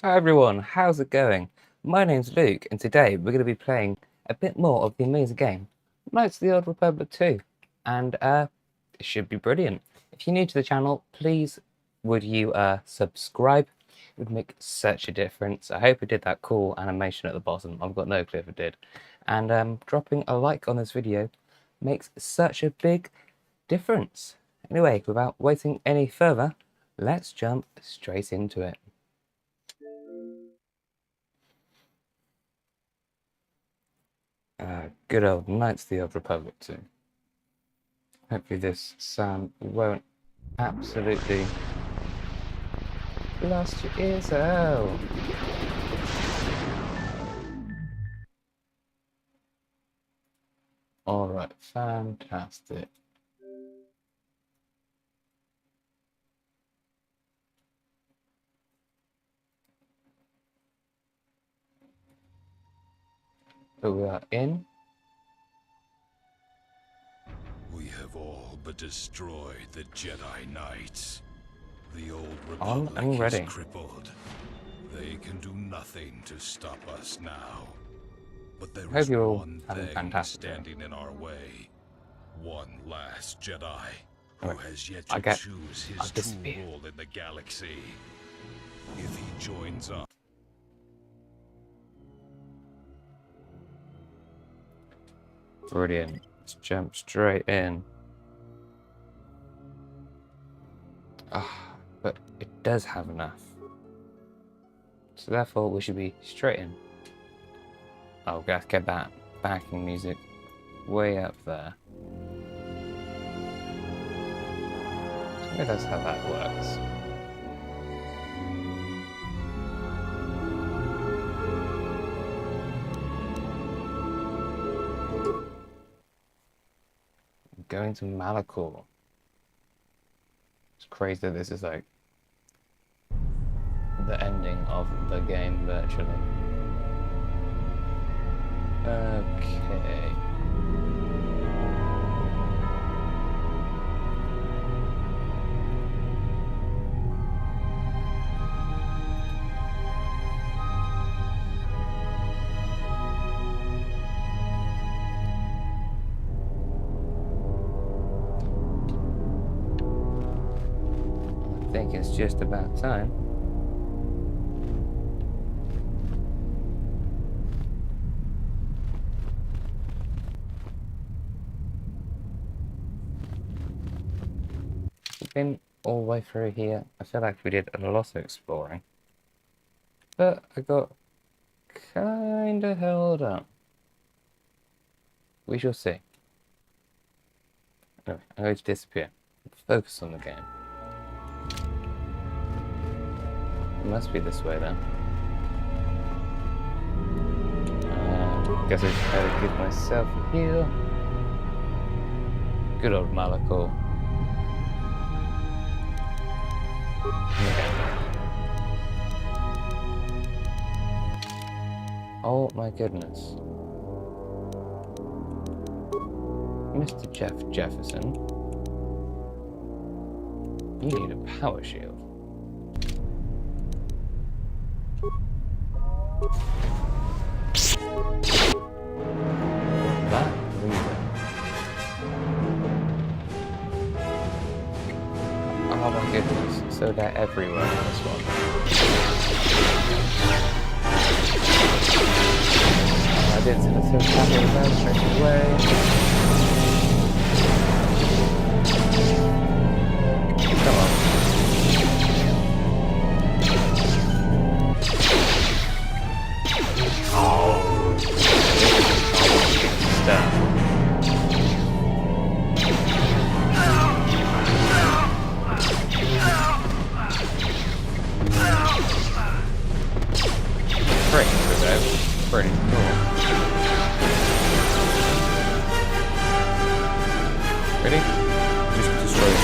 Hi everyone, how's it going? My name's Luke, and today we're going to be playing a bit more of the amazing game, Knights of the Old Republic 2, and it should be brilliant. If you're new to the channel, please would you subscribe? It would make such a difference. I hope it did that cool animation at the bottom. I've got no clue if it did. And dropping a like on this video makes such a big difference. Anyway, without waiting any further, let's jump straight into it. Good old Knights of the Old Republic 2. Hopefully this sound won't absolutely blast your ears out. Alright, fantastic. So we are in. We have all but destroyed the Jedi Knights. The old Republic is crippled. They can do nothing to stop us now. But there is one thing standing in our way. One last Jedi who has yet to choose his true role in the galaxy. If he joins us. Brilliant. Let's jump straight in. But it does have enough. So therefore we should be straight in. Oh, let's get that backing music way up there. So maybe that's how that works. Going to Malachor. It's crazy that this is like the ending of the game virtually. Okay. I think it's just about time. We've been all the way through here. I feel like we did a lot of exploring, but I got kinda held up. We shall see. Anyway, I'm going to disappear. Focus on the game. It must be this way then. Guess I just had to give myself a heal. Good old Malachor. Okay. Oh my goodness. Mr. Jeff Jefferson. You need a power shield. That reason. Oh my goodness, so they're everywhere in this one. I didn't see the same happening down straight away. Come on. Oh, stuff. Pretty cool. Ready? Just destroy it.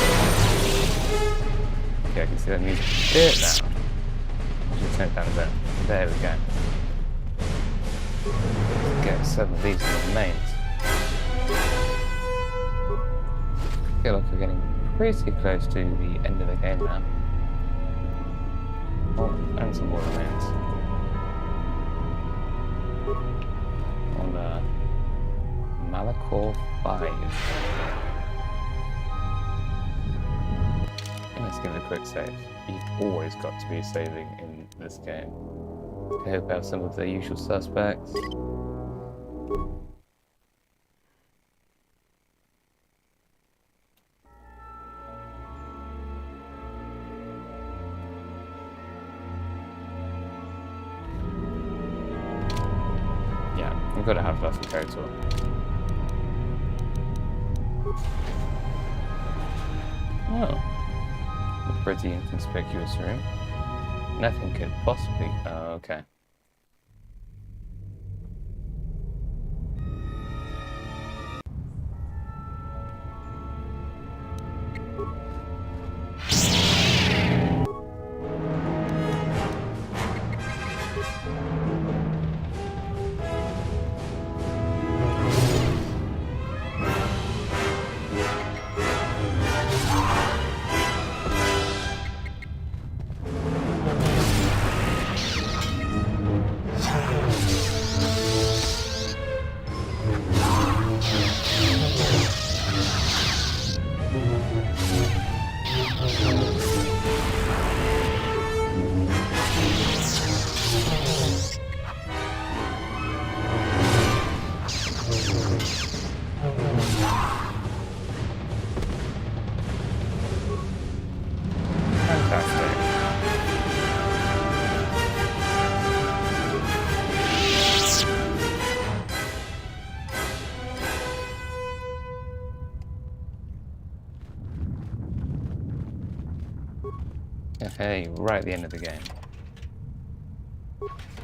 Okay, I can see that music a bit now. Just turn it down a bit. There we go. Get some of these remains. I feel like we're getting pretty close to the end of the game now. Oh, and some more remains. quick save. You've always got to be saving in this game. I hope I have some of the usual suspects. Yeah, you've got to have lots of character. Oh, a pretty inconspicuous room. Nothing could possibly... Oh, okay. Hey, right at the end of the game.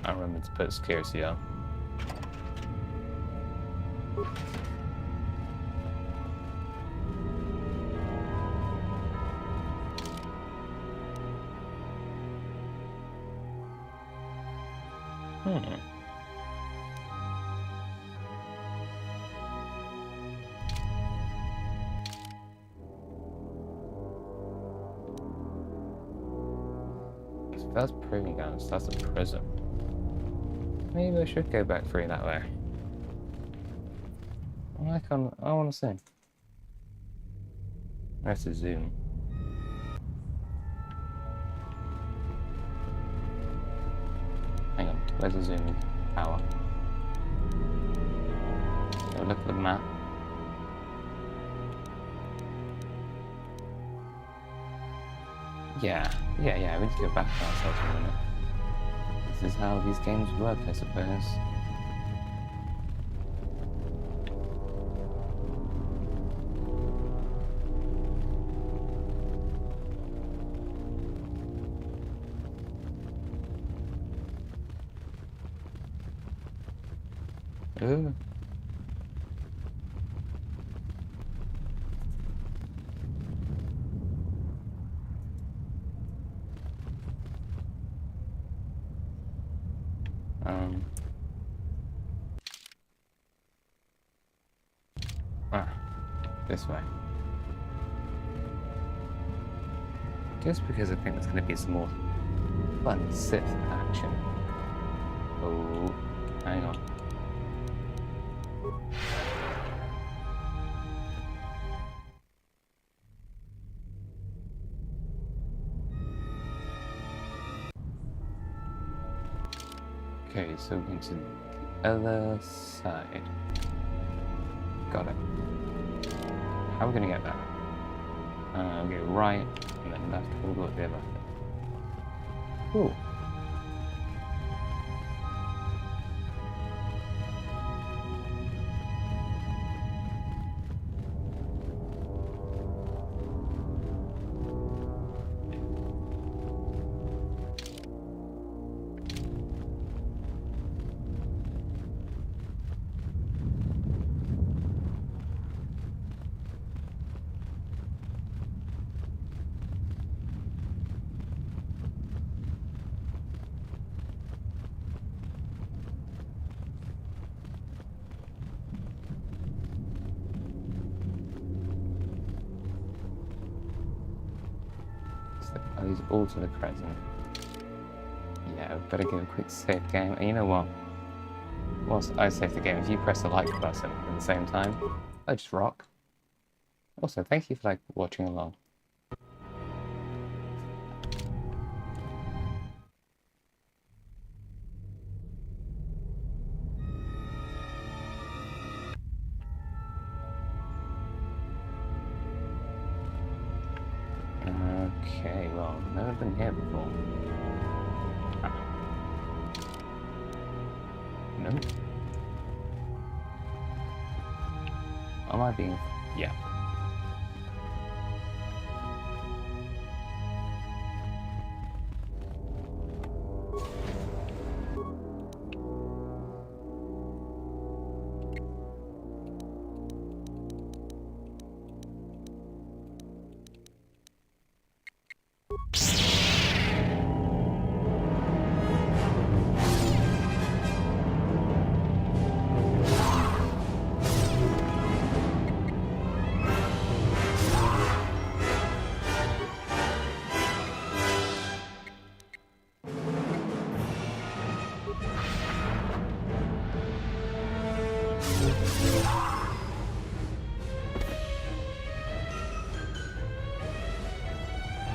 I remember to put security up. That's proving ground, so that's a prison. Maybe I should go back through that way. I want to see. I have to zoom. Hang on, where's the zooming power? Have a look at the map. Yeah, we need to go back to ourselves for a minute. This is how these games work, I suppose. Ooh. This way. Just because I think there's going to be some more fun Sith action. Oh, hang on. Okay, so we're going to the other side. Got it. How are we going to get there? I'll go right, and then left, we'll go the other. Ooh. Are these all to the present? Yeah, we better give a quick save game. And you know what? Whilst I save the game, if you press the like button at the same time, I just rock. Also, thank you for watching along. well. I've never been here before. Ah. No. Am I being... Yeah.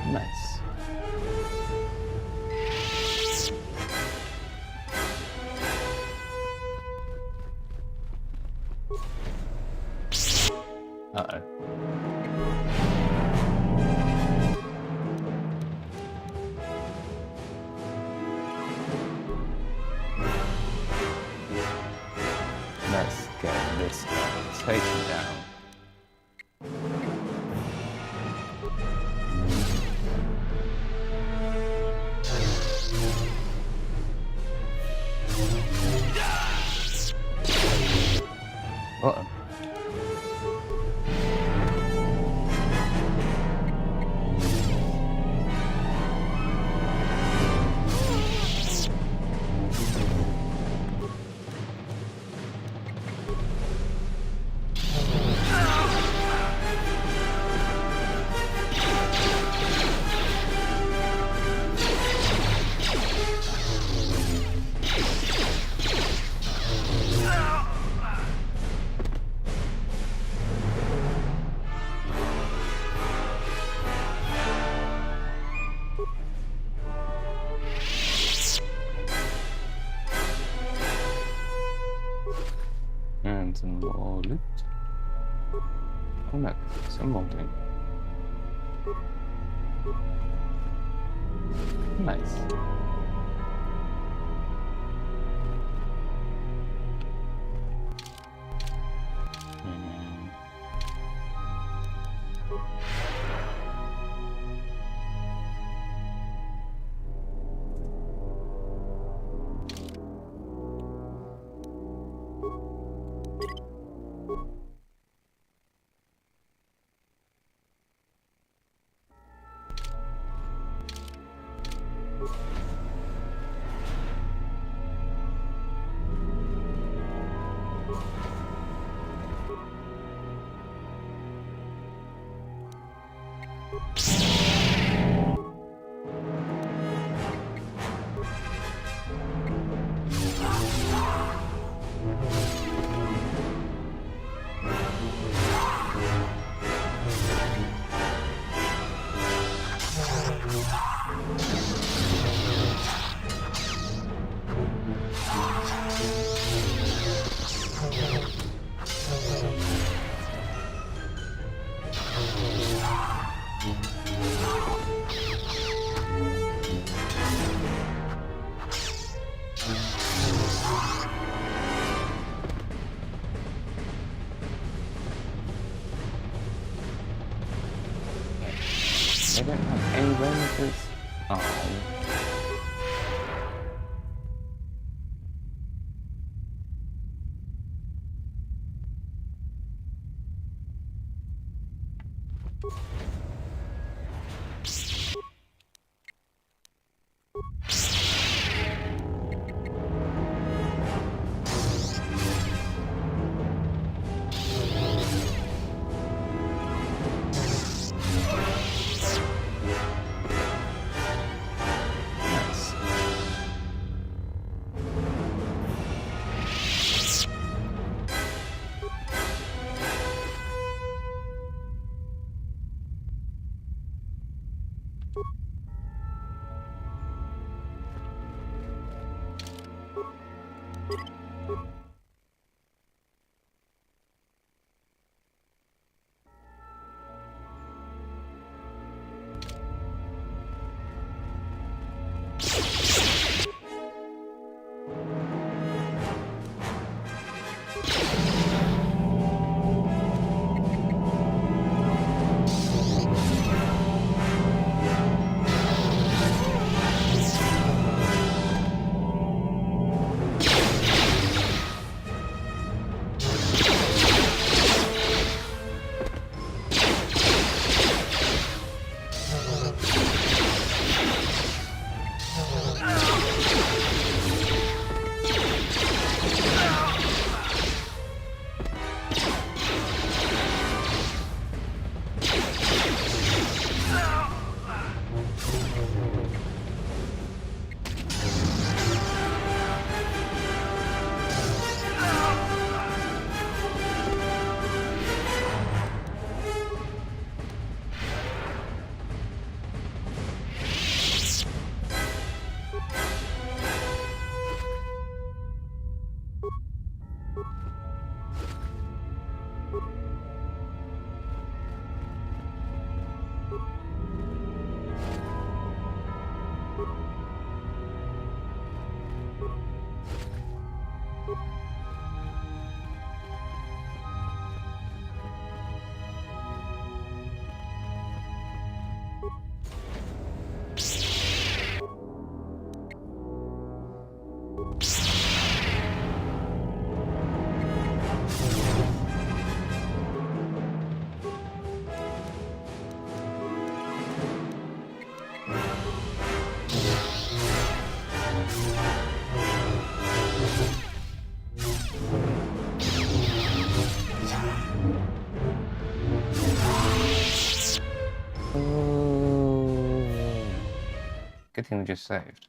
Nice. Uh-oh. Let's get this guy taken down. Uh-oh. And some more loot. Oh look, some more loot. Nice. They don't have any ranges. Oh. Good thing we just saved.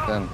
Done.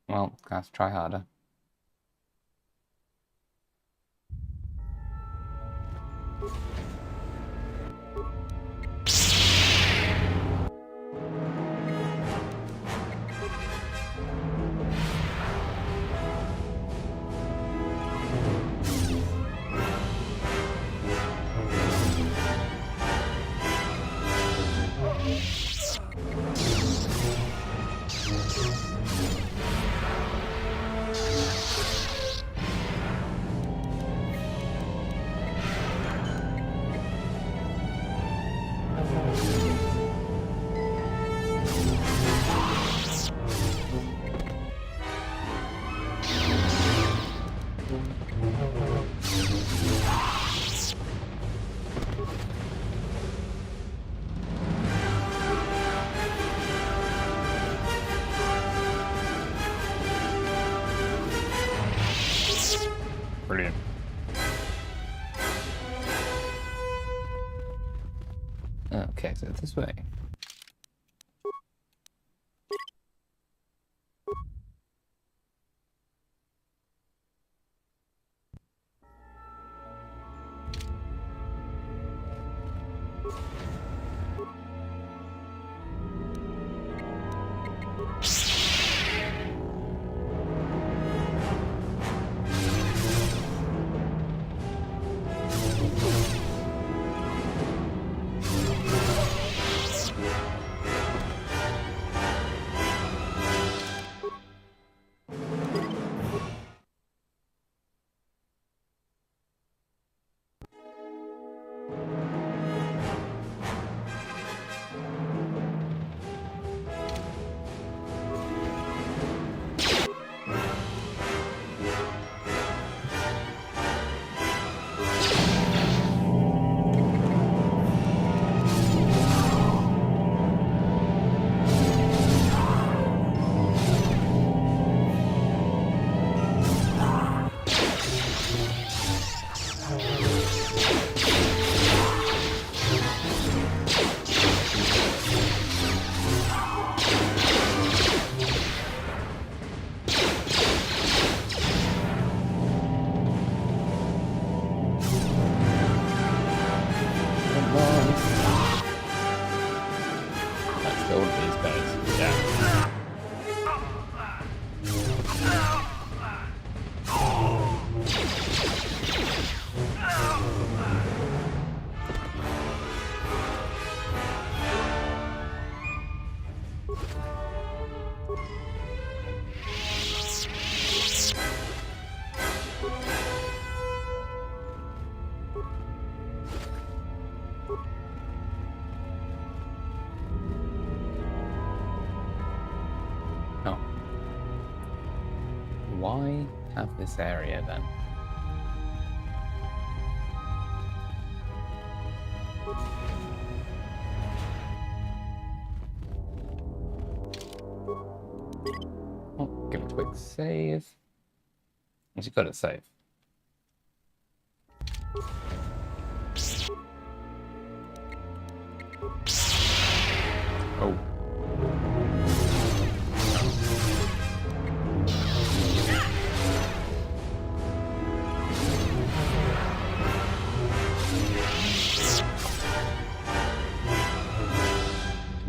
Well, guys, try harder. Brilliant. Okay, so this way. why have this area then? Oh, give it a quick save. And you've got it save. Oh.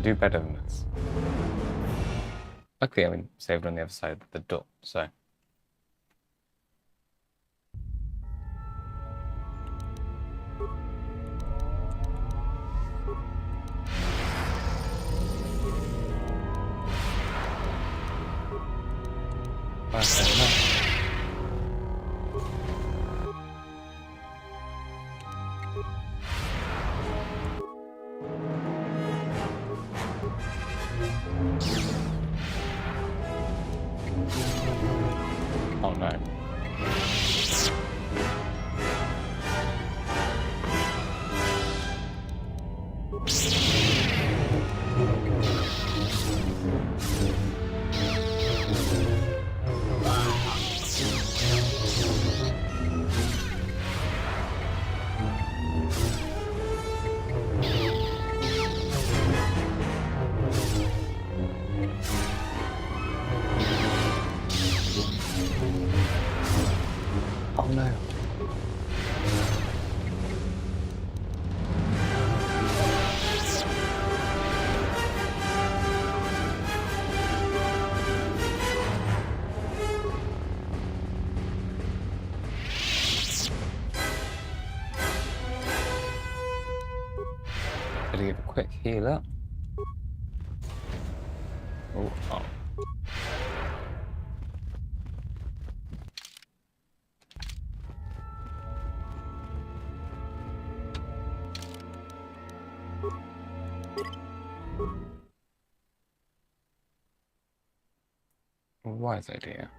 Do better than this. Luckily, I saved on the other side of the door, so. Oh no. Oh no. Better give a quick heal up. Oh, oh. Wise idea.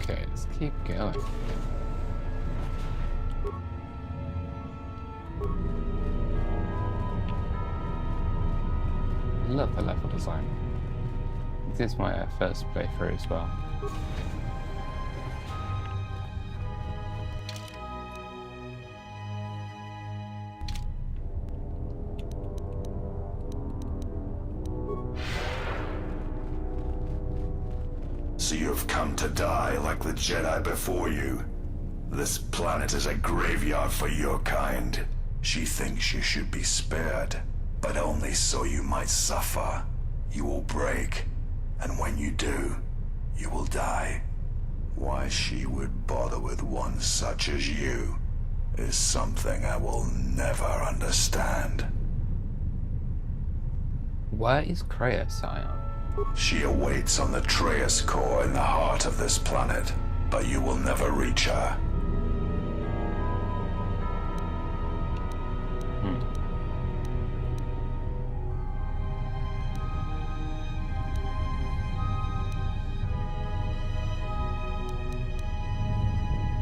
Okay, let's keep going. Love the level design. This is my first playthrough as well. So you've come to die like the Jedi before you. This planet is a graveyard for your kind. She thinks you should be spared, but only so you might suffer. You will break, and when you do, you will die. Why she would bother with one such as you is something I will never understand. Where is Kreia, Scion? She awaits on the Traeus core in the heart of this planet, but you will never reach her.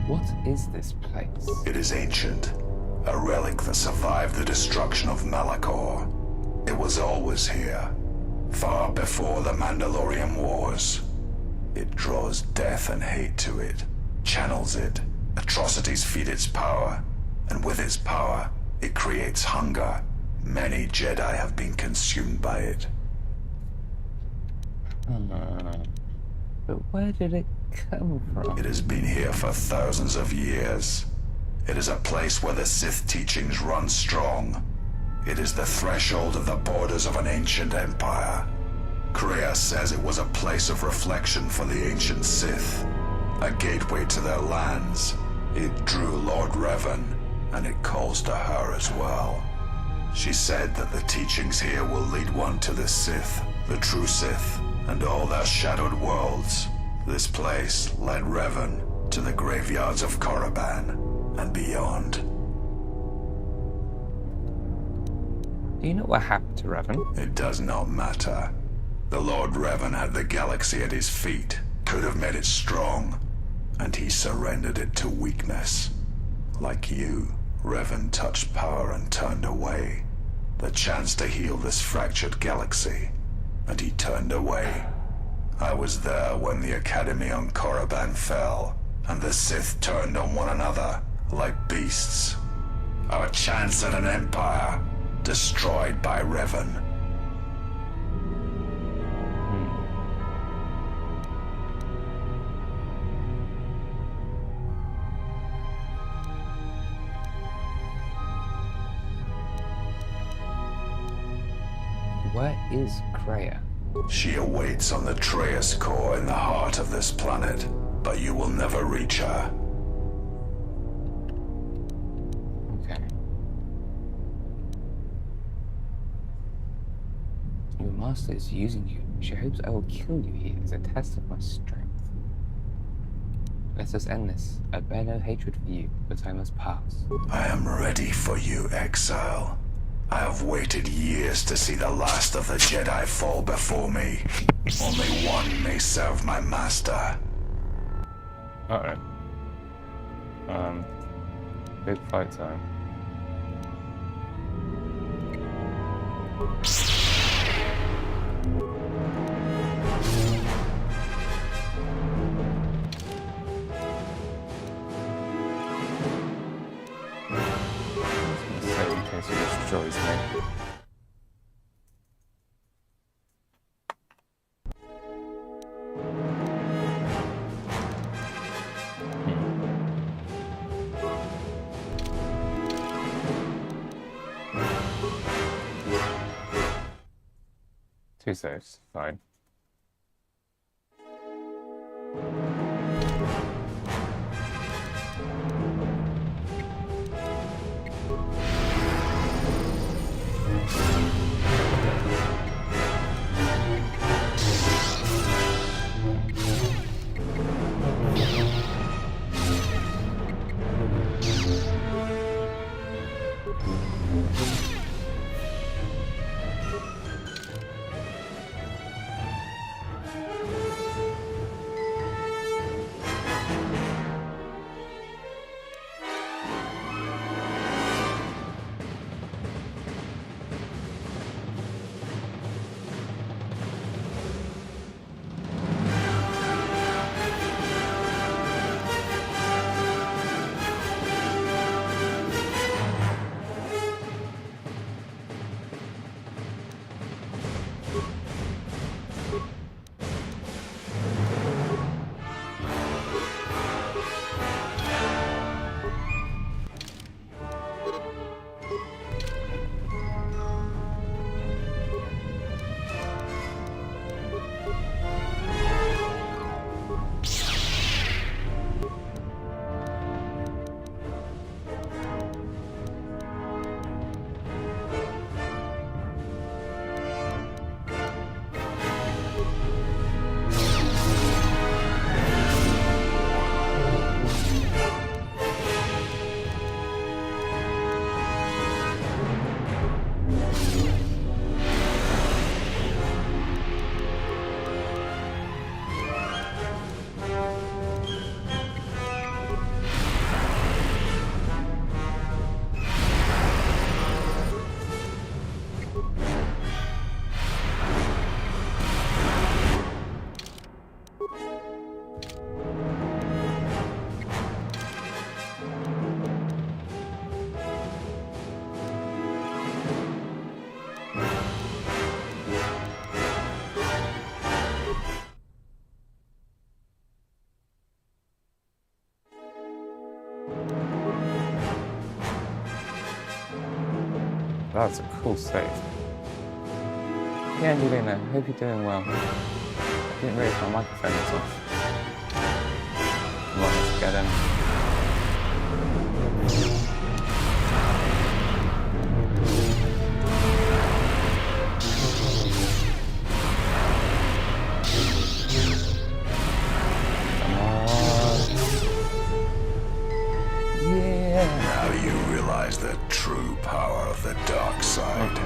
What is this place? It is ancient, a relic that survived the destruction of Malachor. It was always here, far before the Mandalorian Wars. It draws death and hate to it, channels it, atrocities feed its power, and with its power, it creates hunger. Many Jedi have been consumed by it. But where did it come from? It has been here for thousands of years. It is a place where the Sith teachings run strong. It is the threshold of the borders of an ancient empire. Kreia says it was a place of reflection for the ancient Sith, a gateway to their lands. It drew Lord Revan, and it calls to her as well. She said that the teachings here will lead one to the Sith, the true Sith, and all their shadowed worlds. This place led Revan to the graveyards of Korriban and beyond. Do you know what happened to Revan? It does not matter. The Lord Revan had the galaxy at his feet, could have made it strong, and he surrendered it to weakness. Like you, Revan touched power and turned away. The chance to heal this fractured galaxy, and he turned away. I was there when the Academy on Korriban fell, and the Sith turned on one another like beasts. Our chance at an empire, destroyed by Revan. Where is Kreia? She awaits on the Traeus core in the heart of this planet, but you will never reach her. Okay. Your master is using you. She hopes I will kill you here as a test of my strength. Let us end this. I bear no hatred for you, but I must pass. I am ready for you, exile. I have waited years to see the last of the Jedi fall before me. Only one may serve my master. Big fight time. In case he destroys me. Two saves, fine. that's a cool save. Yeah, Angelina, hope you're doing well. I didn't realise my microphone was off. Come on, let's get in. Come on. Yeah! Now you realize the true power of the dark side.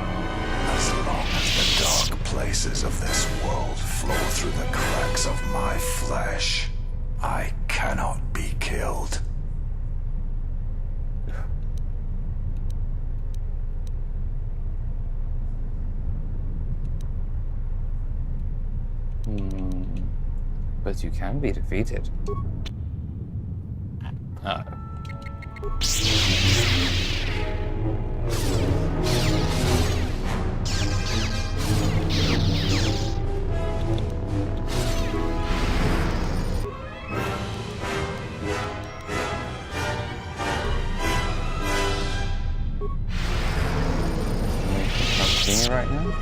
As long as the dark places of this world flow through the cracks of my flesh, I cannot be killed. But you can be defeated. Oh. See me right now?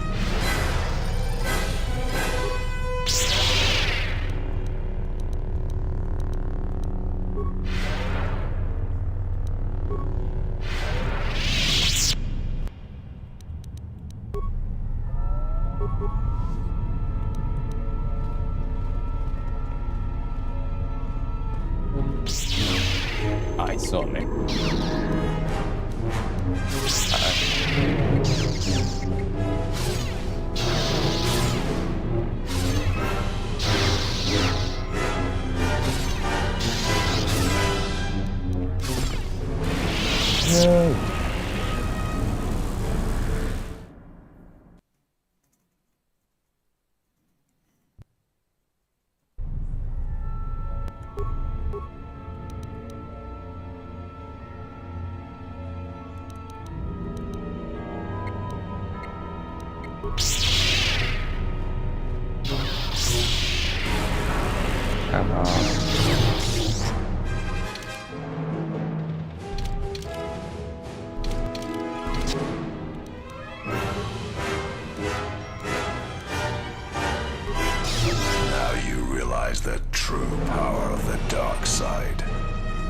I saw me. No. Come on. Now you realize the true power of the dark side.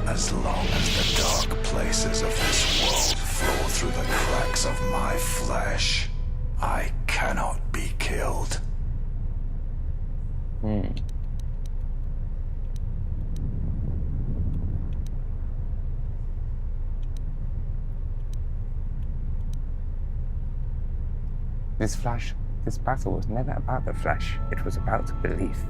As long as the dark places of this world flow through the cracks of my flesh, I cannot be killed. This battle was never about the flesh, it was about belief.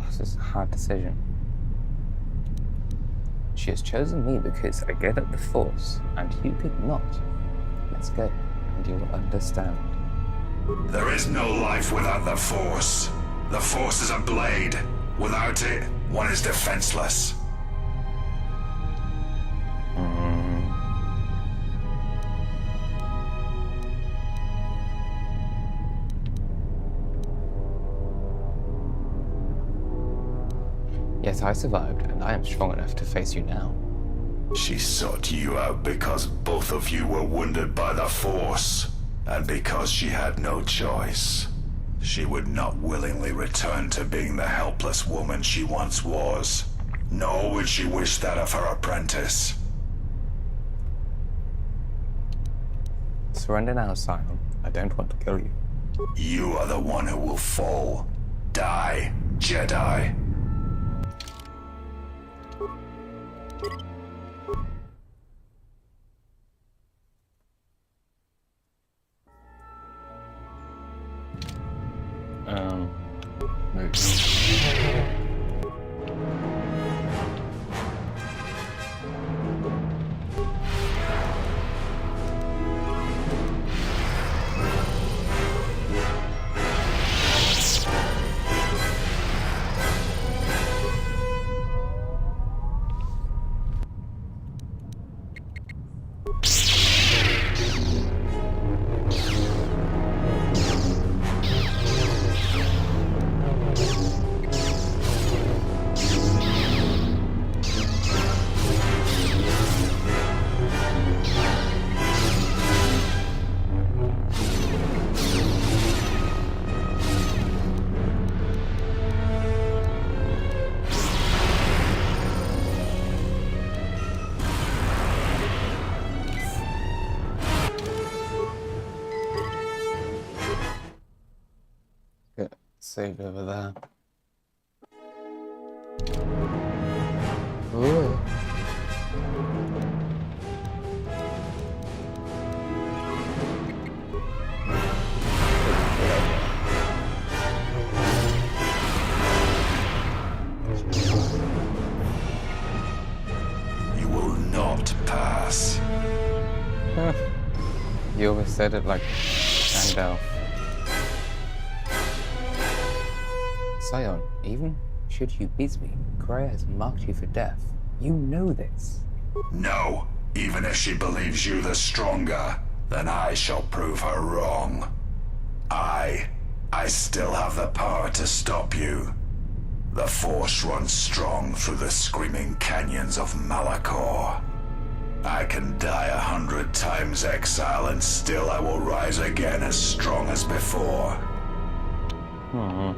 this is a hard decision. She has chosen me because I gave up the Force, and you could not. Let's go, and you will understand. There is no life without the Force. The Force is a blade. Without it, one is defenseless. Yes, I survived, and I am strong enough to face you now. She sought you out because both of you were wounded by the Force, and because she had no choice. She would not willingly return to being the helpless woman she once was, nor would she wish that of her apprentice. Surrender now, Sion. I don't want to kill you. You are the one who will fall. Die, Jedi. Move. Save over there. Ooh. You will not pass. You always said it like Gandalf. Sion, even should you beat me, Kreia has marked you for death. You know this. No, even if she believes you the stronger, then I shall prove her wrong. I still have the power to stop you. The Force runs strong through the screaming canyons of Malachor. I can die 100 times exile and still I will rise again as strong as before. Come on.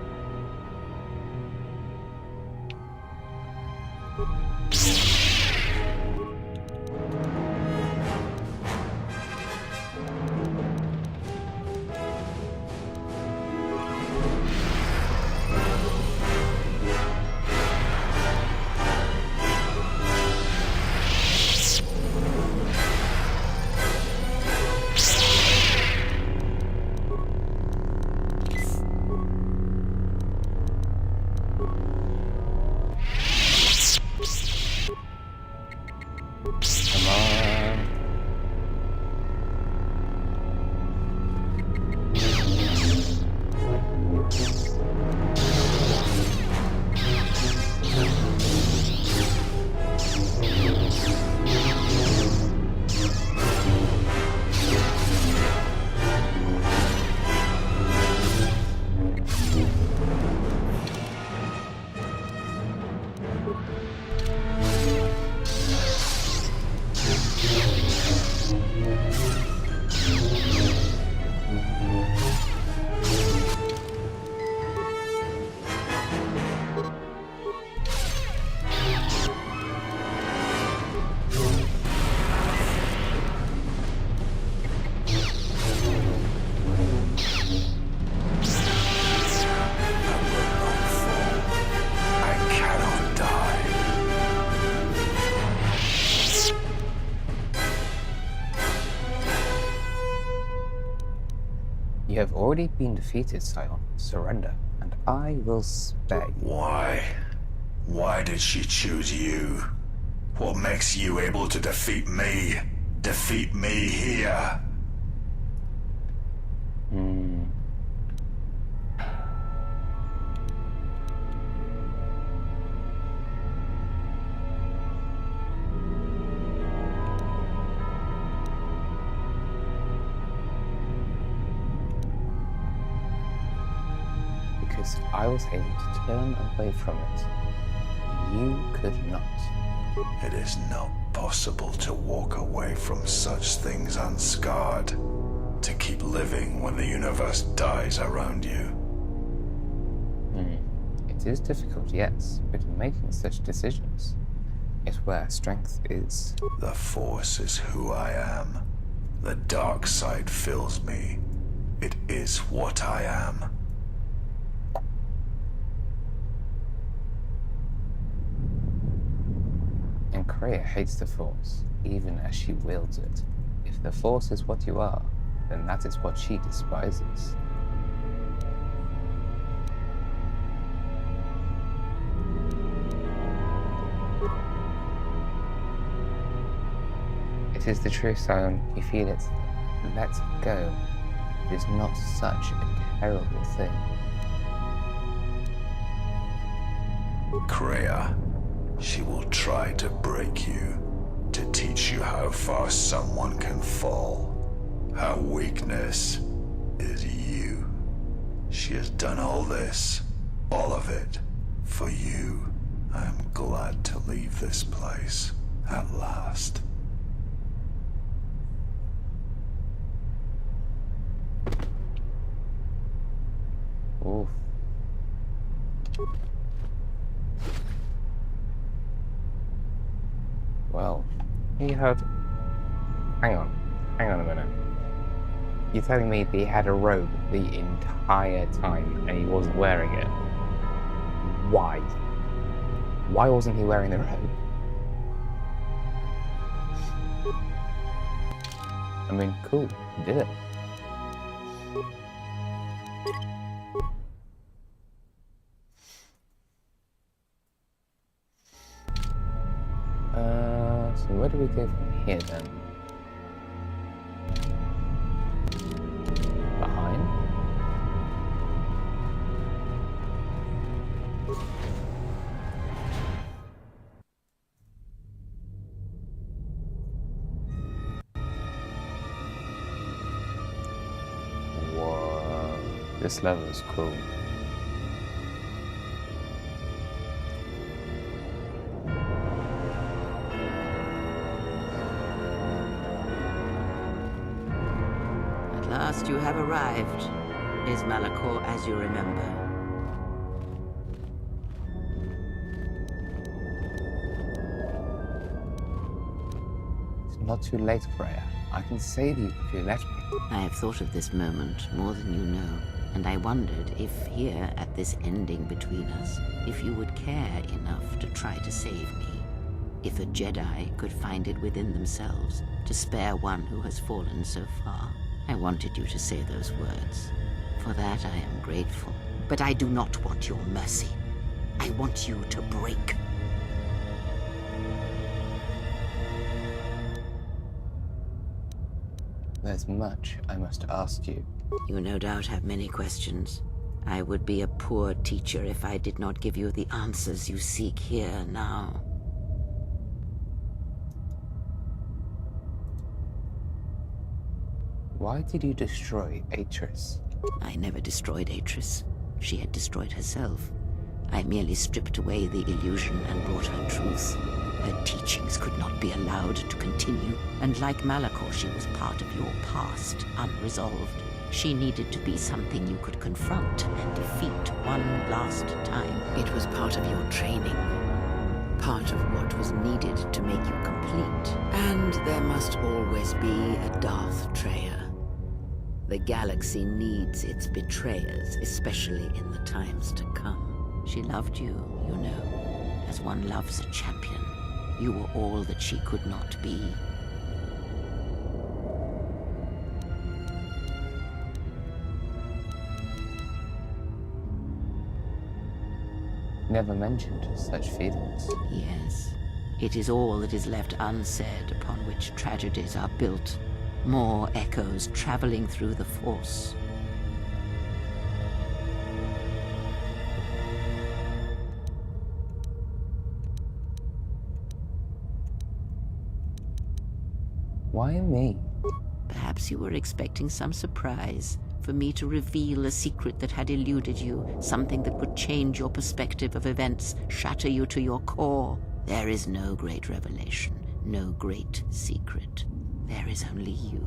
You have already been defeated, Sion. Surrender, And I will spare you. Why? Why did she choose you? What makes you able to defeat me? Defeat me here? Because I was able to turn away from it. You could not. It is not possible to walk away from such things unscarred. To keep living when the universe dies around you. It is difficult, yes, but in making such decisions is where strength is. The Force is who I am. The dark side fills me. It is what I am. And Kreia hates the Force, even as she wields it. If the Force is what you are, then that is what she despises. It is the truth, Sion. You feel it. Let go. It is not such a terrible thing. Kreia, she will try to break you, to teach you how far someone can fall. How weakness is you. She has done all this, all of it, for you. I am glad to leave this place, at last. Oof. Well, he had... Hang on a minute. You're telling me that he had a robe the entire time and he wasn't wearing it? Why? Why wasn't he wearing the robe? I mean, cool, he did it. So where do we go from here then? Behind? Whoa, this level is cool. You have arrived. Is Malachor as you remember? It's not too late, Kreia. I can save you if you let me. I have thought of this moment more than you know, and I wondered if here, at this ending between us, if you would care enough to try to save me. If a Jedi could find it within themselves to spare one who has fallen so far. I wanted you to say those words. For that I am grateful. But I do not want your mercy. I want you to break. There's much I must ask you. You no doubt have many questions. I would be a poor teacher if I did not give you the answers you seek here now. Why did you destroy Atris? I never destroyed Atris. She had destroyed herself. I merely stripped away the illusion and brought her truth. Her teachings could not be allowed to continue, and like Malachor, she was part of your past, unresolved. She needed to be something you could confront and defeat one last time. It was part of your training. Part of what was needed to make you complete. And there must always be a Darth Treya. The galaxy needs its betrayers, especially in the times to come. She loved you, you know, as one loves a champion. You were all that she could not be. never mentioned such feelings. Yes. It is all that is left unsaid upon which tragedies are built. More echoes traveling through the Force. Why me? Perhaps you were expecting some surprise, for me to reveal a secret that had eluded you, something that would change your perspective of events, shatter you to your core. There is no great revelation, no great secret. There is only you.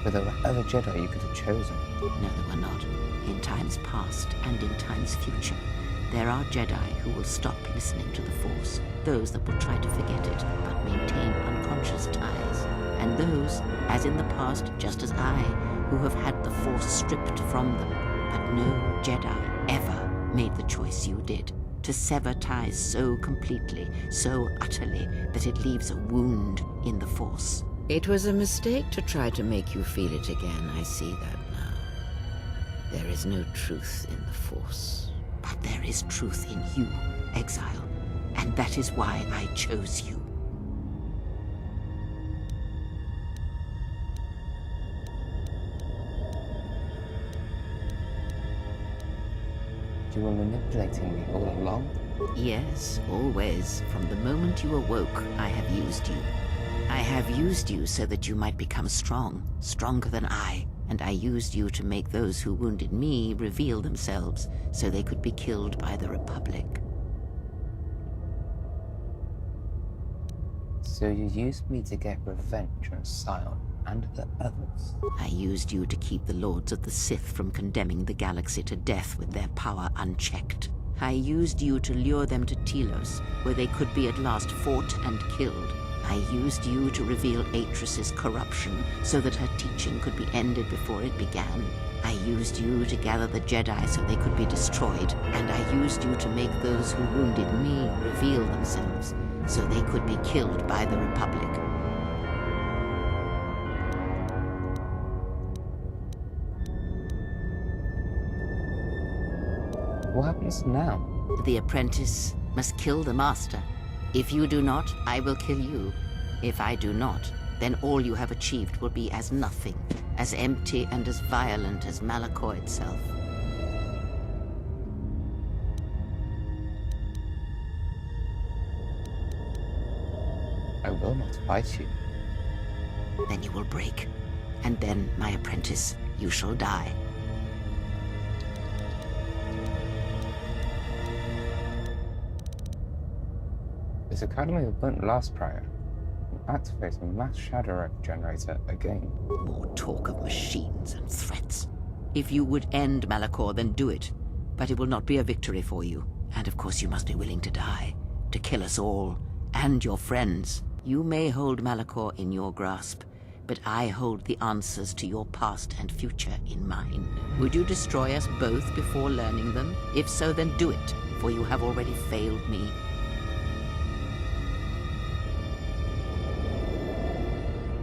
But there were other Jedi you could have chosen. No, there were not. In times past and in times future, there are Jedi who will stop listening to the Force, those that will try to forget it, but maintain unconscious ties, and those, as in the past, just as I, who have had the Force stripped from them, but no Jedi ever made the choice you did, to sever ties so completely, so utterly, that it leaves a wound in the Force. It was a mistake to try to make you feel it again, I see that now. There is no truth in the Force. But there is truth in you, Exile, and that is why I chose you. You were manipulating me all along? Yes, always. From the moment you awoke, I have used you. I have used you so that you might become strong, stronger than I. And I used you to make those who wounded me reveal themselves, so they could be killed by the Republic. So you used me to get revenge on Sion and the others? I used you to keep the Lords of the Sith from condemning the galaxy to death with their power unchecked. I used you to lure them to Telos, where they could be at last fought and killed. I used you to reveal Atris's corruption so that her teaching could be ended before it began. I used you to gather the Jedi so they could be destroyed, and I used you to make those who wounded me reveal themselves so they could be killed by the Republic. What happens now? The apprentice must kill the master. If you do not, I will kill you. If I do not, then all you have achieved will be as nothing, as empty and as violent as Malachor itself. I will not fight you. Then you will break, and then, my apprentice, you shall die. This academy won't last, Prior. I'm about to face a mass shadow generator again. More talk of machines and threats. If you would end Malachor, then do it. But it will not be a victory for you. And of course you must be willing to die. To kill us all. And your friends. You may hold Malachor in your grasp, but I hold the answers to your past and future in mine. Would you destroy us both before learning them? If so, then do it, for you have already failed me.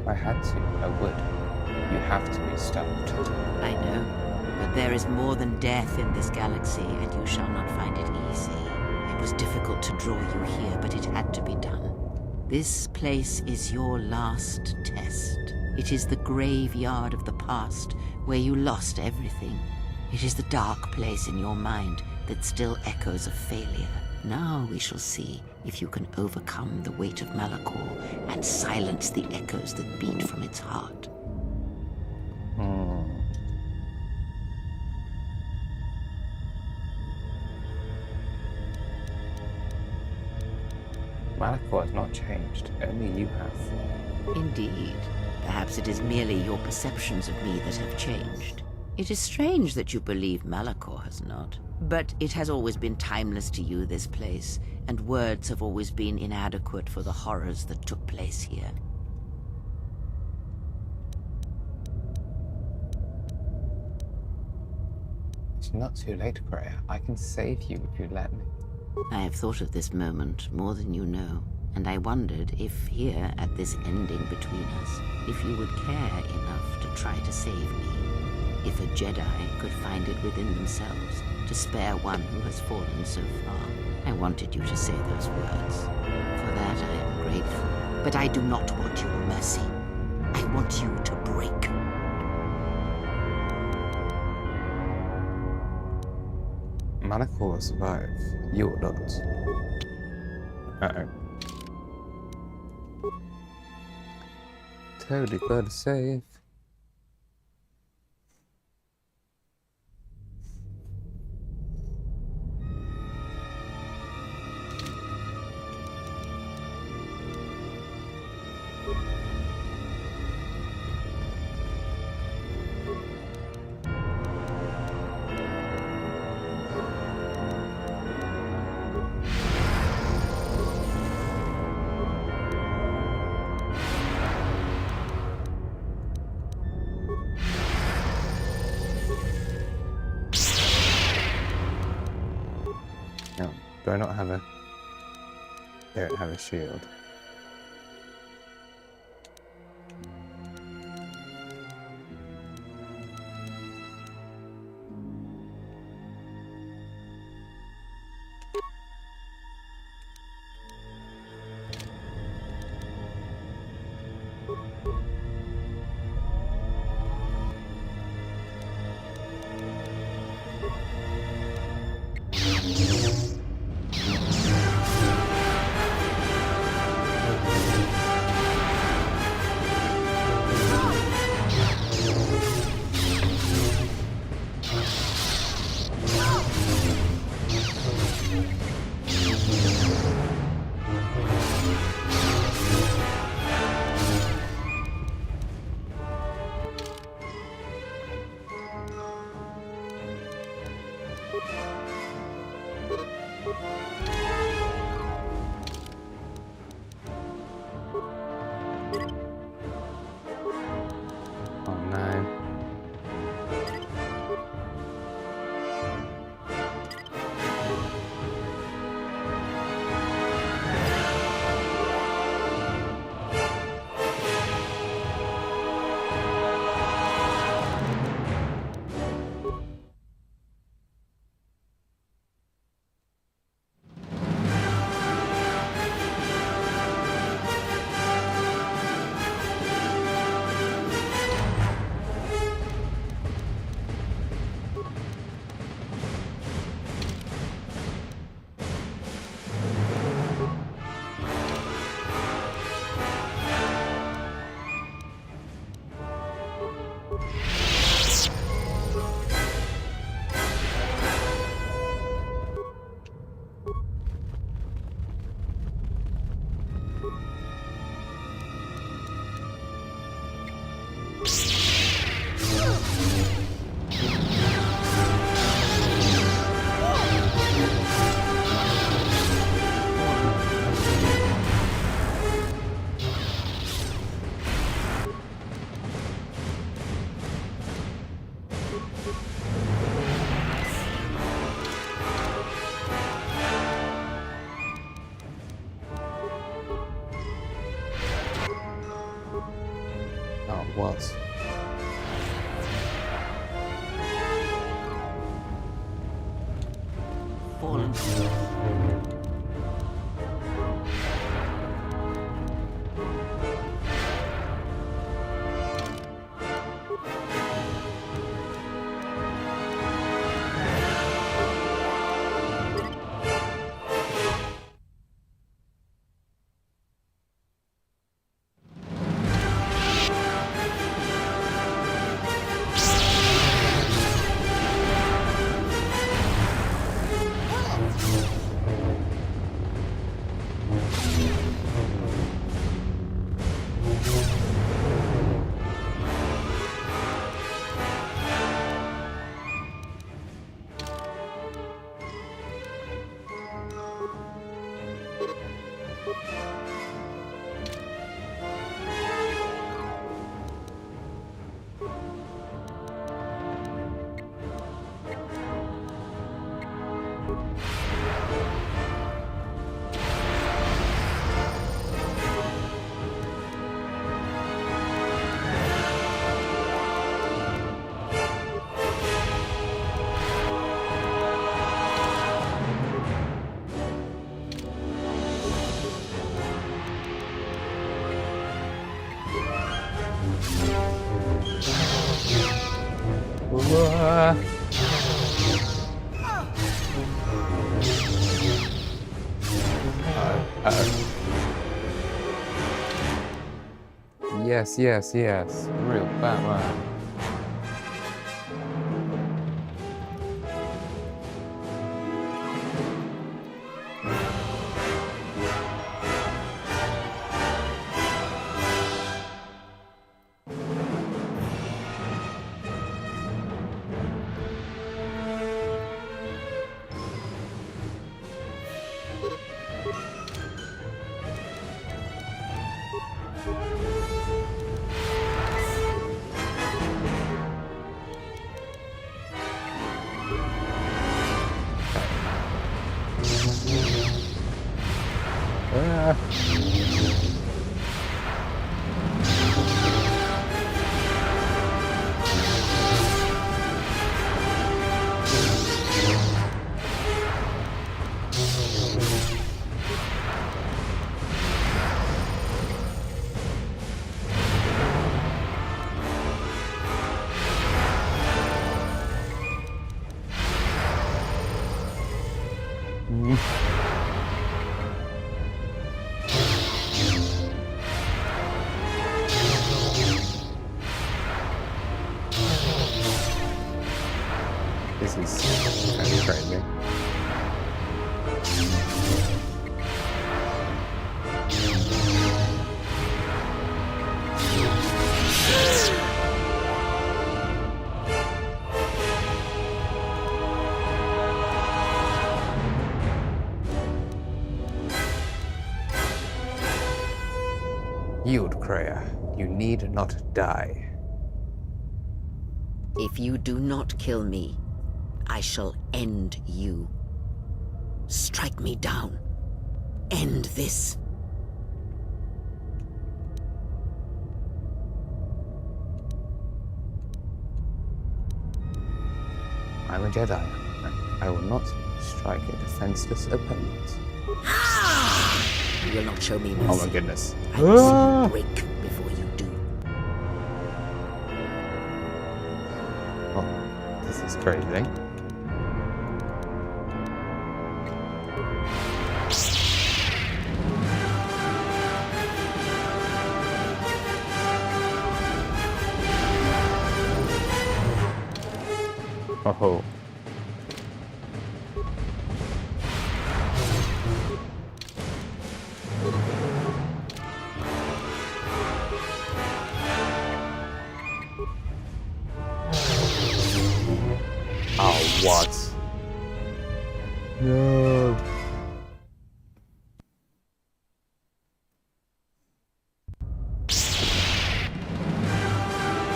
If I had to, I would. You have to be stopped. I know, but there is more than death in this galaxy, and you shall not find it easy. It was difficult to draw you here, but it had to be done. This place is your last test. It is the graveyard of the past, where you lost everything. It is the dark place in your mind that still echoes of failure. Now we shall see if you can overcome the weight of Malachor and silence the echoes that beat from its heart. Malachor has not changed, only you have. Indeed. Perhaps it is merely your perceptions of me that have changed. It is strange that you believe Malachor has not. But it has always been timeless to you, this place, and words have always been inadequate for the horrors that took place here. It's not too late, Freya. I can save you if you let me. I have thought of this moment more than you know, and I wondered if here, at this ending between us, if you would care enough to try to save me. If a Jedi could find it within themselves to spare one who has fallen so far, I wanted you to say those words. For that I am grateful. But I do not want your mercy. I want you to break. Manacor will survive. You will not. Uh-oh. Totally gotta save. No, do I not have a... don't have a shield. Oh no. Oh, it was. Fallen. Yes, yes, yes. Real Batman. This is kind of crazy. Yield, Kreia. You need not die. If you do not kill me, I shall end you. Strike me down. End this. I'm a Jedi. I will not strike a defenseless opponent. You will not show me mercy. Oh my goodness. I will see you break before you do. Oh, this is crazy. Oh. Oh, what? No.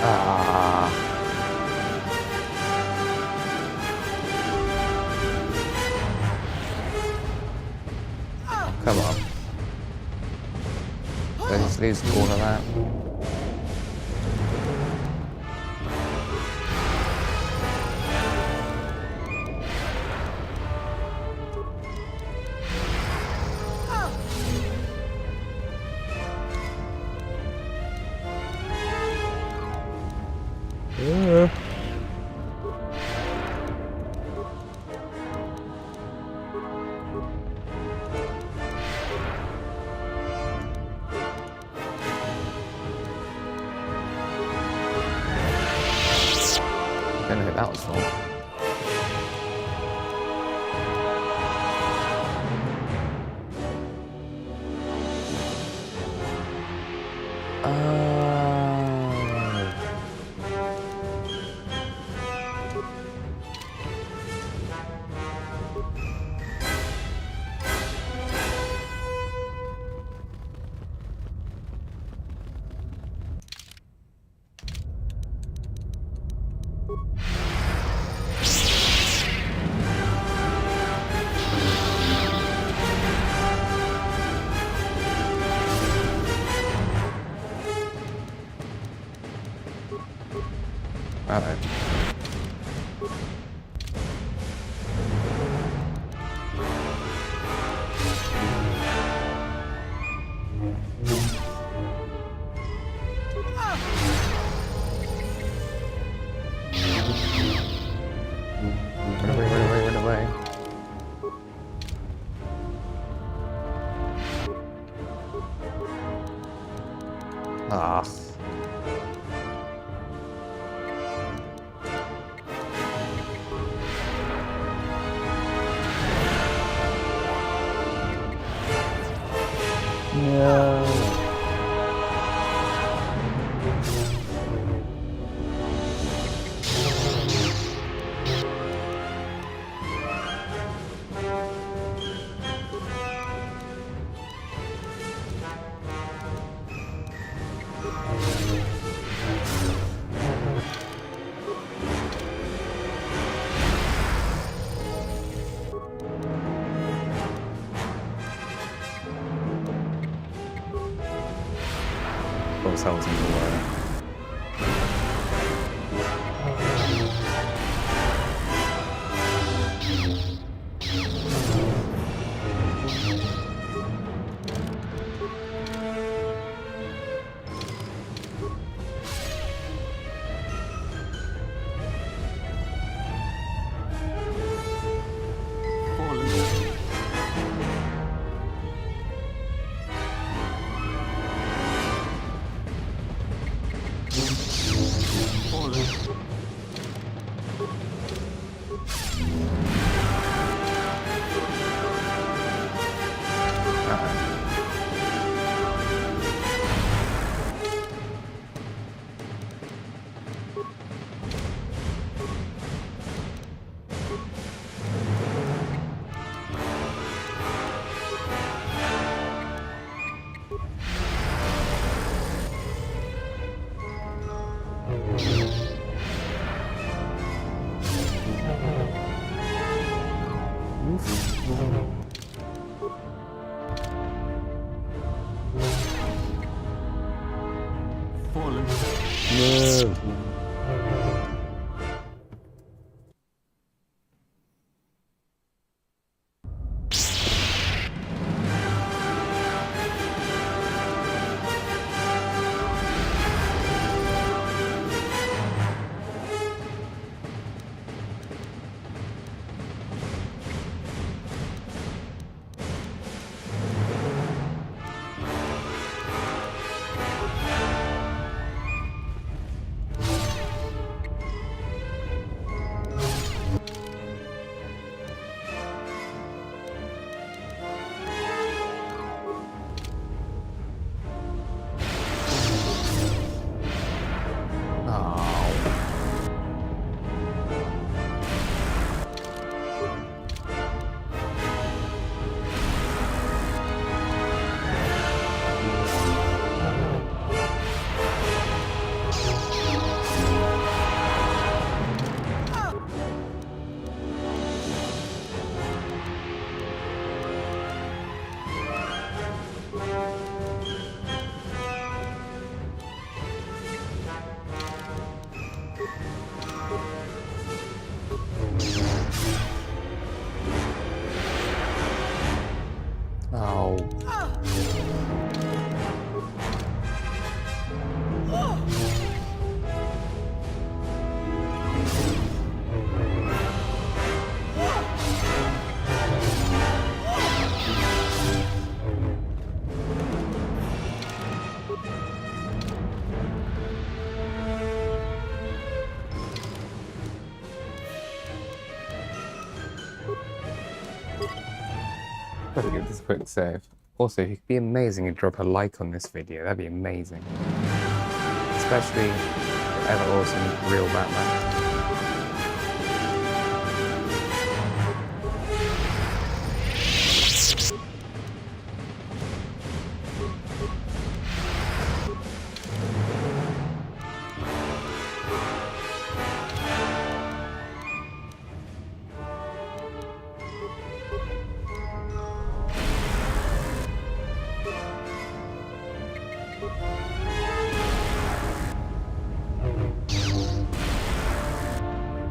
Ah. Come on. Let's lose all of that. I don't know who that was for. No. Of course, I was in the way. No. Better give this a quick save. Also, it would be amazing if you drop a like on this video. That'd be amazing. Especially the ever awesome real Batman.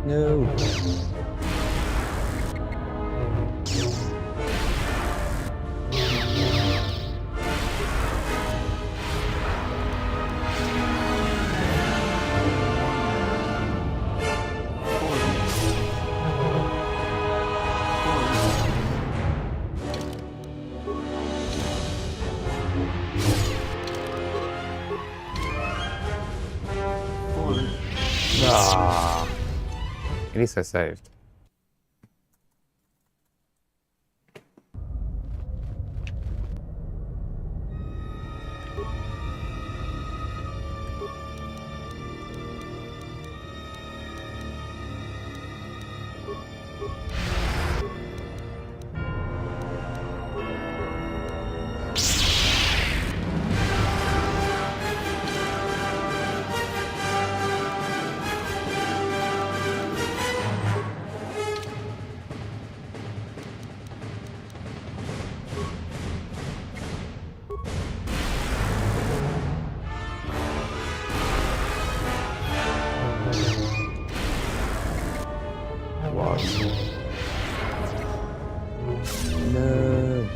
No. Ah. At least I saved. No.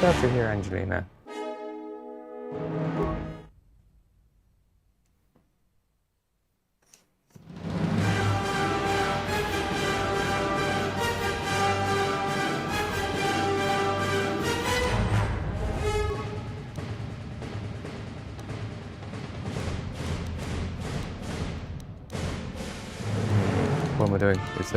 Glad to hear, Angelina. What am I doing? It's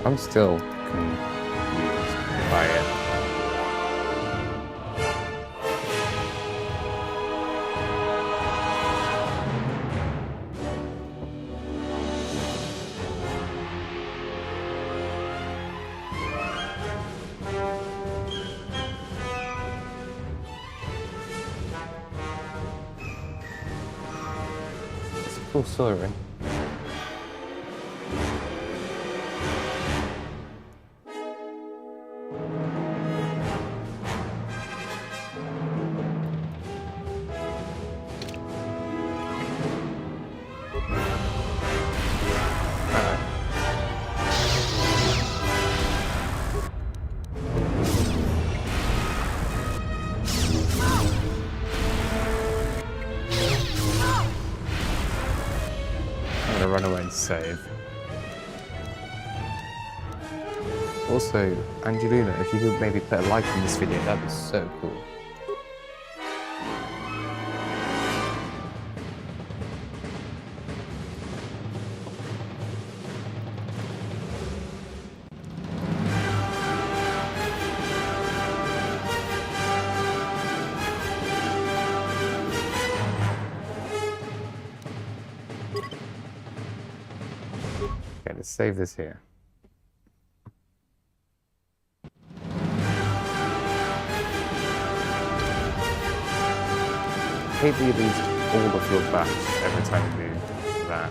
I'm still confused by it. It's a cool story. Run away and save. Also, Angelina, if you could maybe put a like on this video, that'd be so cool. Okay, let's save this here. I hate that you lose all of your bats every time you do that.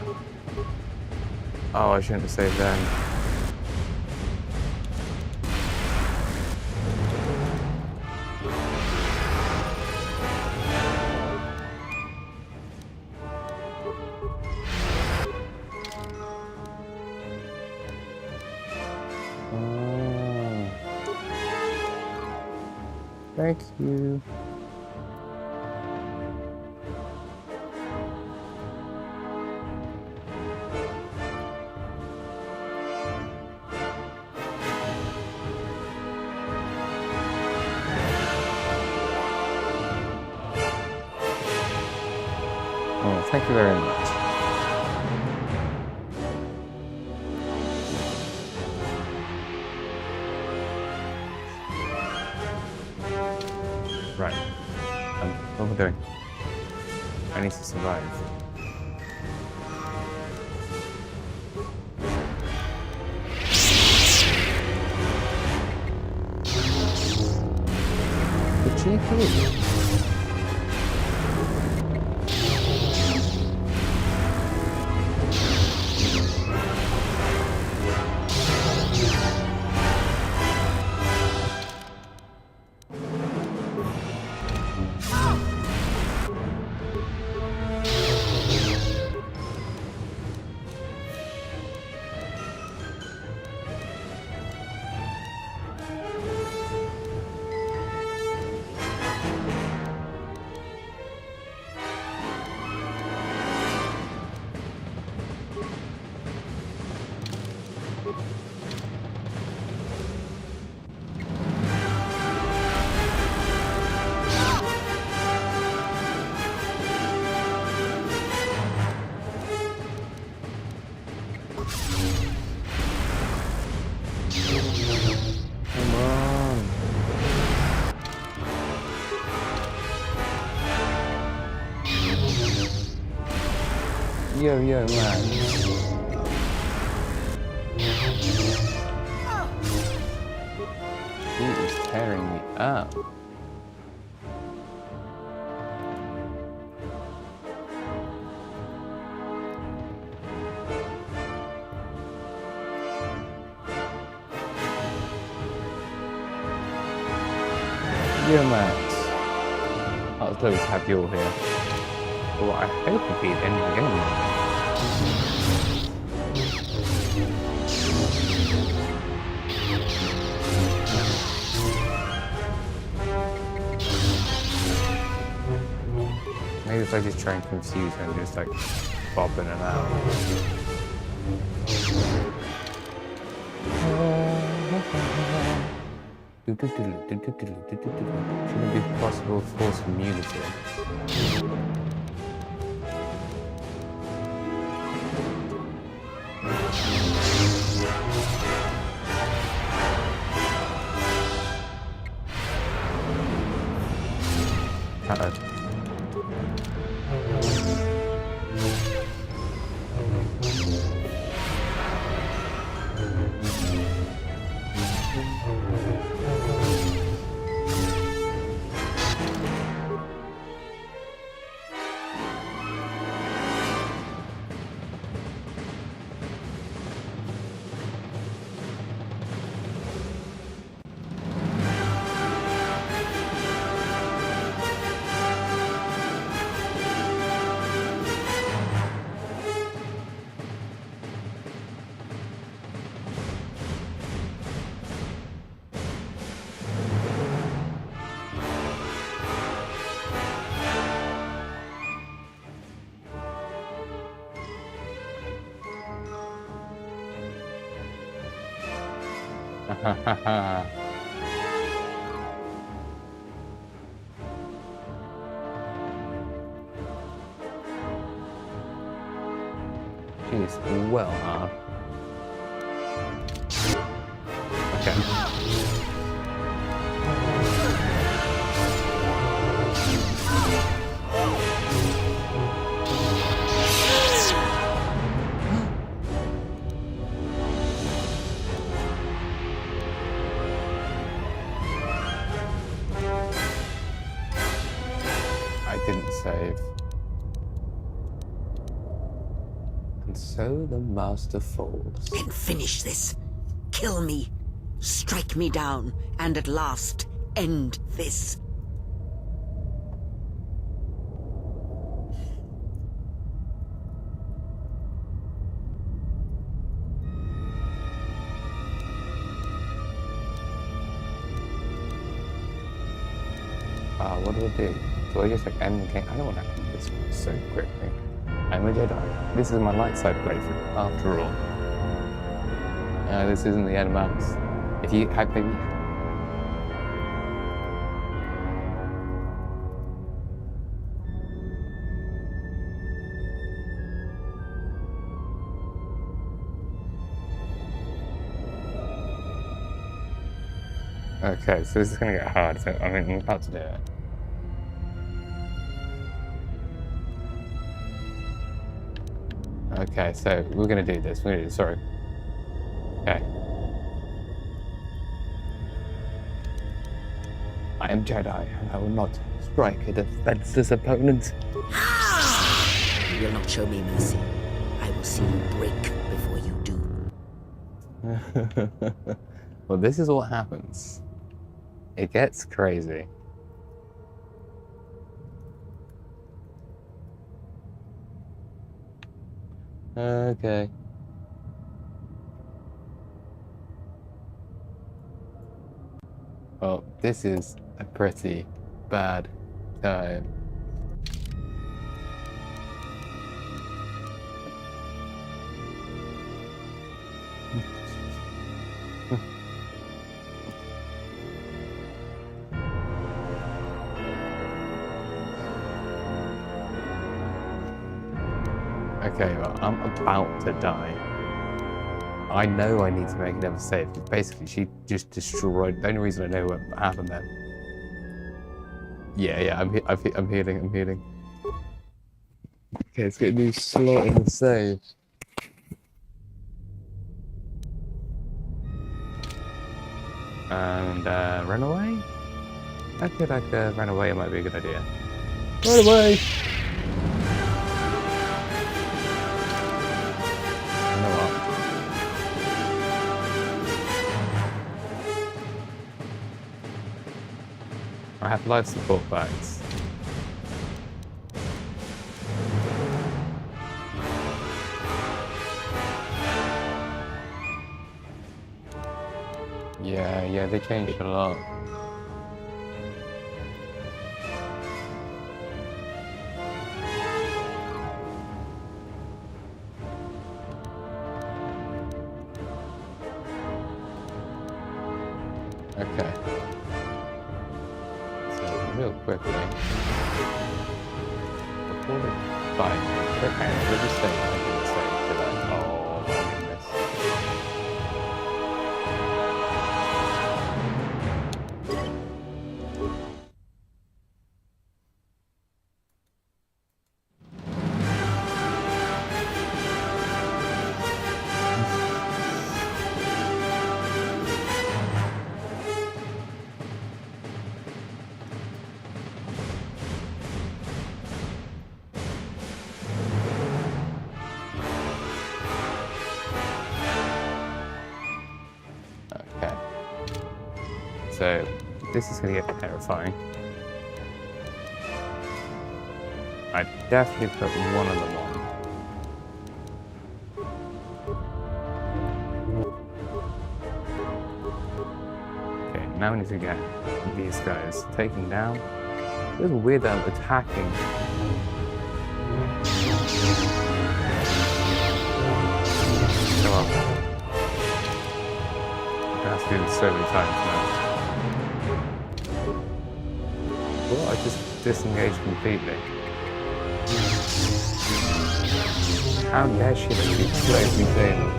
Oh, I shouldn't have saved then. Thank you. Oh, thank you very much. Right. What am I doing? I need to survive. The GPU. Yo, yo, man. He is tearing me up. Yo, Max. I was glad to have you all here. Well, I hope we beat the end of the game. Maybe if I just try and confuse him, just like bobbing and out. Shouldn't be possible force immunity. Uh-oh. Jeez, well hard. Okay. I didn't save. And so the master falls. Then finish this. Kill me. Strike me down. And at last, end this. What do I do? Do I just like end the game? I don't want to end this so quickly. I'm a Jedi. This is my light side playthrough, after all. This isn't the end mouse. If you had maybe... Okay, so this is going to get hard, so I mean, I'm about to do it. Okay, so we're going to do this. We're going to do this, sorry. Okay. I am Jedi, and I will not strike a defenseless opponent. You will not show me mercy. I will see you break before you do. Well, this is what happens. It gets crazy. Okay. Well, this is a pretty bad time. Okay, well, I'm about to die. I know I need to make another save, because basically she just destroyed... The only reason I know what happened then. Yeah, I'm healing. Okay, let's get a new slot in the save. And run away? I feel like run away might be a good idea. Run away! You know what? I have life support bags. Yeah, they changed a lot. Okay. So, real quickly. Before we fight, okay, we'll just say I didn't say to that. Oh my goodness. Okay. So, this is going to get terrifying. I definitely put one of them on. Okay, now we need to get these guys taken down. It was weird that I'm attacking. Come on. I have to do this so many times now. Well, I just disengaged completely. How dare she let me close me down?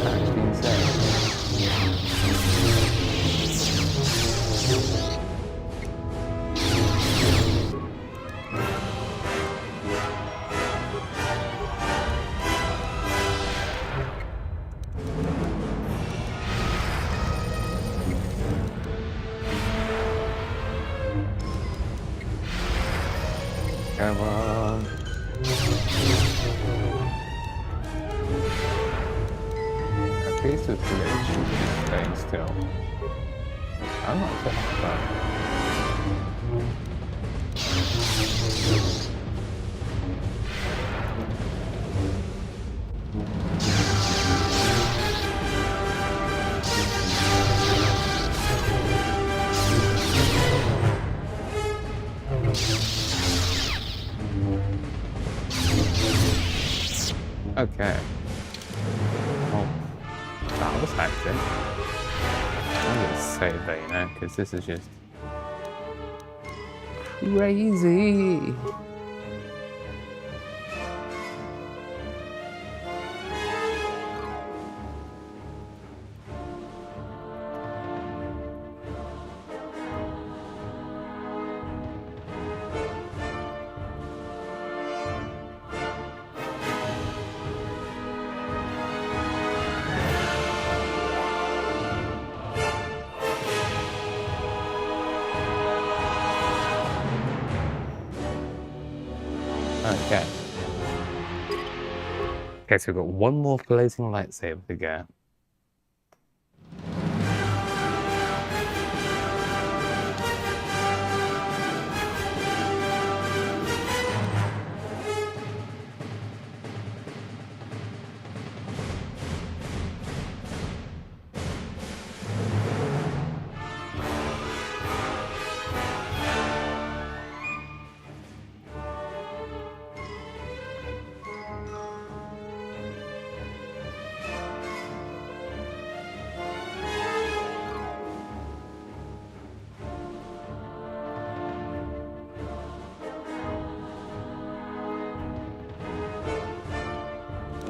That's insane. Come on. At least it's staying still. I'm not so bad. Okay. Oh, that was hectic. I'm gonna save that, you know, because this is just crazy. Okay. Okay, so we've got one more blazing lightsaber to go.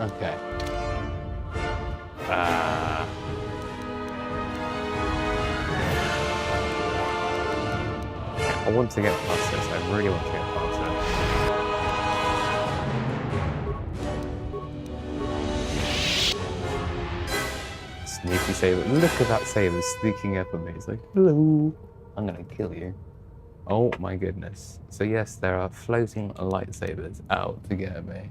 Okay. want to get past this. I really want to get past it. Sneaky saber. Look at that saber sneaking up on me. It's like, hello. I'm gonna kill you. Oh my goodness. So yes, there are floating lightsabers out to get me.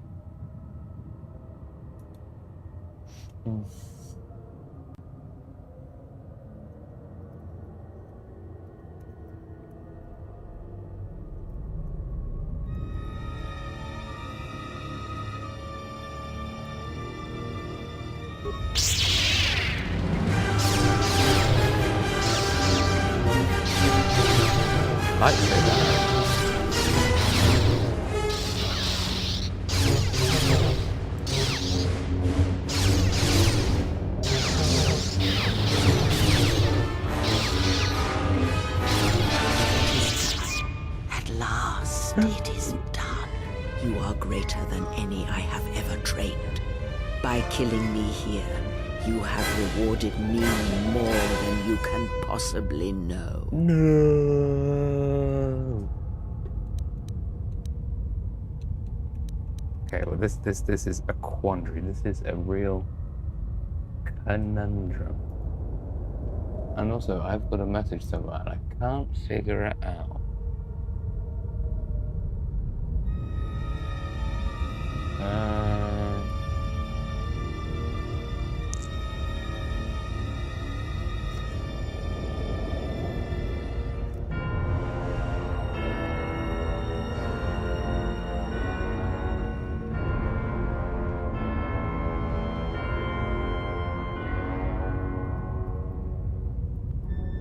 Lightsaber. At last, it is done. You are greater than any I have ever trained. By killing me here, you have rewarded me more than you can possibly know. No. Okay, well this is a quandary. This is a real conundrum. And also, I've got a message somewhere and I can't figure it out.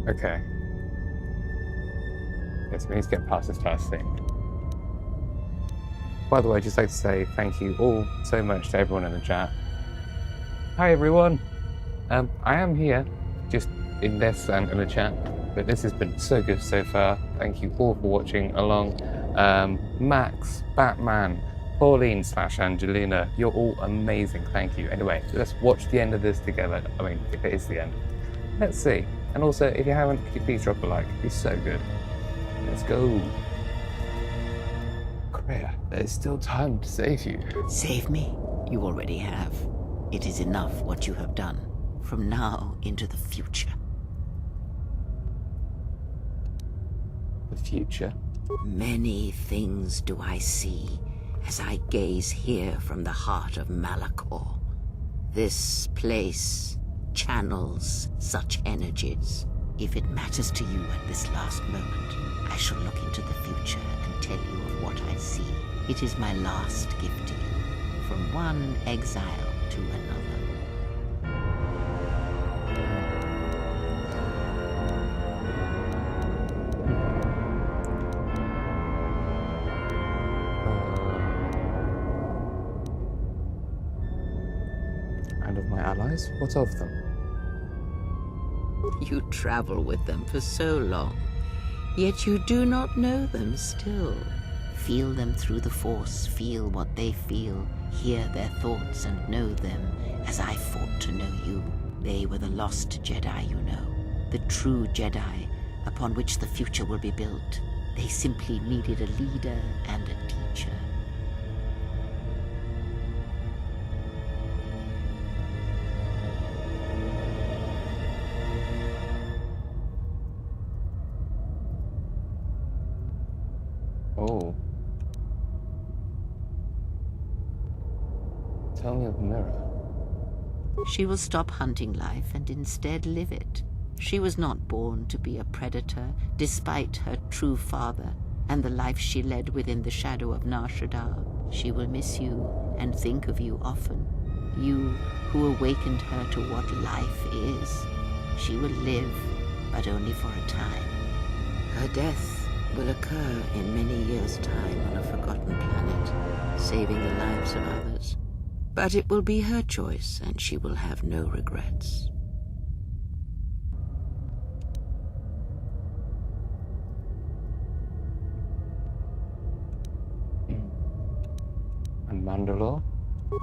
Okay. Yes, we need to get past this first thing. By the way, I'd just like to say thank you all so much to everyone in the chat. Hi everyone! I am here, just in this and in the chat, but this has been so good so far. Thank you all for watching along. Max, Batman, Pauline / Angelina, you're all amazing, thank you. Anyway, let's watch the end of this together. I mean, if it is the end. Let's see. And also, if you haven't, please drop a like. It'd be so good. Let's go. Kreia, there's still time to save you. Save me? You already have. It is enough what you have done. From now into the future. The future? Many things do I see as I gaze here from the heart of Malachor. This place channels such energies. If it matters to you at this last moment, I shall look into the future and tell you of what I see. It is my last gift to you, from one exile to another. And of my allies? What of them? You travel with them for so long, yet you do not know them still. Feel them through the Force, feel what they feel, hear their thoughts and know them as I fought to know you. They were the lost Jedi, you know, the true Jedi upon which the future will be built. They simply needed a leader and a teacher. Oh. Tell me of the mirror. She will stop hunting life and instead live it. She was not born to be a predator, despite her true father and the life she led within the shadow of Nar Shaddaa. She will miss you and think of you often. You who awakened her to what life is. She will live, but only for a time. Her death will occur in many years' time on a forgotten planet, saving the lives of others. But it will be her choice, and she will have no regrets. And Mandalore?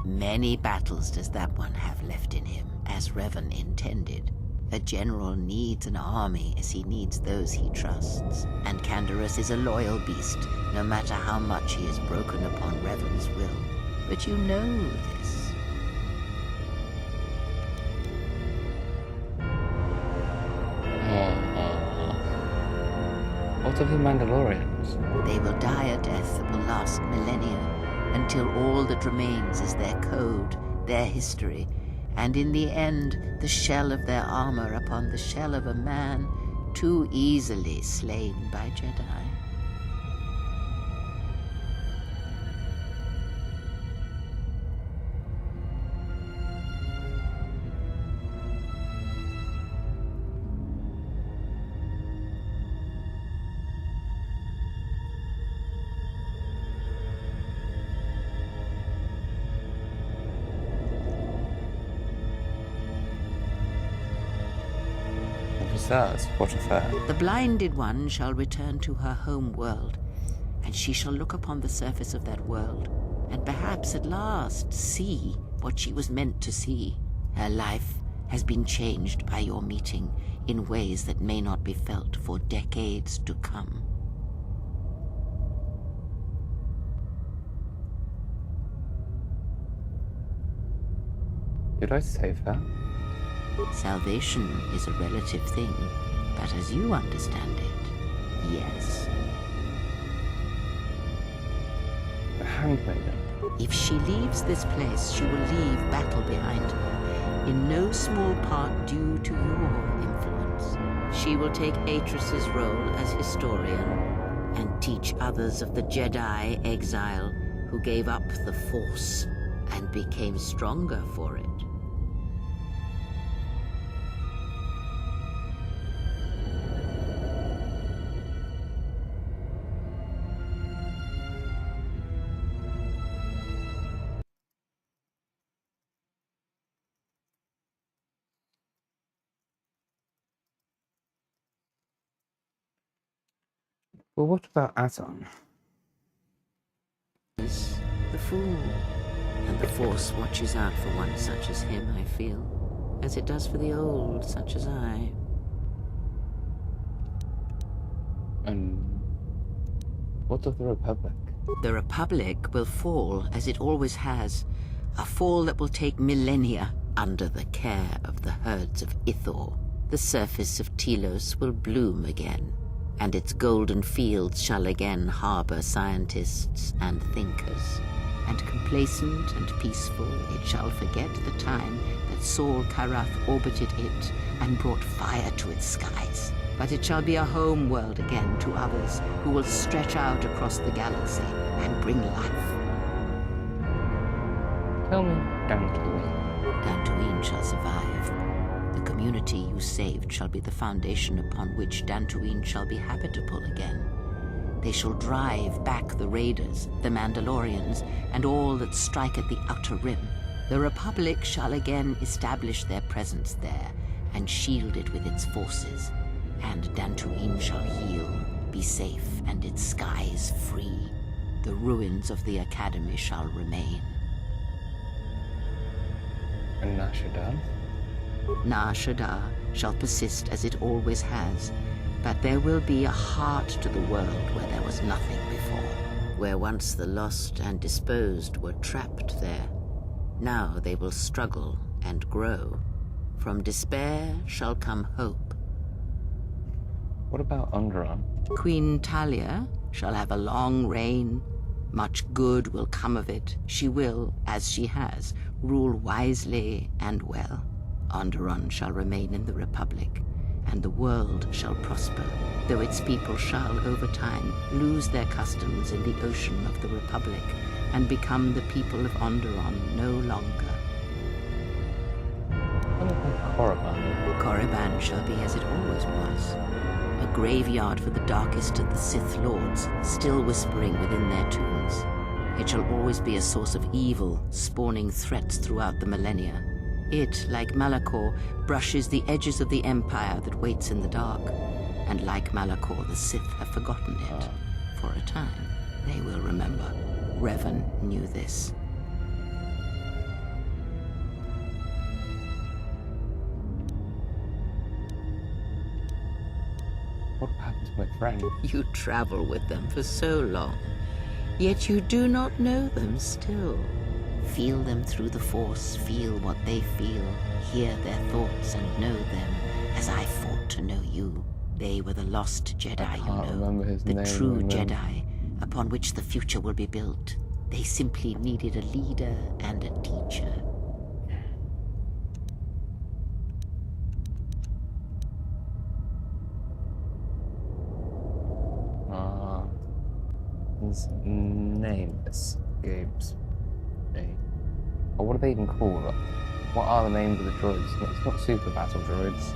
Many battles does that one have left in him, as Revan intended. A general needs an army as he needs those he trusts, and Canderous is a loyal beast, no matter how much he has broken upon Revan's will. But you know this. What of the Mandalorians? They will die a death that will last millennia, until all that remains is their code, their history, and in the end, the shell of their armor upon the shell of a man too easily slain by Jedi. What of her? The blinded one shall return to her home world, and she shall look upon the surface of that world, and perhaps at last see what she was meant to see. Her life has been changed by your meeting in ways that may not be felt for decades to come. Did I save her? Salvation is a relative thing, but as you understand it, yes. The handmaiden. If she leaves this place, she will leave battle behind her, in no small part due to your influence. She will take Atris's role as historian and teach others of the Jedi exile who gave up the Force and became stronger for it. Well, what about Azon? He's the fool, and the Force watches out for one such as him, I feel, as it does for the old such as I. And what of the Republic? The Republic will fall, as it always has, a fall that will take millennia under the care of the herds of Ithor. The surface of Telos will bloom again, and its golden fields shall again harbor scientists and thinkers. And complacent and peaceful, it shall forget the time that Saul Karath orbited it and brought fire to its skies. But it shall be a home world again to others who will stretch out across the galaxy and bring life. Tell me, Dantooine. Dantooine shall survive. The community you saved shall be the foundation upon which Dantooine shall be habitable again. They shall drive back the Raiders, the Mandalorians, and all that strike at the Outer Rim. The Republic shall again establish their presence there and shield it with its forces. And Dantooine shall heal, be safe, and its skies free. The ruins of the Academy shall remain. And Nar Shaddaa? Nar Shaddaa shall persist as it always has, but there will be a heart to the world where there was nothing before. Where once the lost and disposed were trapped there, now they will struggle and grow. From despair shall come hope. What about Onderon? Queen Talia shall have a long reign. Much good will come of it. She will, as she has, rule wisely and well. Onderon shall remain in the Republic, and the world shall prosper, though its people shall, over time, lose their customs in the ocean of the Republic, and become the people of Onderon no longer. What about Korriban? Korriban shall be as it always was, a graveyard for the darkest of the Sith Lords, still whispering within their tombs. It shall always be a source of evil, spawning threats throughout the millennia. It, like Malachor, brushes the edges of the Empire that waits in the dark. And like Malachor, the Sith have forgotten it. For a time, they will remember. Revan knew this. friend. You travel with them for so long, yet you do not know them still. Feel them through the Force, feel what they feel, hear their thoughts and know them, as I fought to know you. They were the lost Jedi, the true Jedi, upon which the future will be built. They simply needed a leader and a teacher. His name escapes me. Or what are they even called? What are the names of the droids? It's not super battle droids.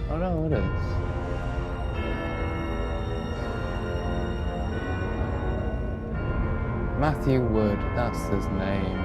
Oh no, it is. Matthew Wood, that's his name.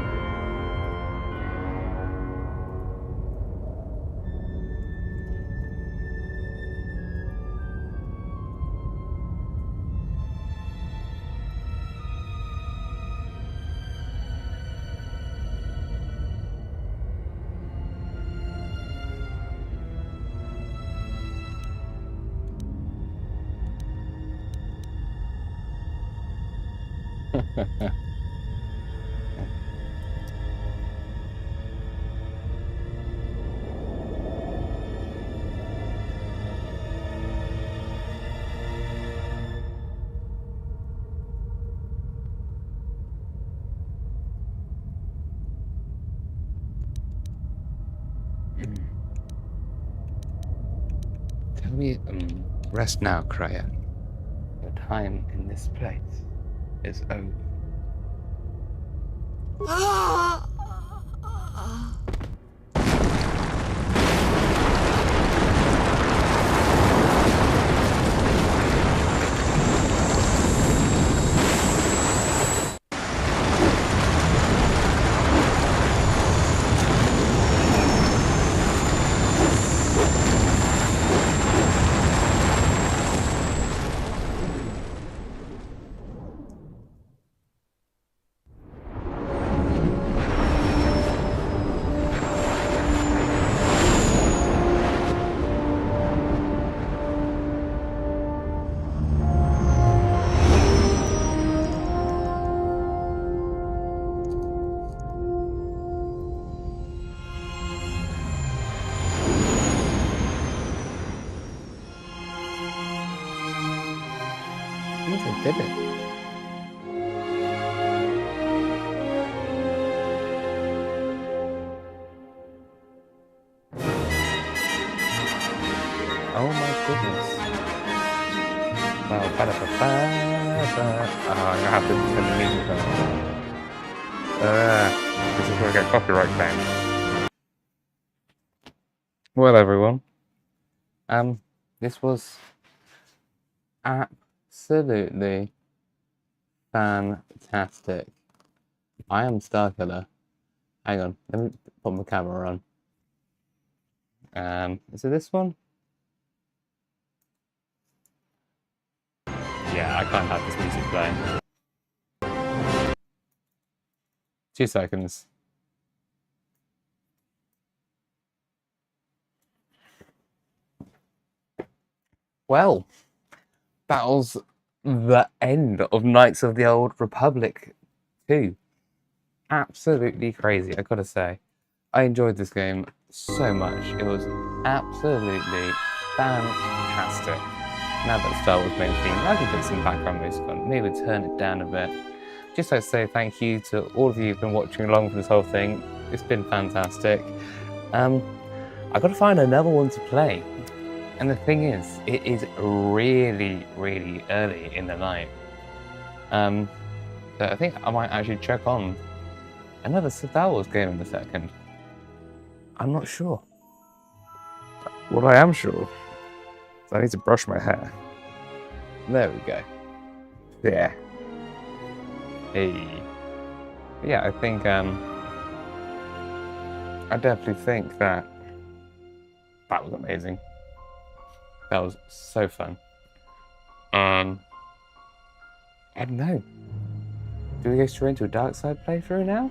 Tell me, rest now, Kreia. Your time in this place is over. I did it. Oh my goodness. Wow, I'm gonna have to turn the music on. This is gonna get copyright claim. Well, everyone. This was absolutely fantastic. I am Starkiller. Hang on, let me put my camera on. Is it this one? Yeah, I can't have this music playing. 2 seconds. Well, that was the end of Knights of the Old Republic 2. Absolutely crazy, I gotta say. I enjoyed this game so much. It was absolutely fantastic. Now that Star Wars main theme, I can put some background music on, maybe turn it down a bit. Just like to say thank you to all of you who've been watching along for this whole thing. It's been fantastic. I gotta find another one to play. And the thing is, it is really, really early in the night. So I think I might actually check on another Star Wars game in a second. I'm not sure. What I am sure is I need to brush my hair. There we go. Yeah. Hey. Yeah, I think I definitely think that was amazing. That was so fun. I don't know. Do we go straight into a dark side playthrough now?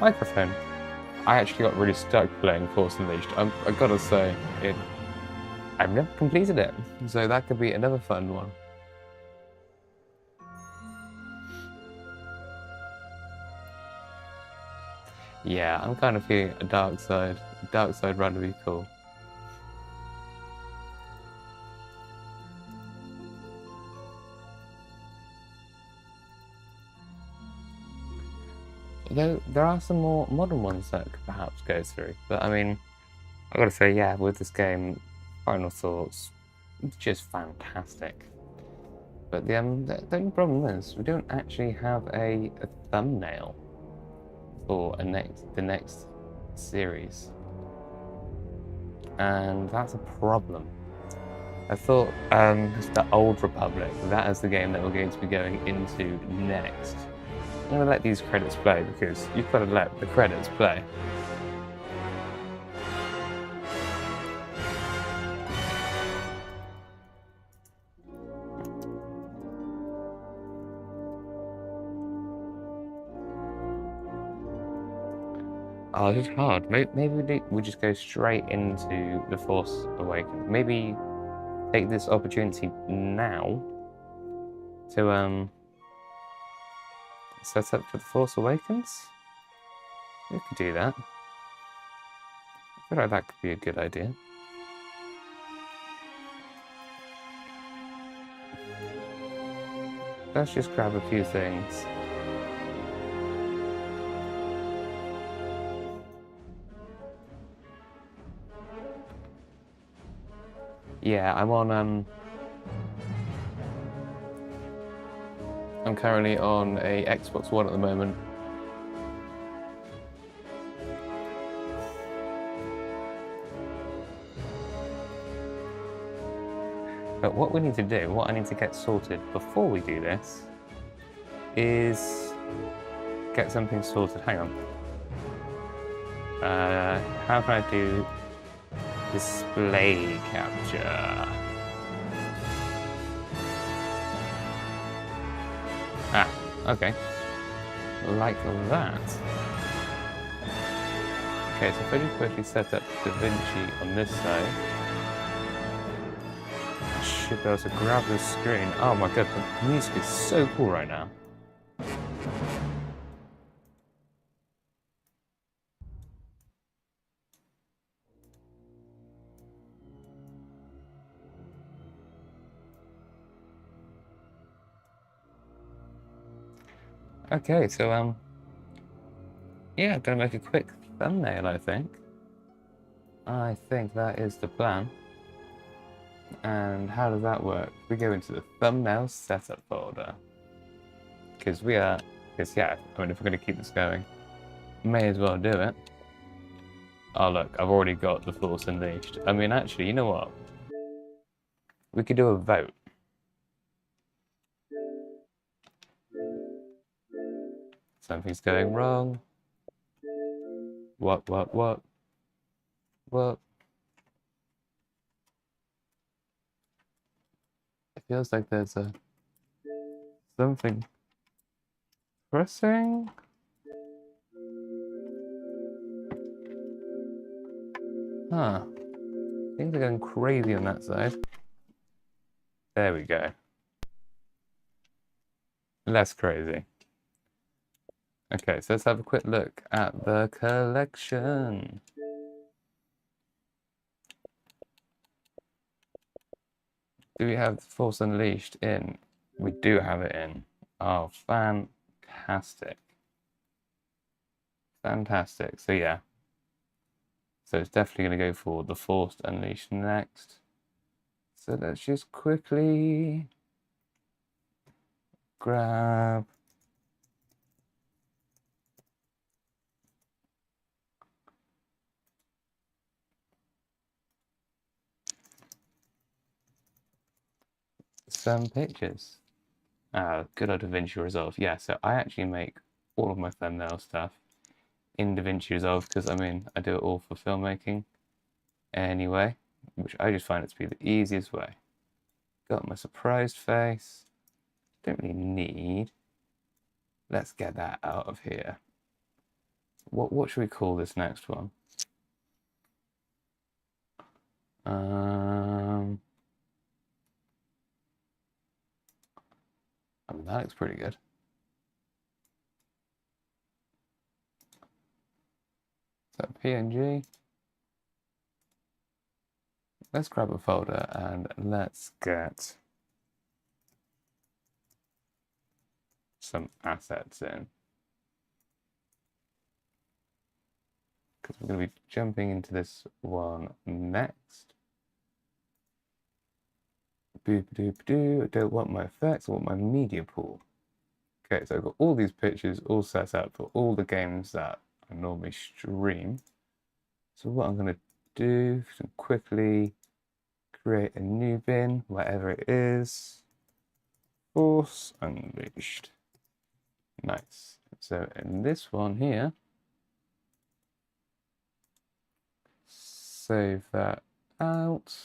microphone. I actually got really stuck playing Force Unleashed. I gotta say, I've never completed it, so that could be another fun one. Yeah, I'm kind of feeling a dark side run would be cool. Though there are some more modern ones that could perhaps go through, but I mean, I gotta say, yeah, with this game, final thoughts, it's just fantastic. But the only problem is we don't actually have a thumbnail for the next series, and that's a problem. I thought it's the Old Republic. That is the game that we're going to be going into next. I'm going to let these credits play because you've got to let the credits play. Oh, it's hard. Maybe we just go straight into The Force Awakens. Maybe take this opportunity now to set up for The Force Awakens? We could do that. I feel like that could be a good idea. Let's just grab a few things. Yeah, I'm currently on a Xbox One at the moment. But what we need to do, what I need to get sorted before we do this, is get something sorted. Hang on. How can I do display capture? Ah, okay. Like that. Okay, so if I just quickly set up DaVinci on this side, I should be able to grab the screen. Oh my god, the music is so cool right now. Okay, so yeah, I'm gonna make a quick thumbnail, I think. I think that is the plan. And how does that work? We go into the thumbnail setup folder. Because yeah, I mean, if we're gonna keep this going, may as well do it. Oh look, I've already got The Force Unleashed. I mean, actually, you know what? We could do a vote. Something's going wrong. What? It feels like there's something pressing. Huh. Things are going crazy on that side. There we go. Less crazy. Okay, so let's have a quick look at the collection. Do we have Force Unleashed in? We do have it in. Oh, fantastic. Fantastic. So yeah. So it's definitely going to go for The Force Unleashed next. So let's just quickly grab some pictures. Good old DaVinci Resolve. Yeah, so I actually make all of my thumbnail stuff in DaVinci Resolve because, I mean, I do it all for filmmaking anyway, which I just find it to be the easiest way. Got my surprised face. Don't really need. Let's get that out of here. What should we call this next one? I mean, that looks pretty good. So PNG. Let's grab a folder and let's get some assets in. Because we're going to be jumping into this one next. Boop doop doo. I don't want my effects, I want my media pool. Okay, so I've got all these pictures all set up for all the games that I normally stream. So what I'm going to do is quickly create a new bin, whatever it is. Force Unleashed. Nice. So in this one here, save that out.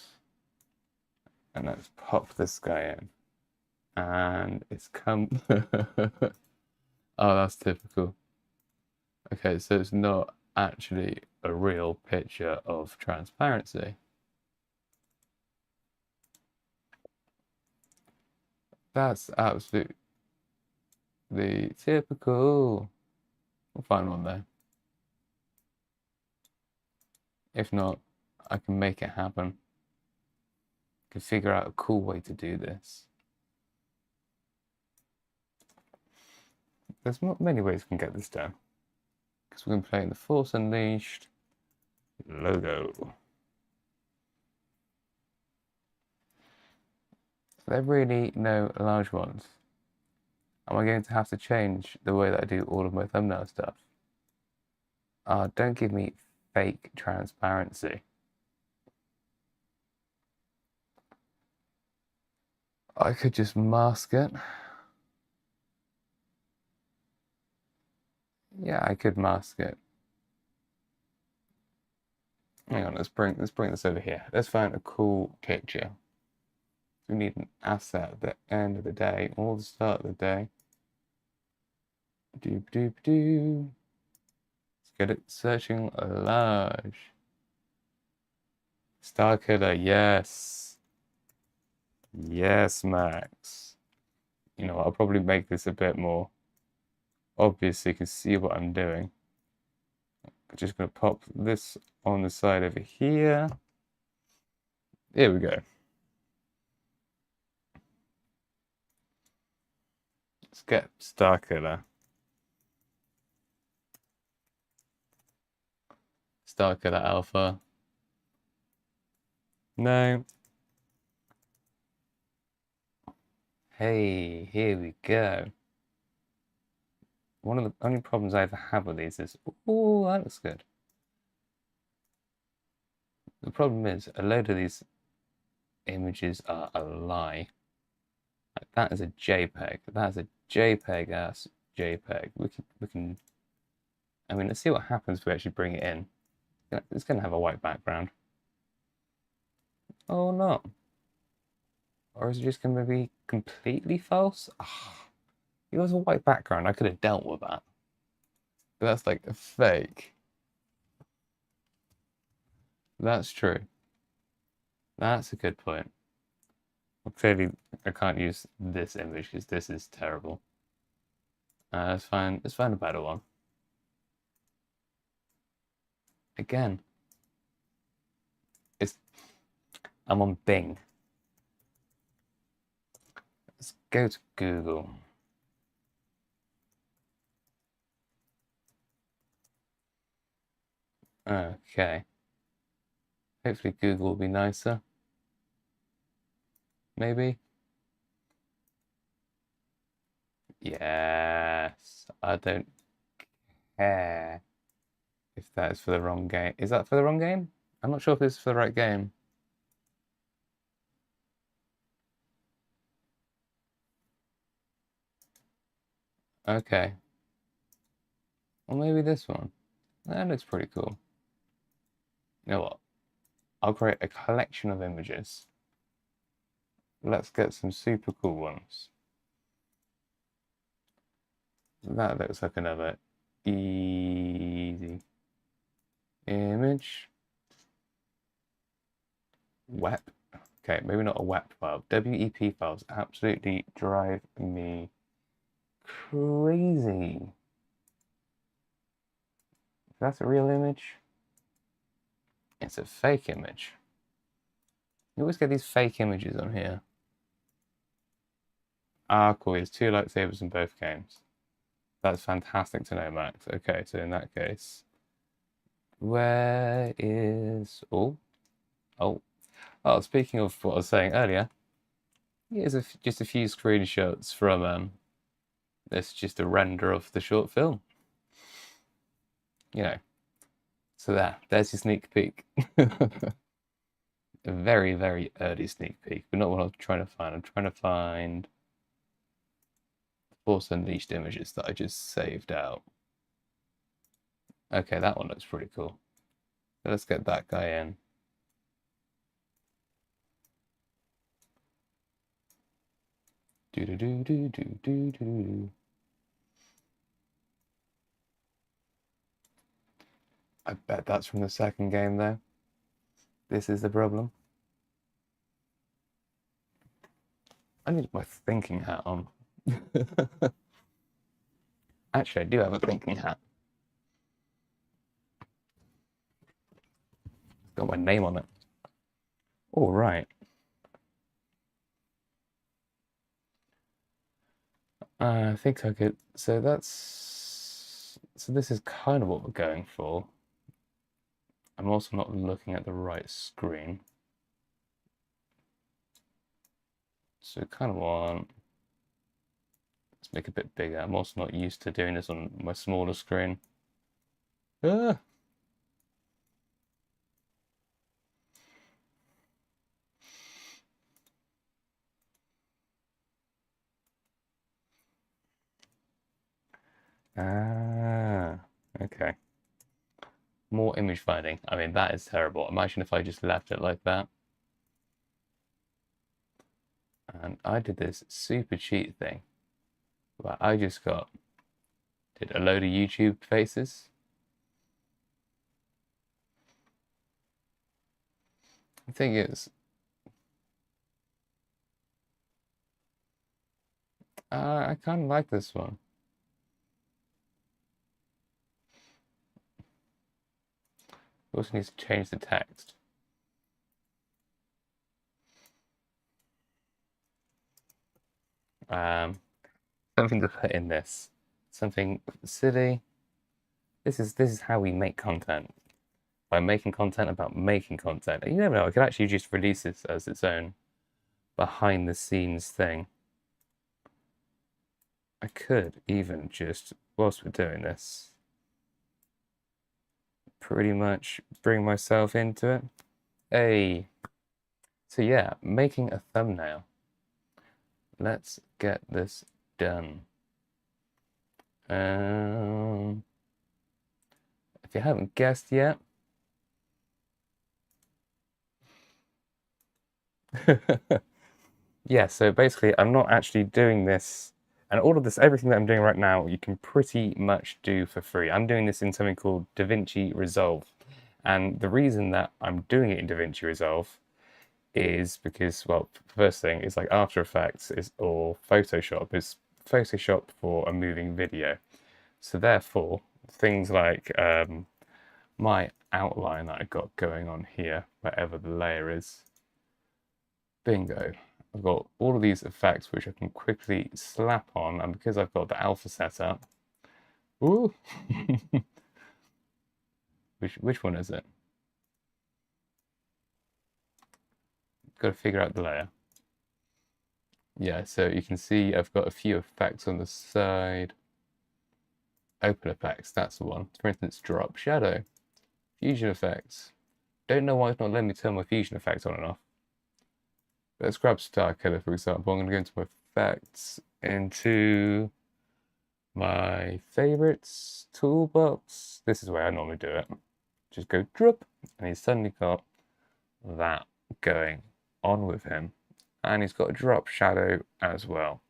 And let's pop this guy in. And it's come. Oh, that's typical. Okay, so it's not actually a real picture of transparency. That's absolutely typical. We'll find one though. If not, I can make it happen. I can figure out a cool way to do this. There's many ways we can get this done. Because we're going to play in the Force Unleashed logo. There are really no large ones. Am I going to have to change the way that I do all of my thumbnail stuff? Don't give me fake transparency. I could just mask it. Yeah, I could mask it. Hang on, let's bring this over here. Let's find a cool picture. We need an asset at the end of the day, or the start of the day. Doop doop doo. Let's get it searching large. Star Killer, yes. Yes, Max. You know, I'll probably make this a bit more obvious so you can see what I'm doing. I'm just going to pop this on the side over here. Here we go. Let's get Star Killer. Star Killer Alpha. No. Hey, here we go. One of the only problems I ever have with these is, oh, that looks good. The problem is, a load of these images are a lie. Like, that is a JPEG. That's a JPEG ass JPEG. We can. I mean, let's see what happens if we actually bring it in. It's going to have a white background. Oh no. Or is it just going to be completely false? Oh, it was a white background. I could have dealt with that. But that's like a fake. That's true. That's a good point. Well, clearly, I can't use this image because this is terrible. Let's find a better one. Again, I'm on Bing. Let's go to Google. Okay. Hopefully Google will be nicer. Maybe. Yes. I don't care if that is for the wrong game. Is that for the wrong game? I'm not sure if this is for the right game. Okay. Or maybe this one. That looks pretty cool. You know what? I'll create a collection of images. Let's get some super cool ones. That looks like another Easy. Image. WEP. Okay, maybe not a WEP file. WEP files absolutely drive me crazy. That's a real image. It's a fake image. You always get these fake images on here. Ah, cool. There's 2 lightsabers in both games. That's fantastic to know, Max. Okay, so in that case, where is... Oh. Speaking of what I was saying earlier, here's just a few screenshots from this, just a render of the short film. You know, so there's your sneak peek. A very, very early sneak peek, but not what I'm trying to find. I'm trying to find Force Unleashed images that I just saved out. Okay, that one looks pretty cool. So let's get that guy in. Do. I bet that's from the second game, though. This is the problem. I need my thinking hat on. Actually, I do have a thinking hat. It's got my name on it. All right. I think I could. So this is kind of what we're going for. I'm also not looking at the right screen. So kind of want, let's make it a bit bigger. I'm also not used to doing this on my smaller screen. Ah. Okay. More image finding. I mean, that is terrible. Imagine if I just left it like that. And I did this super cheat thing. Where I just did a load of YouTube faces. The thing is, I kind of like this one. Also needs to change the text. Something to put in this. Something silly. This is how we make content. By making content about making content. And you never know, I could actually just release this as its own behind the scenes thing. I could even just, whilst we're doing this, pretty much bring myself into it. Hey. So yeah, making a thumbnail. Let's get this done. If you haven't guessed yet, yeah, so basically I'm not actually doing this, and all of this, everything that I'm doing right now, you can pretty much do for free. I'm doing this in something called DaVinci Resolve. And the reason that I'm doing it in DaVinci Resolve is because, well, first thing is like After Effects or Photoshop is Photoshop for a moving video. So therefore, things like my outline that I've got going on here, wherever the layer is, bingo. I've got all of these effects which I can quickly slap on, and because I've got the alpha set up, ooh, which one is it? Got to figure out the layer. Yeah, so you can see I've got a few effects on the side. Open effects, that's the one. For instance, drop shadow, fusion effects. Don't know why it's not letting me turn my fusion effects on and off. Let's grab Star Killer, for example. I'm going to go into my effects, into my favorites toolbox. This is where I normally do it. Just go drop, and he's suddenly got that going on with him. And he's got a drop shadow as well.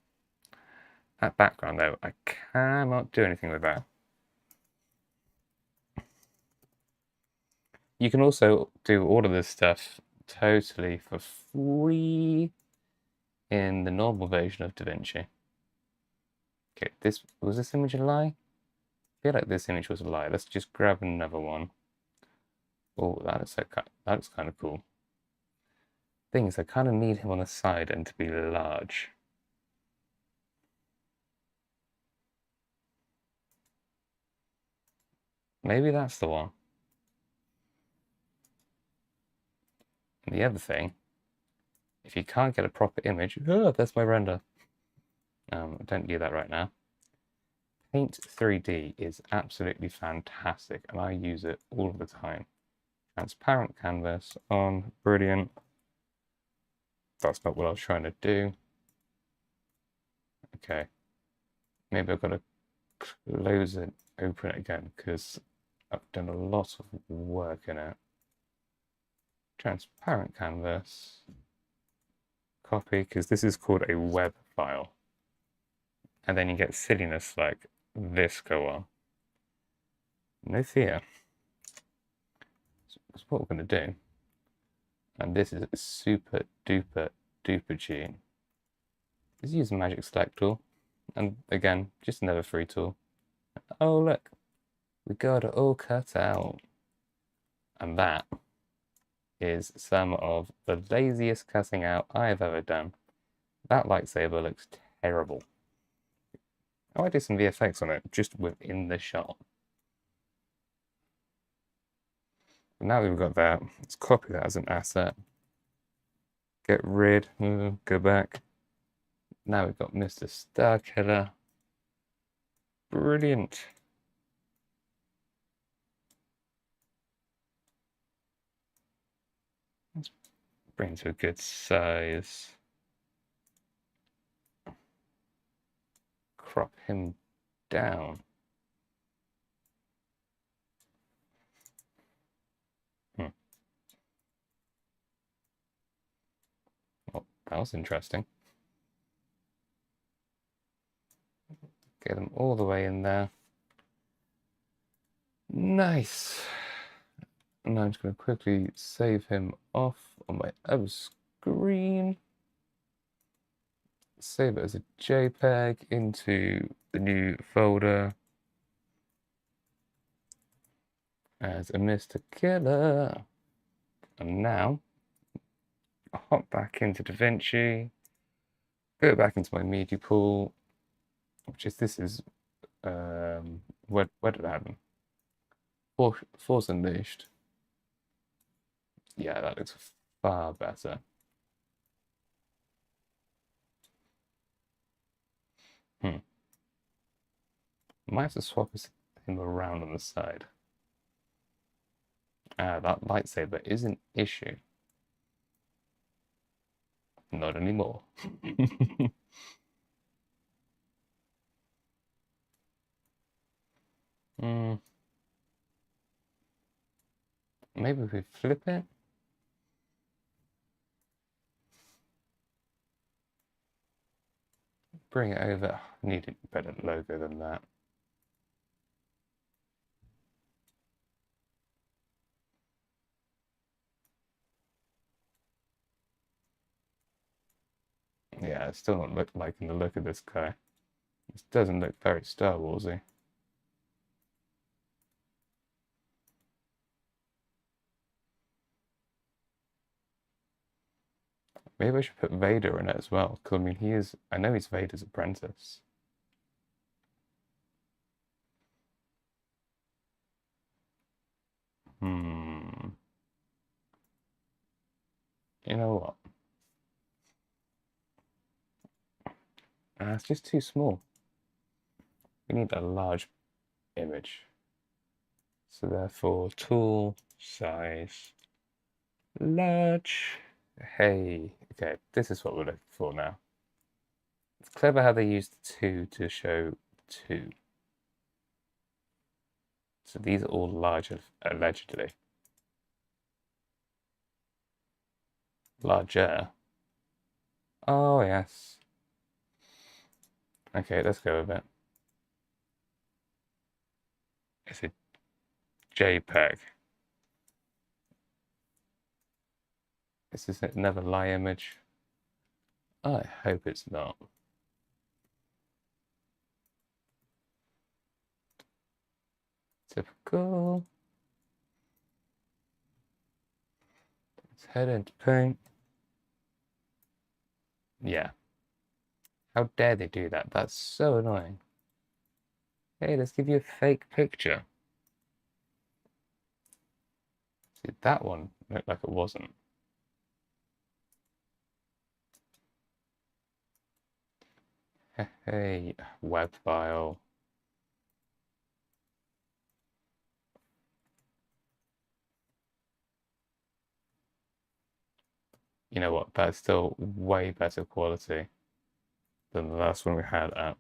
That background though, I cannot do anything with that. You can also do all of this stuff totally for free in the normal version of DaVinci. Okay, was this image a lie? I feel like this image was a lie. Let's just grab another one. Oh, that looks kind of cool. Thing is, I kind of need him on the side and to be large. Maybe that's the one. And the other thing, if you can't get a proper image, that's my render. Don't do that right now. Paint 3D is absolutely fantastic, and I use it all the time. Transparent canvas on, brilliant. That's not what I was trying to do. Okay, maybe I've got to close it, open it again, because I've done a lot of work in it. Transparent canvas, copy, because this is called a web file. And then you get silliness like this go on. No fear. That's what we're going to do. And this is a super duper duper tune. Let's use the magic select tool. And again, just another free tool. Oh look, we got it all cut out. And that is some of the laziest cutting out I've ever done. That lightsaber looks terrible. I might do some VFX on it, just within the shot. But now that we've got that, let's copy that as an asset. Get rid, go back. Now we've got Mr. Starkiller. Brilliant. Let's bring it to a good size. Crop him down. Well, that was interesting. Get them all the way in there. Nice. And I'm just going to quickly save him off on my other screen. Save it as a JPEG into the new folder as a Mr. Killer. And now I'll hop back into DaVinci, go back into my media pool, which is where did it happen? Force Unleashed. Yeah, that looks far better. Might have to swap him around on the side. That lightsaber is an issue. Not anymore. Maybe if we flip it. Bring it over. I need a better logo than that. Yeah, it still not liking the look of this guy. This doesn't look very Star Warsy. Maybe I should put Vader in it as well, because I mean I know he's Vader's apprentice. You know what? It's just too small. We need a large image. So therefore, tool, size, large. Hey, okay, this is what we're looking for now. It's clever how they used 2 to show 2. So these are all large, allegedly. Larger. Oh, yes. Okay, let's go with it. It's a JPEG. This is another lie image. I hope it's not. Typical. Let's head into paint. Yeah. How dare they do that? That's so annoying. Hey, let's give you a fake picture. See, that one looked like it wasn't. Hey, web file. You know what? That's still way better quality than the last one we had at.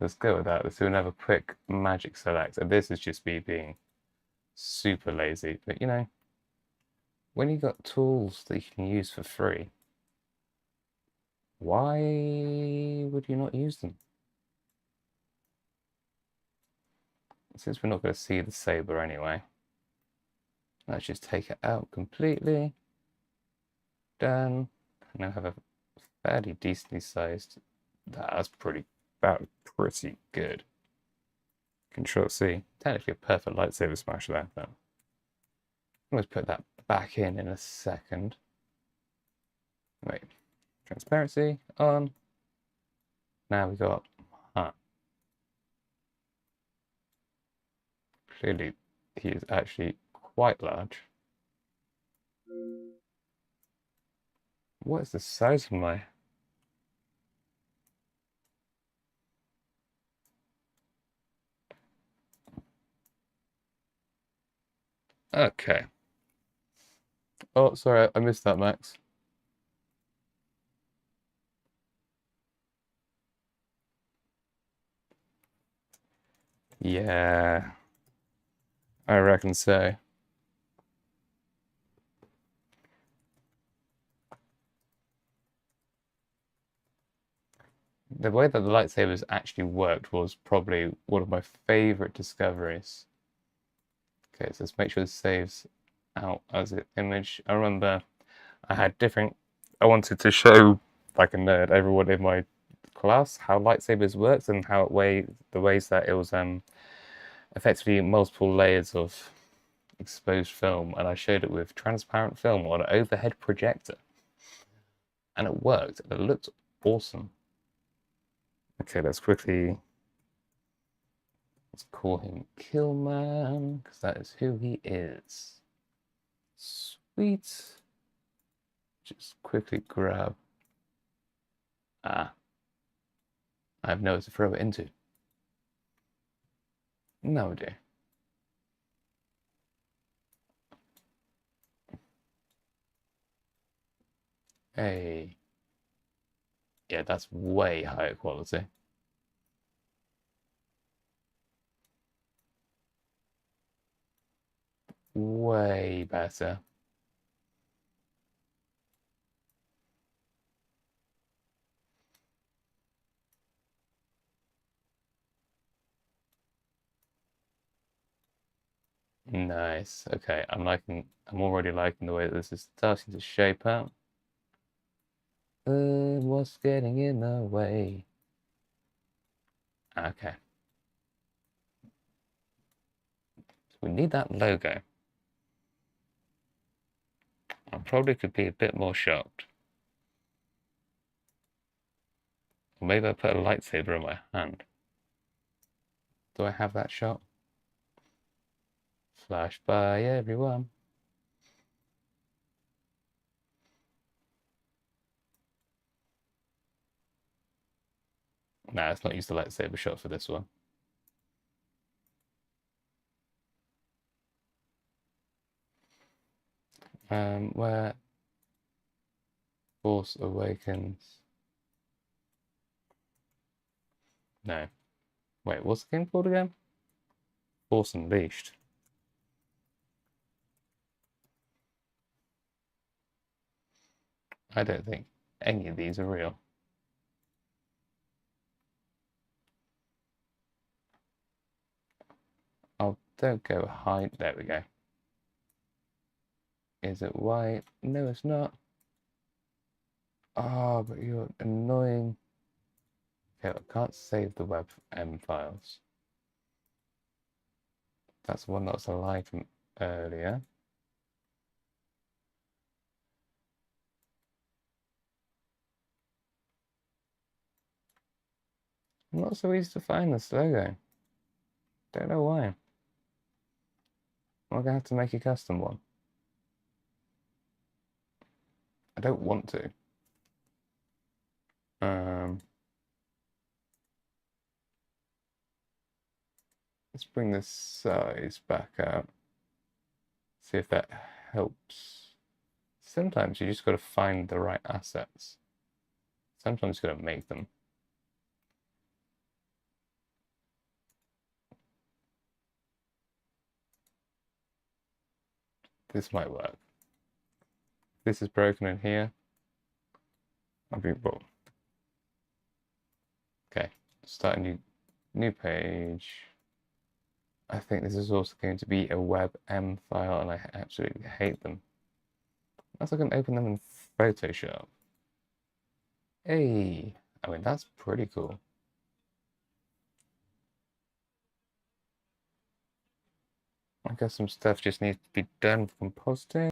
Let's go with that. Let's do another quick magic select. And this is just me being super lazy. But you know, when you got tools that you can use for free, why would you not use them? Since we're not going to see the saber anyway, let's just take it out completely. Done. Now have a fairly decently sized. That's pretty good. Control C. Technically a perfect lightsaber smash there. But let's put that back in a second. Wait. Transparency on. Now we got. Clearly, he is actually quite large. What is the size of my... Okay. Oh, sorry, I missed that, Max. Yeah, I reckon so. The way that the lightsabers actually worked was probably one of my favorite discoveries. Okay, so let's make sure this saves out as an image. I remember I wanted to show, like a nerd, everyone in my class how lightsabers worked and how the ways that it was effectively multiple layers of exposed film, and I showed it with transparent film on an overhead projector. And it worked. It looked awesome. Okay, let's call him Killman, because that is who he is. Sweet. Just quickly grab. I have nowhere to throw it into. No, dear. Hey. Yeah, that's way higher quality. Way better. Nice. Okay, I'm already liking the way that this is starting to shape up. What's getting in the way? Okay. So we need that logo. I probably could be a bit more shocked. Or maybe I put a lightsaber in my hand. Do I have that shot? Flash by everyone. Nah, let's not use the lightsaber shot for this one. Where Force Awakens. No. Wait, what's the game called again? Force Unleashed. I don't think any of these are real. Oh, don't go hide. There we go. Is it white? No, it's not. Ah, but you're annoying. Okay, I can't save the WebM files. That's the one that was alive from earlier. Not so easy to find this logo. Don't know why. I'm gonna have to make a custom one. I don't want to. Let's bring this size back up. See if that helps. Sometimes you just got to find the right assets. Sometimes you got to make them. This might work. This is broken in here. I'll be well. Okay, start a new page. I think this is also going to be a WebM file, and I absolutely hate them. Unless I can open them in Photoshop. Hey, I mean, that's pretty cool. I guess some stuff just needs to be done for compositing.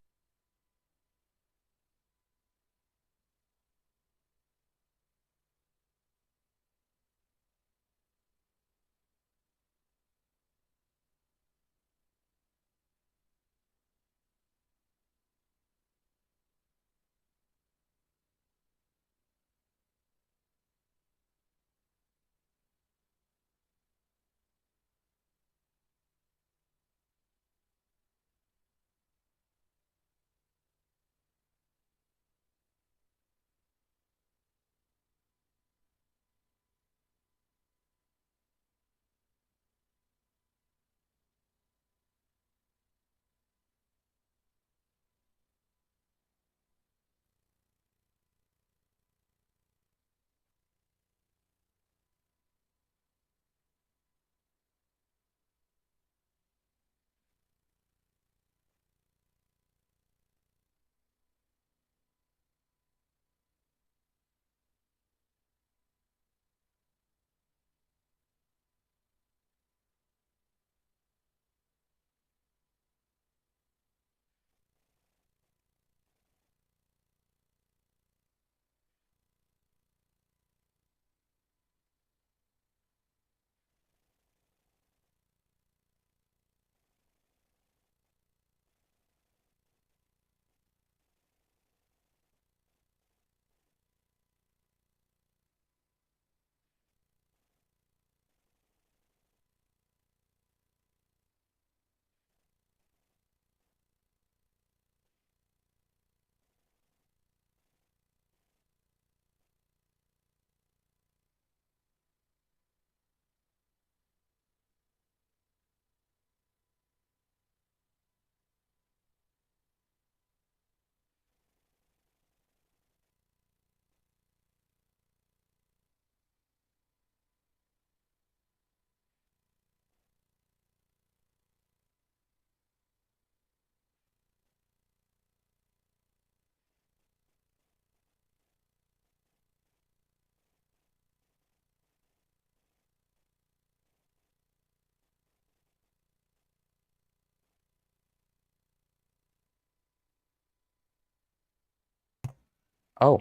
Oh,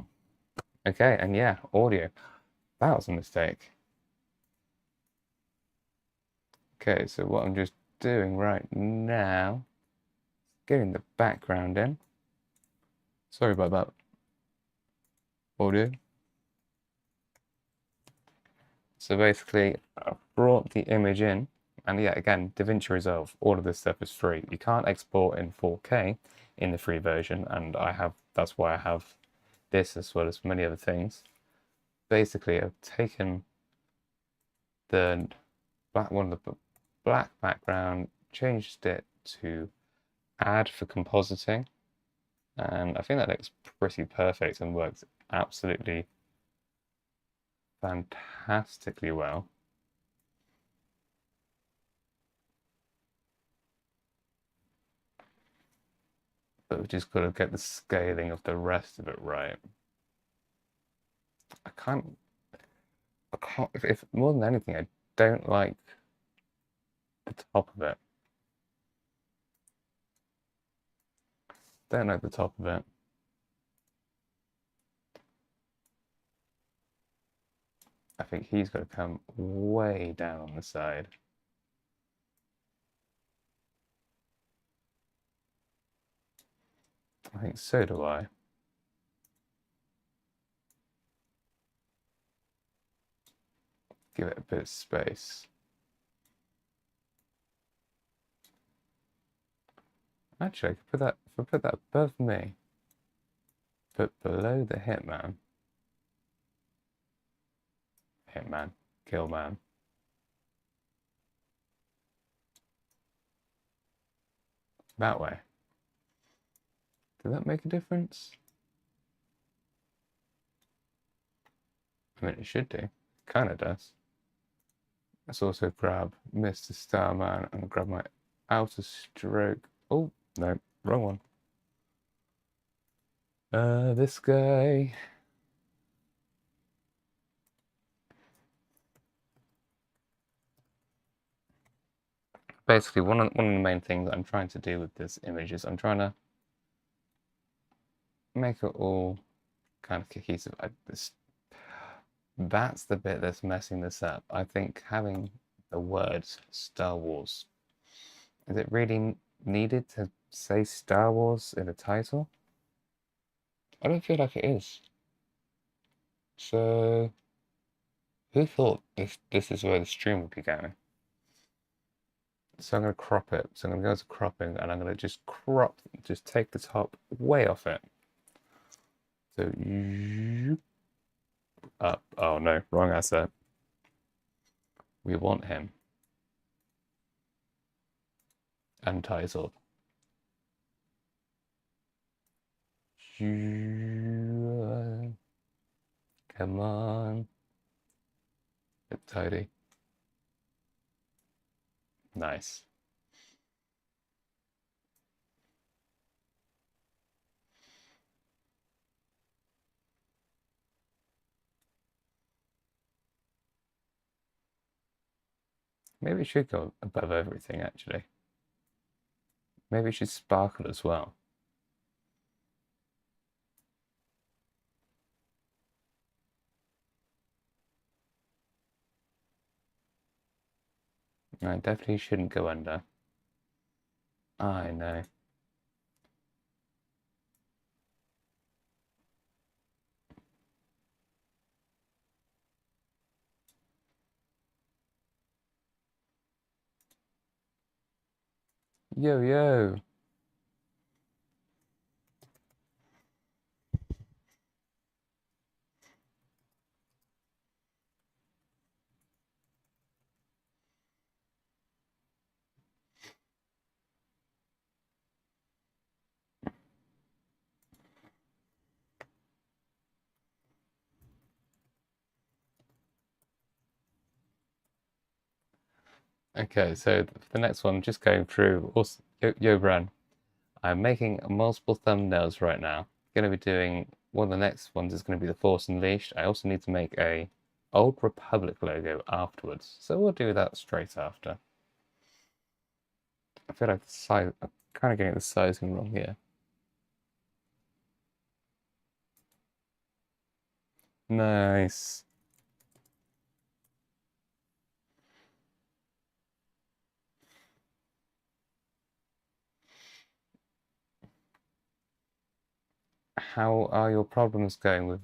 okay, and yeah, audio. That was a mistake. Okay, so what I'm just doing right now, getting the background in. Sorry about that. Audio. So basically, I've brought the image in, and yeah, again, DaVinci Resolve, all of this stuff is free. You can't export in 4K in the free version, and that's why I have this as well as many other things. Basically, I've taken the one of the black background, changed it to add for compositing, and I think that looks pretty perfect and works absolutely fantastically well. But we've just got to get the scaling of the rest of it right. I can't, if more than anything, I don't like the top of it. Don't like the top of it. I think he's got to come way down on the side. I think so do I. Give it a bit of space. Actually, I could put that, if I put that above me, but below the hitman. Hitman, kill man. That way. Did that make a difference? I mean, it should do. Kind of does. Let's also grab Mr. Starman and grab my outer stroke. Oh, no, wrong one. This guy. Basically, one of the main things I'm trying to do with this image is I'm trying to make it all kind of cohesive. That's the bit that's messing this up. I think having the words Star Wars, is it really needed to say Star Wars in the title? I don't feel like it is. So, who thought this is where the stream would be going? So I'm going to crop it. So I'm going to go to cropping and I'm going to just take the top way off it. So, up. Oh no, wrong asset. We want him untitled. Come on. Bit tidy. Nice. Maybe it should go above everything, actually. Maybe it should sparkle as well. I definitely shouldn't go under. I know. Yo, yo. Okay, so the next one, just going through, also, yo, Bran, I'm making multiple thumbnails right now. Going to be doing, one of the next ones is going to be the Force Unleashed. I also need to make a Old Republic logo afterwards, so we'll do that straight after. I feel like the size, I'm kind of getting the sizing wrong here. Nice. How are your problems going with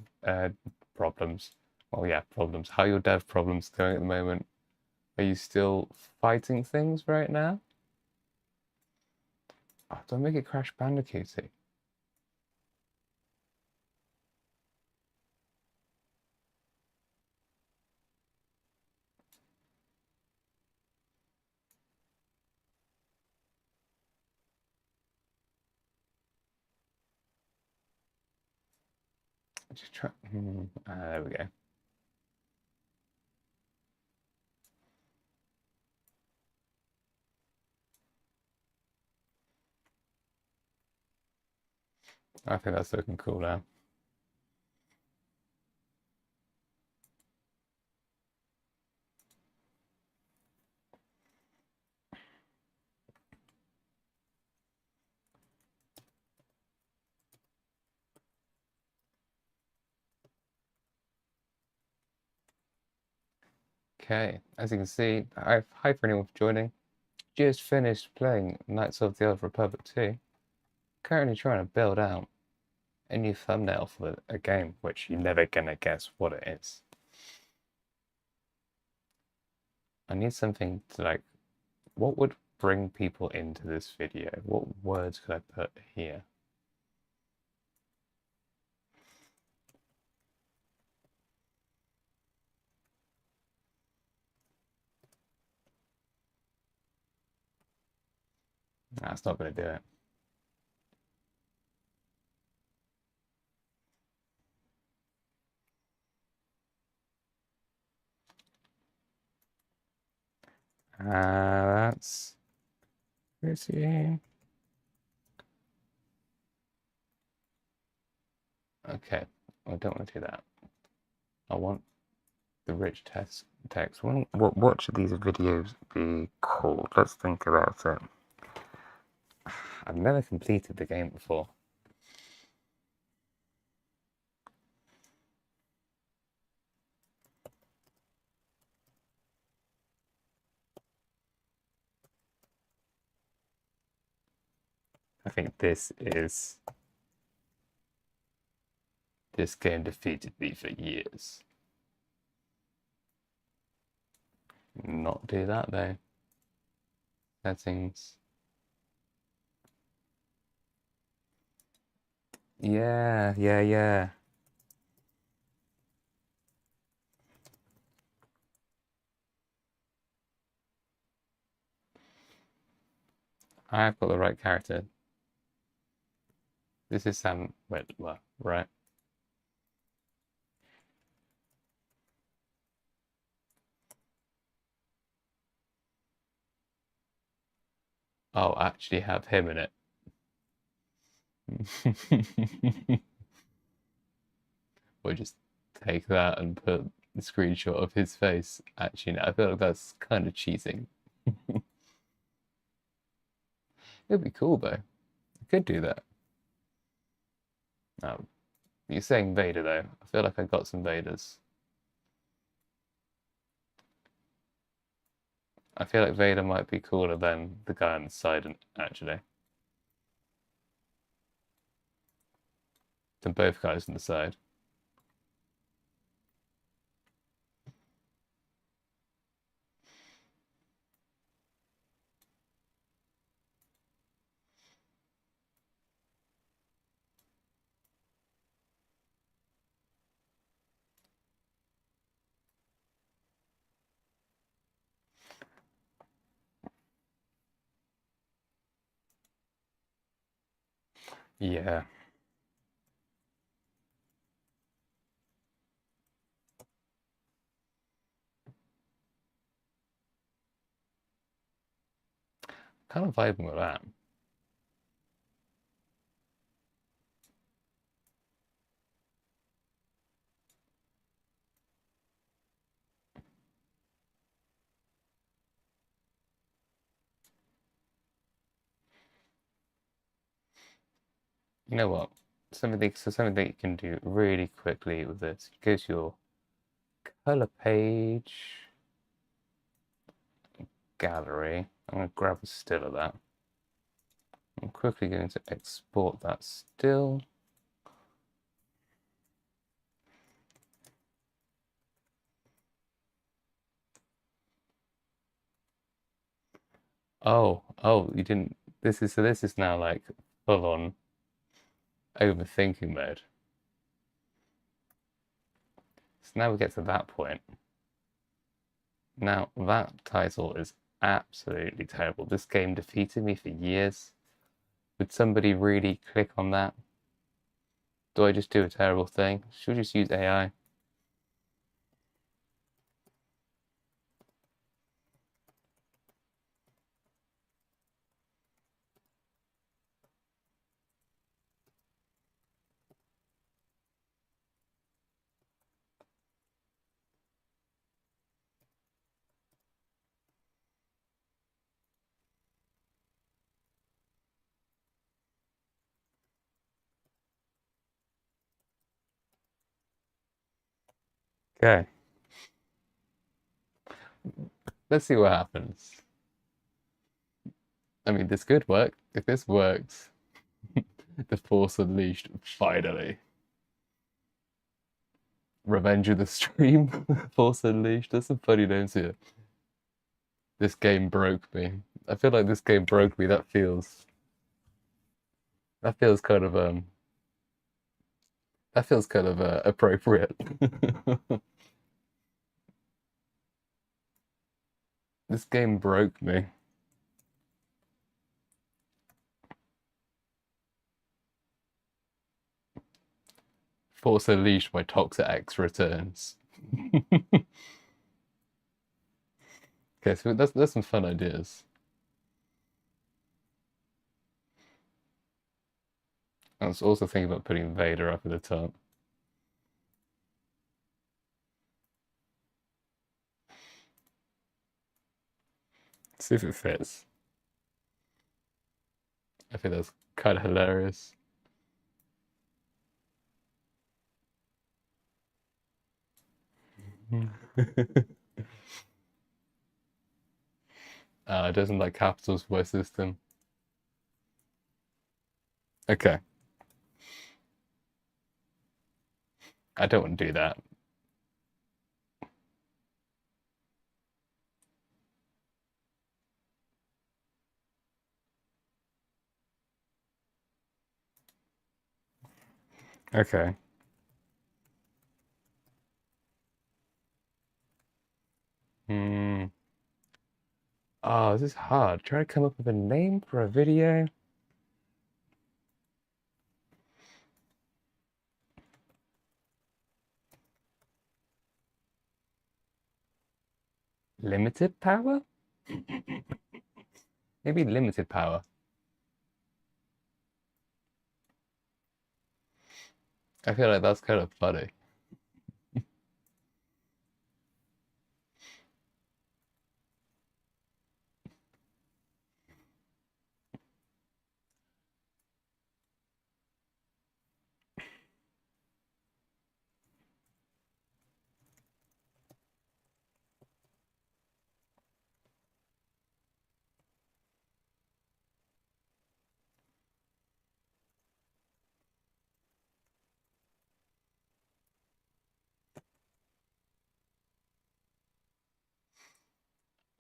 problems? Well, yeah, problems. How are your dev problems going at the moment? Are you still fighting things right now? Oh, don't make it Crash Bandicooty. Just try. There we go. I think that's looking cool now. Okay, as you can see, hi for anyone for joining. Just finished playing Knights of the Old Republic 2. Currently trying to build out a new thumbnail for a game which you're never gonna guess what it is. I need something to like, what would bring people into this video? What words could I put here? That's not gonna do it. That's pretty. Okay, I don't want to do that. I want the rich text. What should these videos be called? Let's think about it. I've never completed the game before. I think this game defeated me for years. Not do that though. Settings. Yeah. I've got the right character. This is Sam Whitwer, right? I'll actually have him in it. Or just take that and put the screenshot of his face. Actually, no, I feel like that's kind of cheating. It'd be cool though. I could do that. You're saying Vader though. I feel like I got some Vaders. I feel like Vader might be cooler than the guy on the side, actually. Than both guys on the side. Yeah. Kind of vibing with that. You know what? Something that you can do really quickly with this. Go to your color page, gallery. I'm going to grab a still of that. I'm quickly going to export that still. Oh, you didn't. This is now like full on overthinking mode. So now we get to that point. Now that title is absolutely terrible. This game defeated me for years. Would somebody really click on that? Do I just do a terrible thing? Should we just use AI? Okay. Let's see what happens. I mean, this could work. If this works, the Force Unleashed, finally. Revenge of the Stream, Force Unleashed. There's some funny names here. This game broke me. I feel like this game broke me. That feels kind of appropriate. This game broke me. Force Unleashed by Toxic X returns. Okay, so there's some fun ideas. I was also thinking about putting Vader up at the top. See if it fits. I think that's kind of hilarious. It doesn't like capitals for my system. Okay. I don't want to do that. Okay. Oh, this is hard. Try to come up with a name for a video. Limited power? Maybe limited power. I feel like that's kind of funny.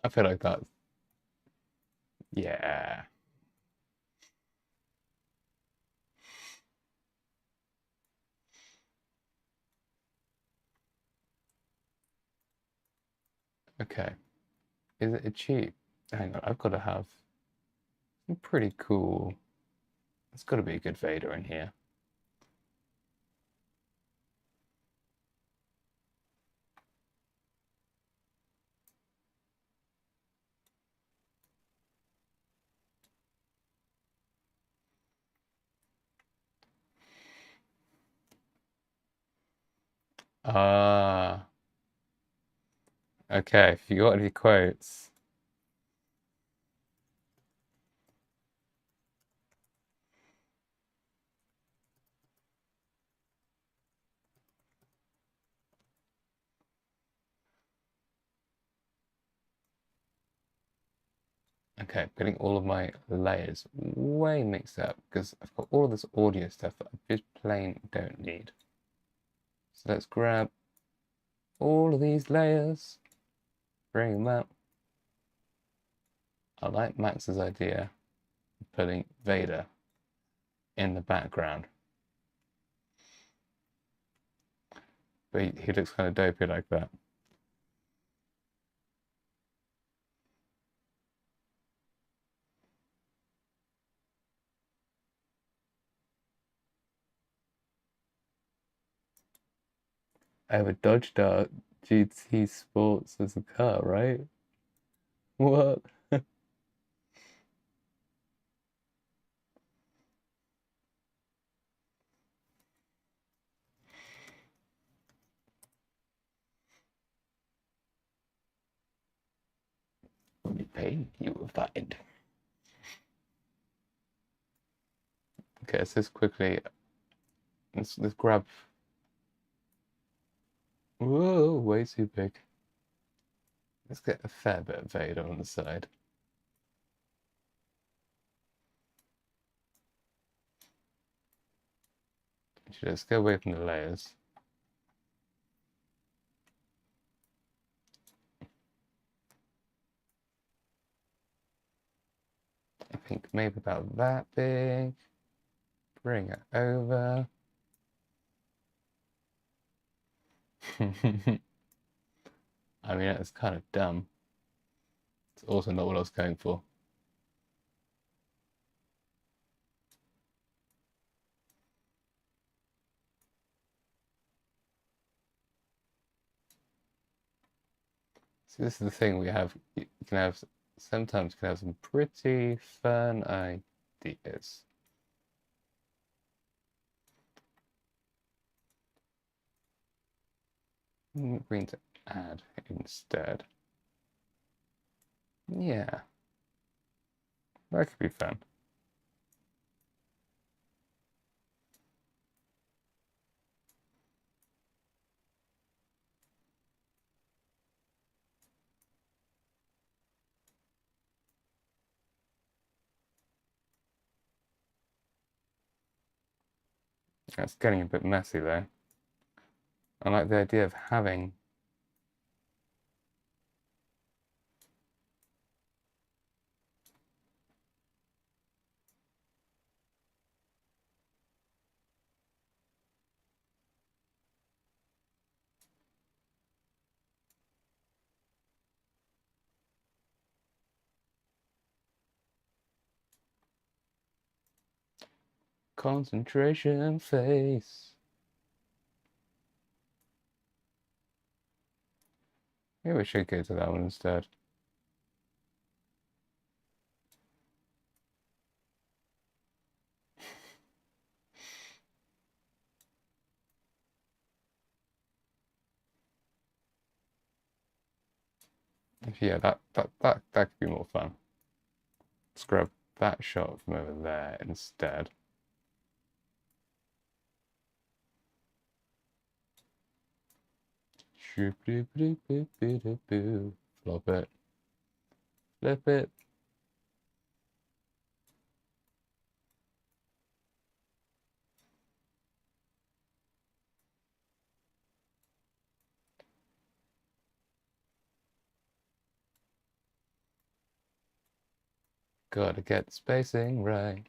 I feel like that's... Yeah. Okay. Is it a cheat? Hang on, I've got to have some pretty cool... There's got to be a good Vader in here. Ah. Okay, if you got any quotes. Okay, getting all of my layers way mixed up because I've got all of this audio stuff that I just plain don't need. So let's grab all of these layers, bring them up. I like Max's idea of putting Vader in the background. But he looks kind of dopey like that. I have a Dodge Dart GT Sports as a car, right? What? Pain you will find. Okay, let's just quickly let's grab. Whoa, way too big. Let's get a fair bit of Vader on the side. Let's go away from the layers. I think maybe about that big. Bring it over. I mean, it's kind of dumb. It's also not what I was going for. So this is the thing we have. You can have sometimes you can have some pretty fun ideas. I'm going to add instead. Yeah, that could be fun. That's getting a bit messy though. I like the idea of having concentration face. Maybe we should go to that one instead. Yeah, that could be more fun. Let's grab that shot from over there instead. Flop it. Flip it. Gotta get the spacing right.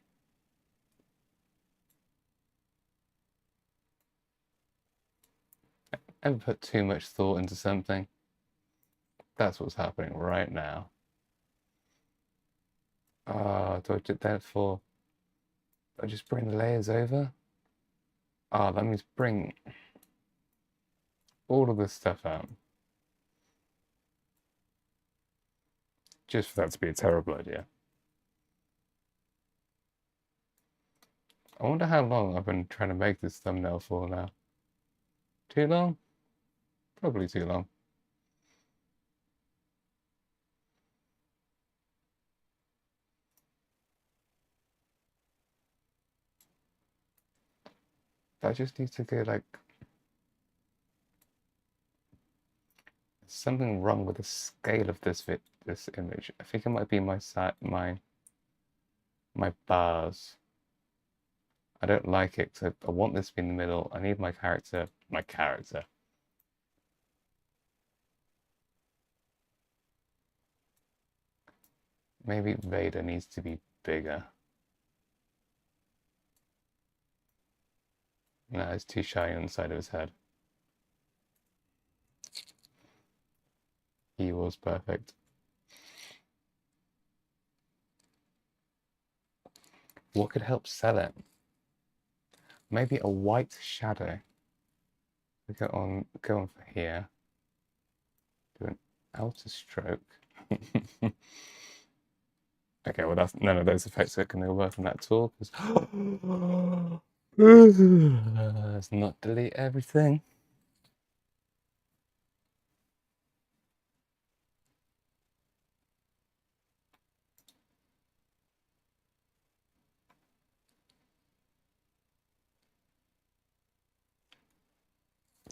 Ever put too much thought into something? That's what's happening right now. Ah, do I do that for? Do I just bring the layers over? Ah, that means bring all of this stuff out. Just for that to be a terrible idea. I wonder how long I've been trying to make this thumbnail for now. Too long? Probably too long. I just need to go like... There's something wrong with the scale of this image. I think it might be my bars. I don't like it because I want this to be in the middle. I need my character. Maybe Vader needs to be bigger. No, it's too shiny on the side of his head. He was perfect. What could help sell it? Maybe a white shadow. We go on for here. Do an outer stroke. Okay, well that's none of those effects are going to work on that tool because let's not delete everything.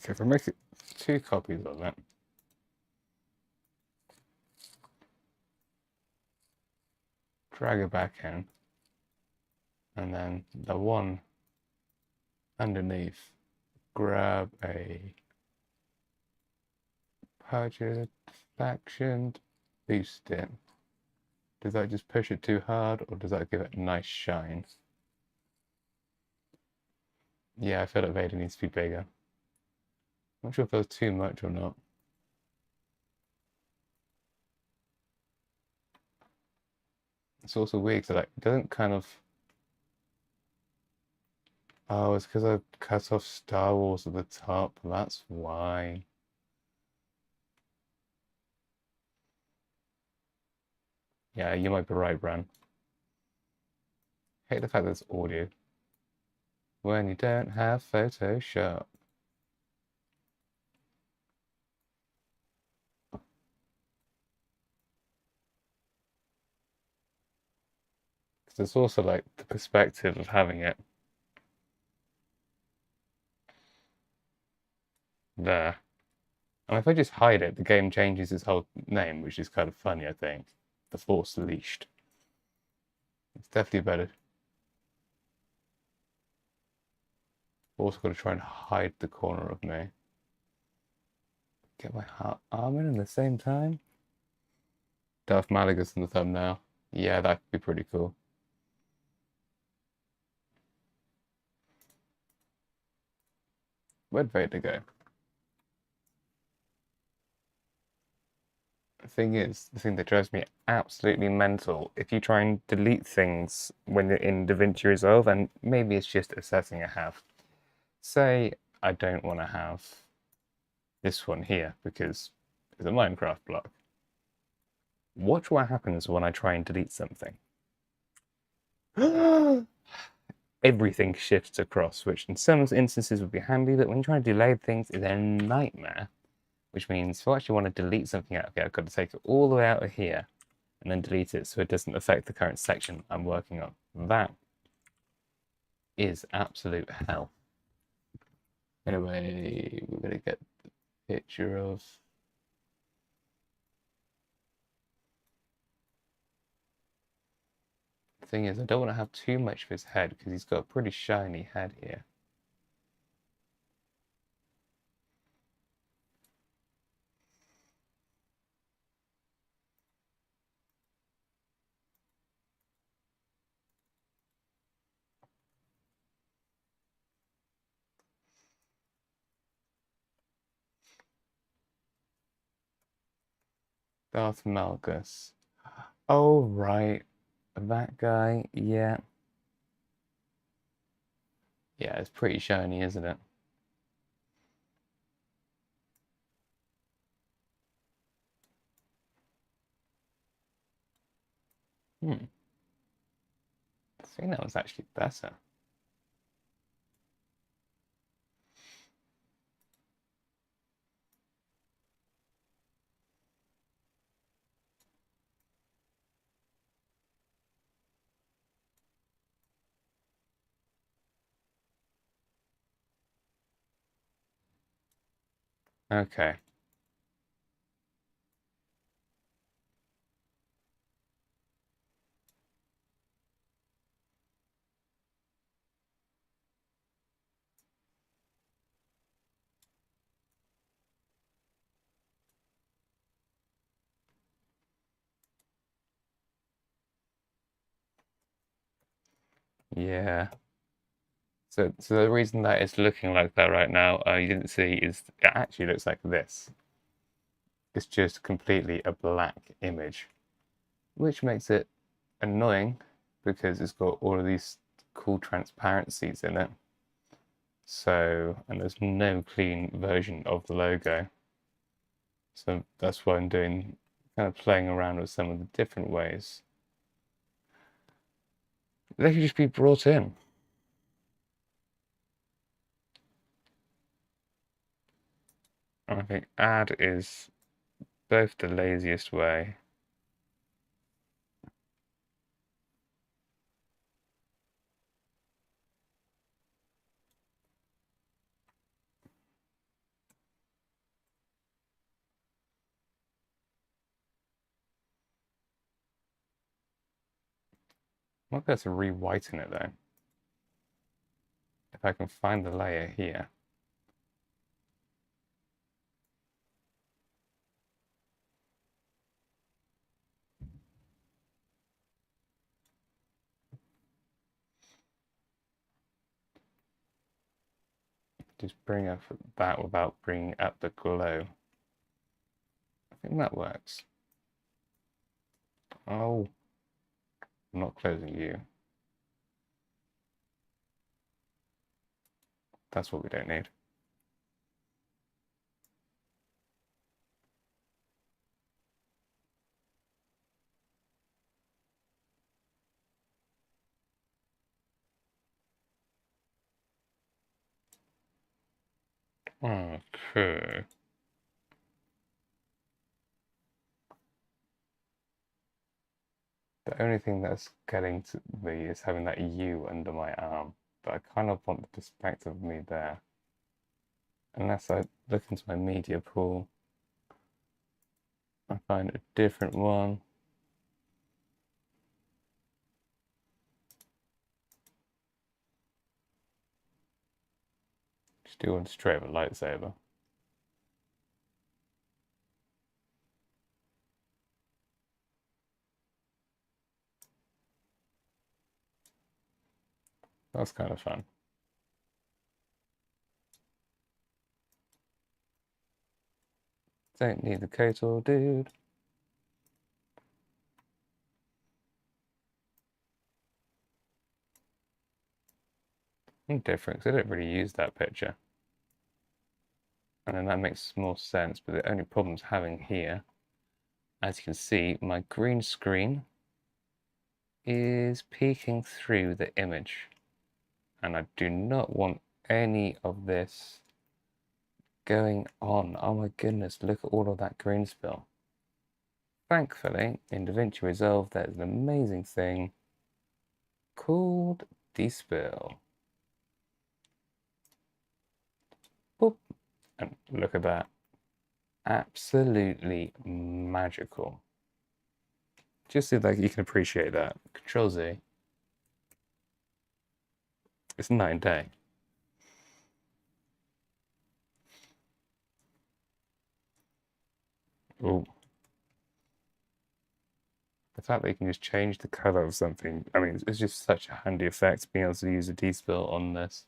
Okay, if I make it 2 copies of it. Drag it back in. And then the one underneath, grab a purchased faction, boost it. Does that just push it too hard, or does that give it a nice shine? Yeah, I feel like Vader needs to be bigger. Not sure if that was too much or not. It's also weird because it doesn't kind of... Oh, it's because I cut off Star Wars at the top. That's why. Yeah, you might be right, Bran. Hate the fact that it's audio. When you don't have Photoshop. Because it's also like the perspective of having it there. And if I just hide it, the game changes its whole name, which is kind of funny, I think. The Force Leashed. It's definitely better. Also got to try and hide the corner of me. Get my arm in the same time. Darth Malgus in the thumbnail. Yeah, that could be pretty cool. Where'd Vader go? The thing is, the thing that drives me absolutely mental, if you try and delete things when you're in DaVinci Resolve, and maybe it's just a setting I have. Say I don't want to have this one here because it's a Minecraft block. Watch what happens when I try and delete something. Everything shifts across, which in some instances would be handy, but when you try to delay things, it's a nightmare. Which means if I actually want to delete something out of here, I've got to take it all the way out of here and then delete it so it doesn't affect the current section I'm working on. That is absolute hell. Anyway, we're going to get the picture of... The thing is, I don't want to have too much of his head because he's got a pretty shiny head here. Darth Malgus. Oh, right. That guy, yeah. Yeah, it's pretty shiny, isn't it? I think that was actually better. Okay. Yeah. So the reason that it's looking like that right now, you didn't see, is it actually looks like this. It's just completely a black image, which makes it annoying because it's got all of these cool transparencies in it. So, and there's no clean version of the logo. So that's why I'm doing, kind of playing around with some of the different ways. They could just be brought in. I think add is both the laziest way. Might be able to re-whiten it though. If I can find the layer here. Just bring up that without bringing up the glow. I think that works. Oh, I'm not closing you. That's what we don't need. Okay. The only thing that's getting to me is having that U under my arm, but I kind of want the perspective of me there. Unless I look into my media pool, I find a different one. Just do one straight with a lightsaber. That's kind of fun. Don't need the Kotor, dude. Different, because I don't really use that picture. And then that makes more sense, but the only problem's having here, as you can see, my green screen is peeking through the image. And I do not want any of this going on. Oh my goodness, look at all of that green spill. Thankfully, in DaVinci Resolve, there's an amazing thing called Despill. Boop. And look at that. Absolutely magical. Just so that you can appreciate that. Control Z. It's night and day. Oh. The fact that you can just change the color of something, I mean, it's just such a handy effect being able to use a despill on this.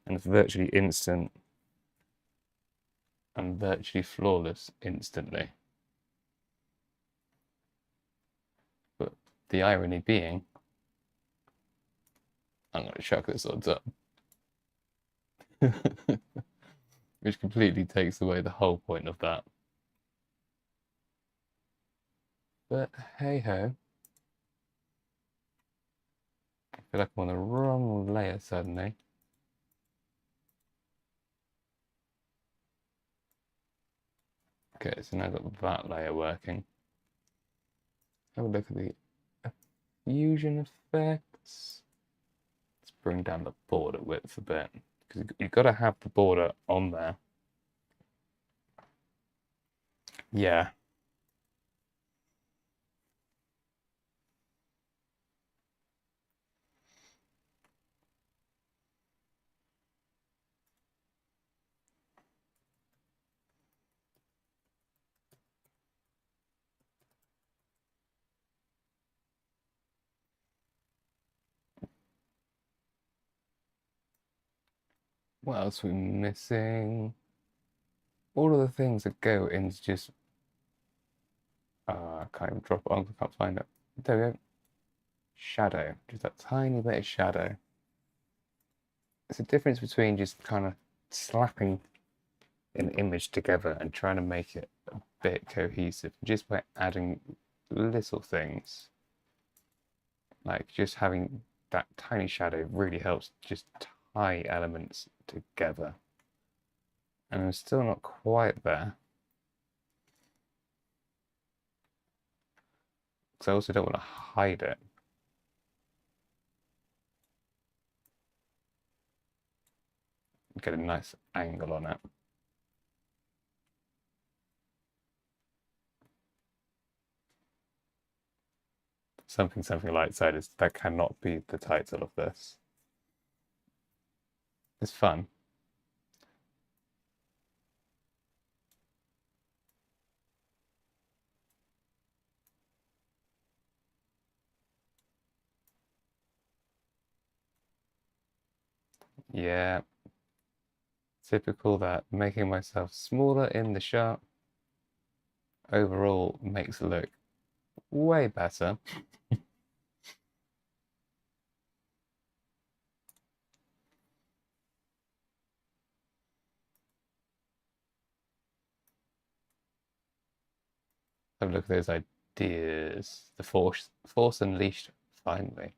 And it's virtually instant and virtually flawless instantly. But the irony being, I'm going to chuck this odds up. Which completely takes away the whole point of that. But hey ho. I feel like I'm on the wrong layer suddenly. Okay, so now I've got that layer working. Have a look at the fusion effects. Let's bring down the border width a bit, because you've got to have the border on there. Yeah. What else are we missing? All of the things that go into just... I can't even drop it on, I can't find it. There we go. Shadow. Just that tiny bit of shadow. It's a difference between just kind of slapping an image together and trying to make it a bit cohesive just by adding little things. Like just having that tiny shadow really helps just tie elements together. And I'm still not quite there. Because I also don't want to hide it. Get a nice angle on it. something light side is that cannot be the title of this. It's fun. Yeah, typical that making myself smaller in the shot overall makes it look way better. Have a look at those ideas. The force unleashed finally.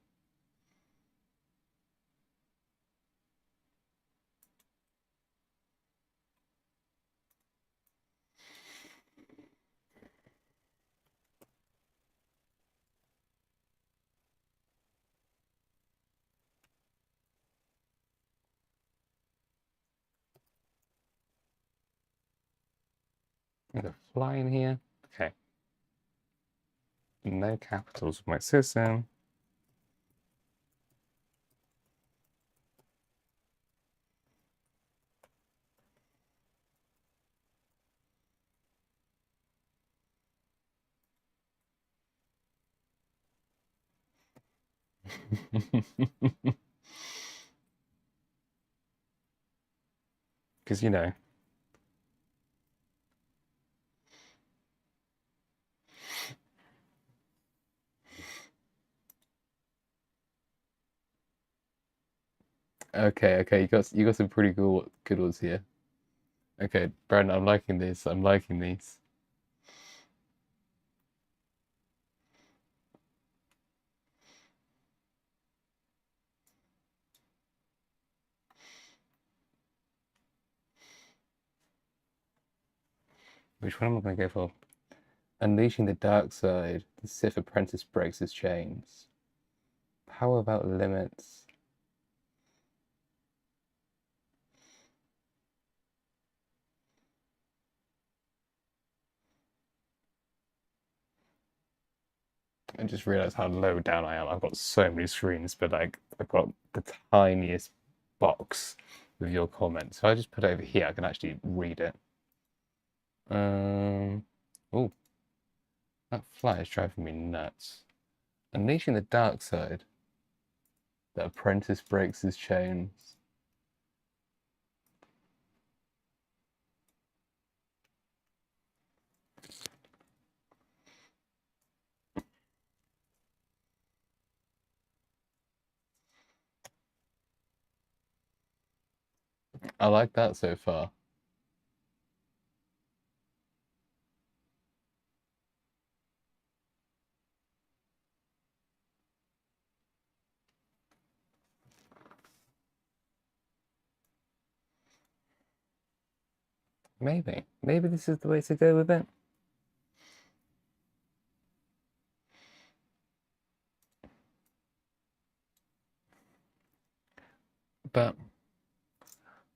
I'm gonna fly in here. Okay. No capitals with my system. Because, you know. Okay, you got some pretty good ones here. Okay, Brandon, I'm liking this. I'm liking these. Which one am I going to go for? Unleashing the dark side. The Sith apprentice breaks his chains. Power without limits. I just realized how low down I am. I've got so many screens, but like I've got the tiniest box with your comments. So I just put it over here. I can actually read it. Oh, that fly is driving me nuts. Unleashing the dark side. The apprentice breaks his chains. I like that so far. Maybe this is the way to go with it. But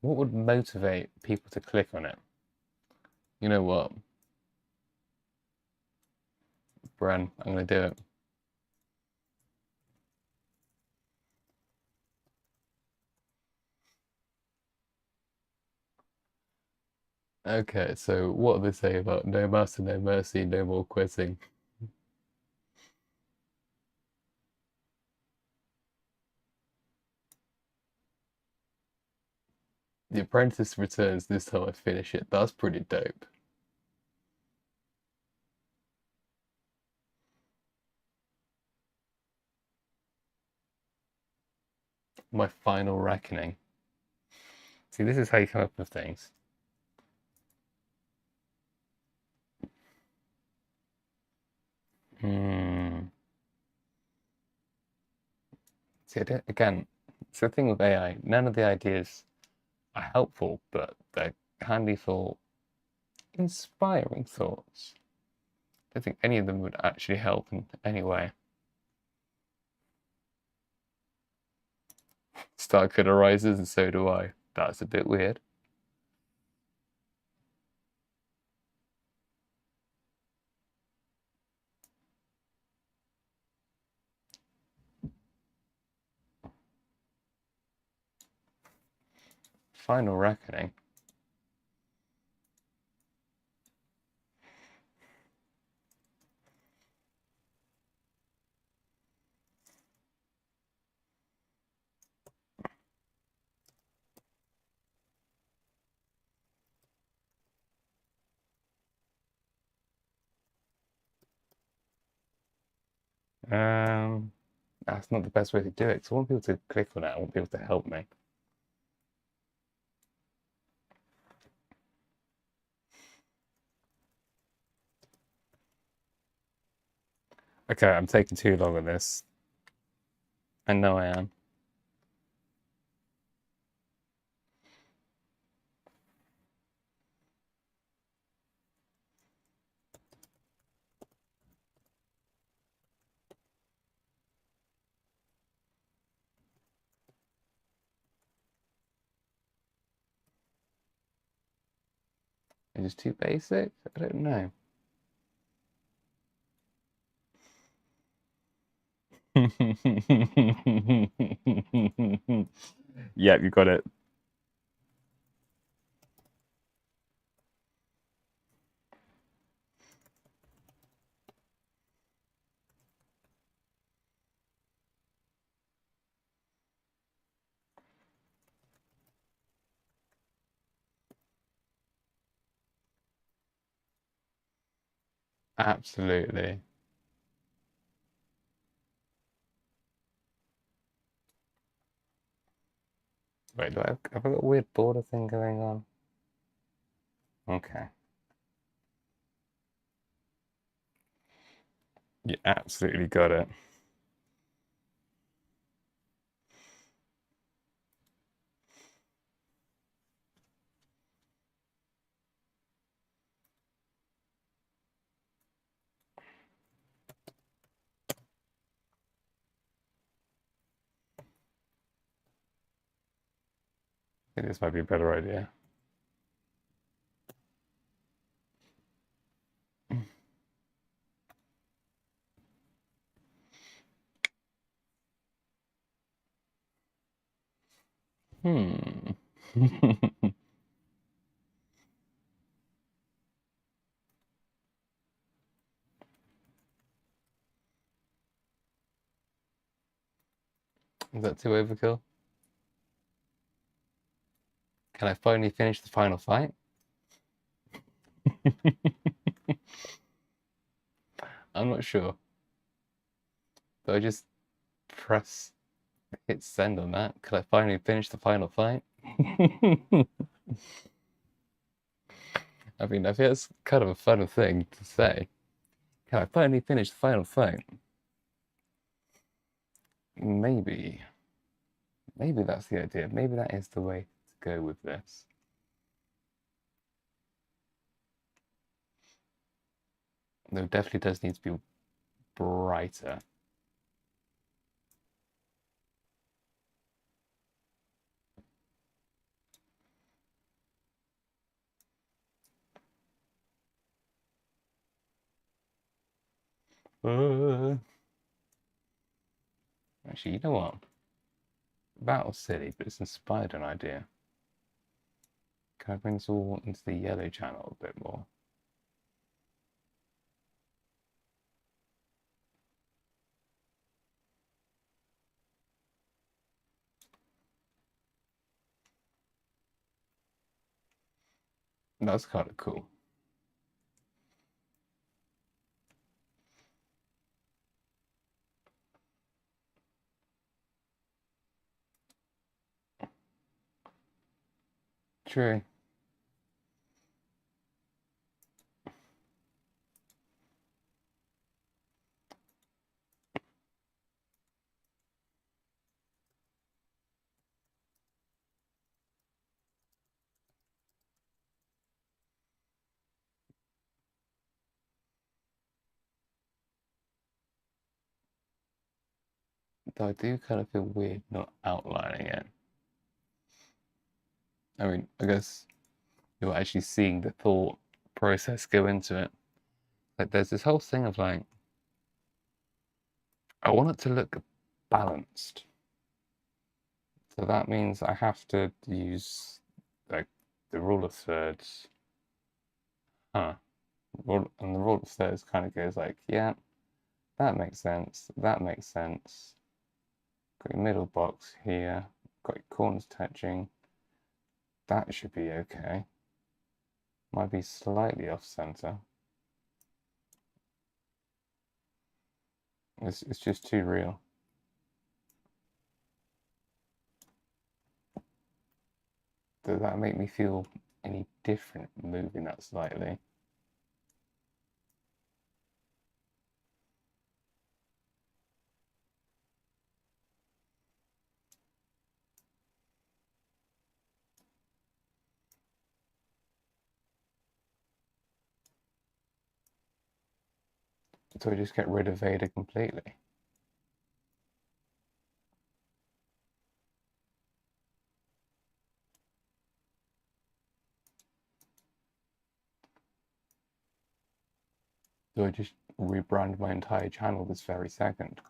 what would motivate people to click on it? You know what? Bran, I'm going to do it. Okay, so what do they say about no master, no mercy, no more quitting? The Apprentice returns this time I finish it. That's pretty dope. My final reckoning. See, this is how you come up with things. See, again, it's the thing with AI. None of the ideas are helpful, but they're handy for inspiring thoughts. I don't think any of them would actually help in any way. Starkid arises, and so do I. That's a bit weird. final reckoning. That's not the best way to do it, because I want people to click on it. I want people to help me. Okay, I'm taking too long on this. I know I am. It's just too basic? I don't know. Yep, you got it. Absolutely. Wait, have I got a weird border thing going on? Okay. You absolutely got it. I think this might be a better idea. Hmm. Is that too overkill? Can I finally finish the final fight? I'm not sure. Do I just hit send on that? Could I finally finish the final fight? I mean, I think it's kind of a fun thing to say. Can I finally finish the final fight? Maybe. Maybe that's the idea. Maybe that is the way to go with this. Though it definitely does need to be brighter. Actually, you know what? Battle's silly, but it's inspired an idea. Can I bring this all into the yellow channel a bit more? That's kind of cool. True. Though I do kind of feel weird not outlining it. I mean, I guess you're actually seeing the thought process go into it. Like, there's this whole thing of like, I want it to look balanced. So that means I have to use like the rule of thirds. Huh. And the rule of thirds kind of goes like, yeah, that makes sense. That makes sense. Got your middle box here. Got your corners touching. That should be okay. Might be slightly off center. It's just too real. Does that make me feel any different moving that slightly? So I just get rid of Vader completely. Do I just rebrand my entire channel this very second?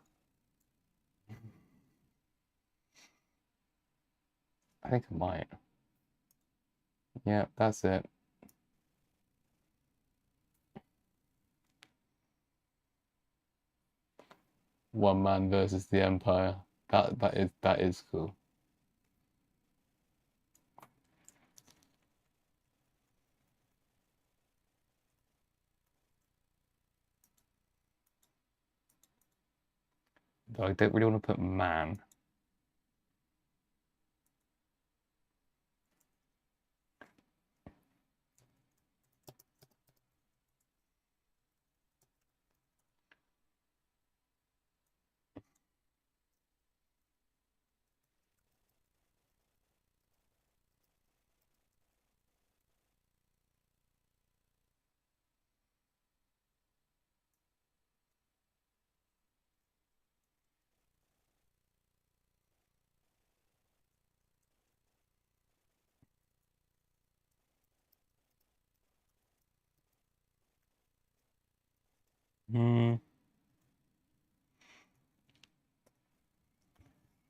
I think I might. Yeah, that's it. One man versus the Empire. That is cool. Though I don't really want to put man.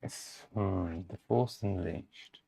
It's the Force Unleashed.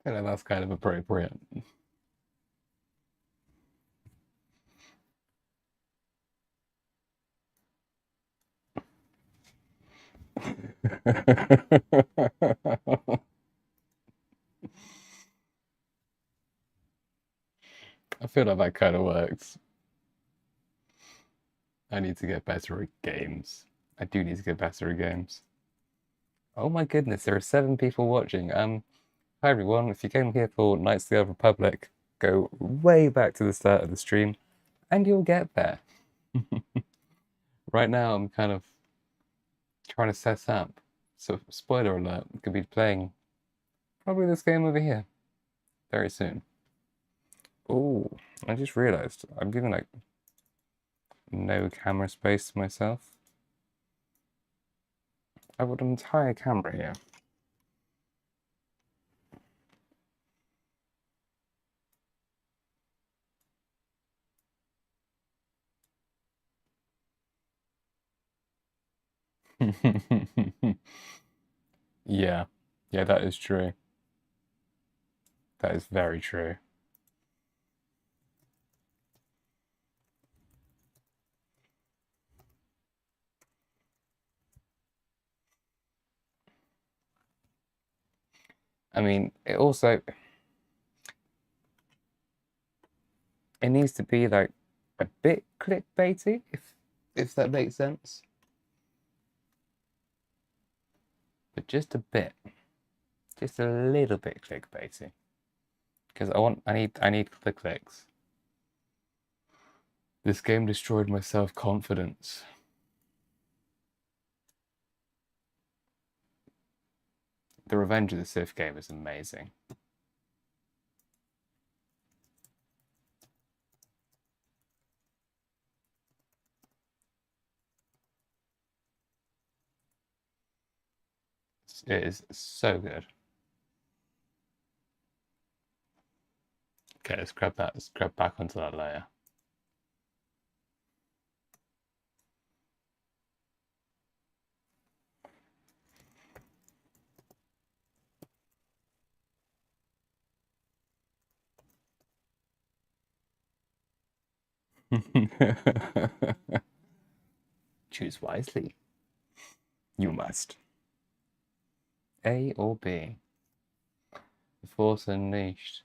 That's kind of appropriate. I feel like that kind of works. I need to get better at games. I do need to get better at games. Oh my goodness, there are 7 people watching. Hi everyone, if you came here for Knights of the Old Republic, go way back to the start of the stream, and you'll get there. Right now, I'm kind of trying to set up. So, spoiler alert, I'm going to be playing probably this game over here very soon. Oh, I just realized I'm giving like no camera space to myself. I've got an entire camera here. Yeah, that is true. That is very true. I mean, it also, it needs to be like a bit clickbaity, if that makes sense. But just a bit, just a little bit clickbaity, because I need the clicks. This game destroyed my self-confidence. The Revenge of the Sith game is amazing. It is so good. Okay, let's grab that. Let's grab back onto that layer. Choose wisely. You must. A or B? The Force Unleashed.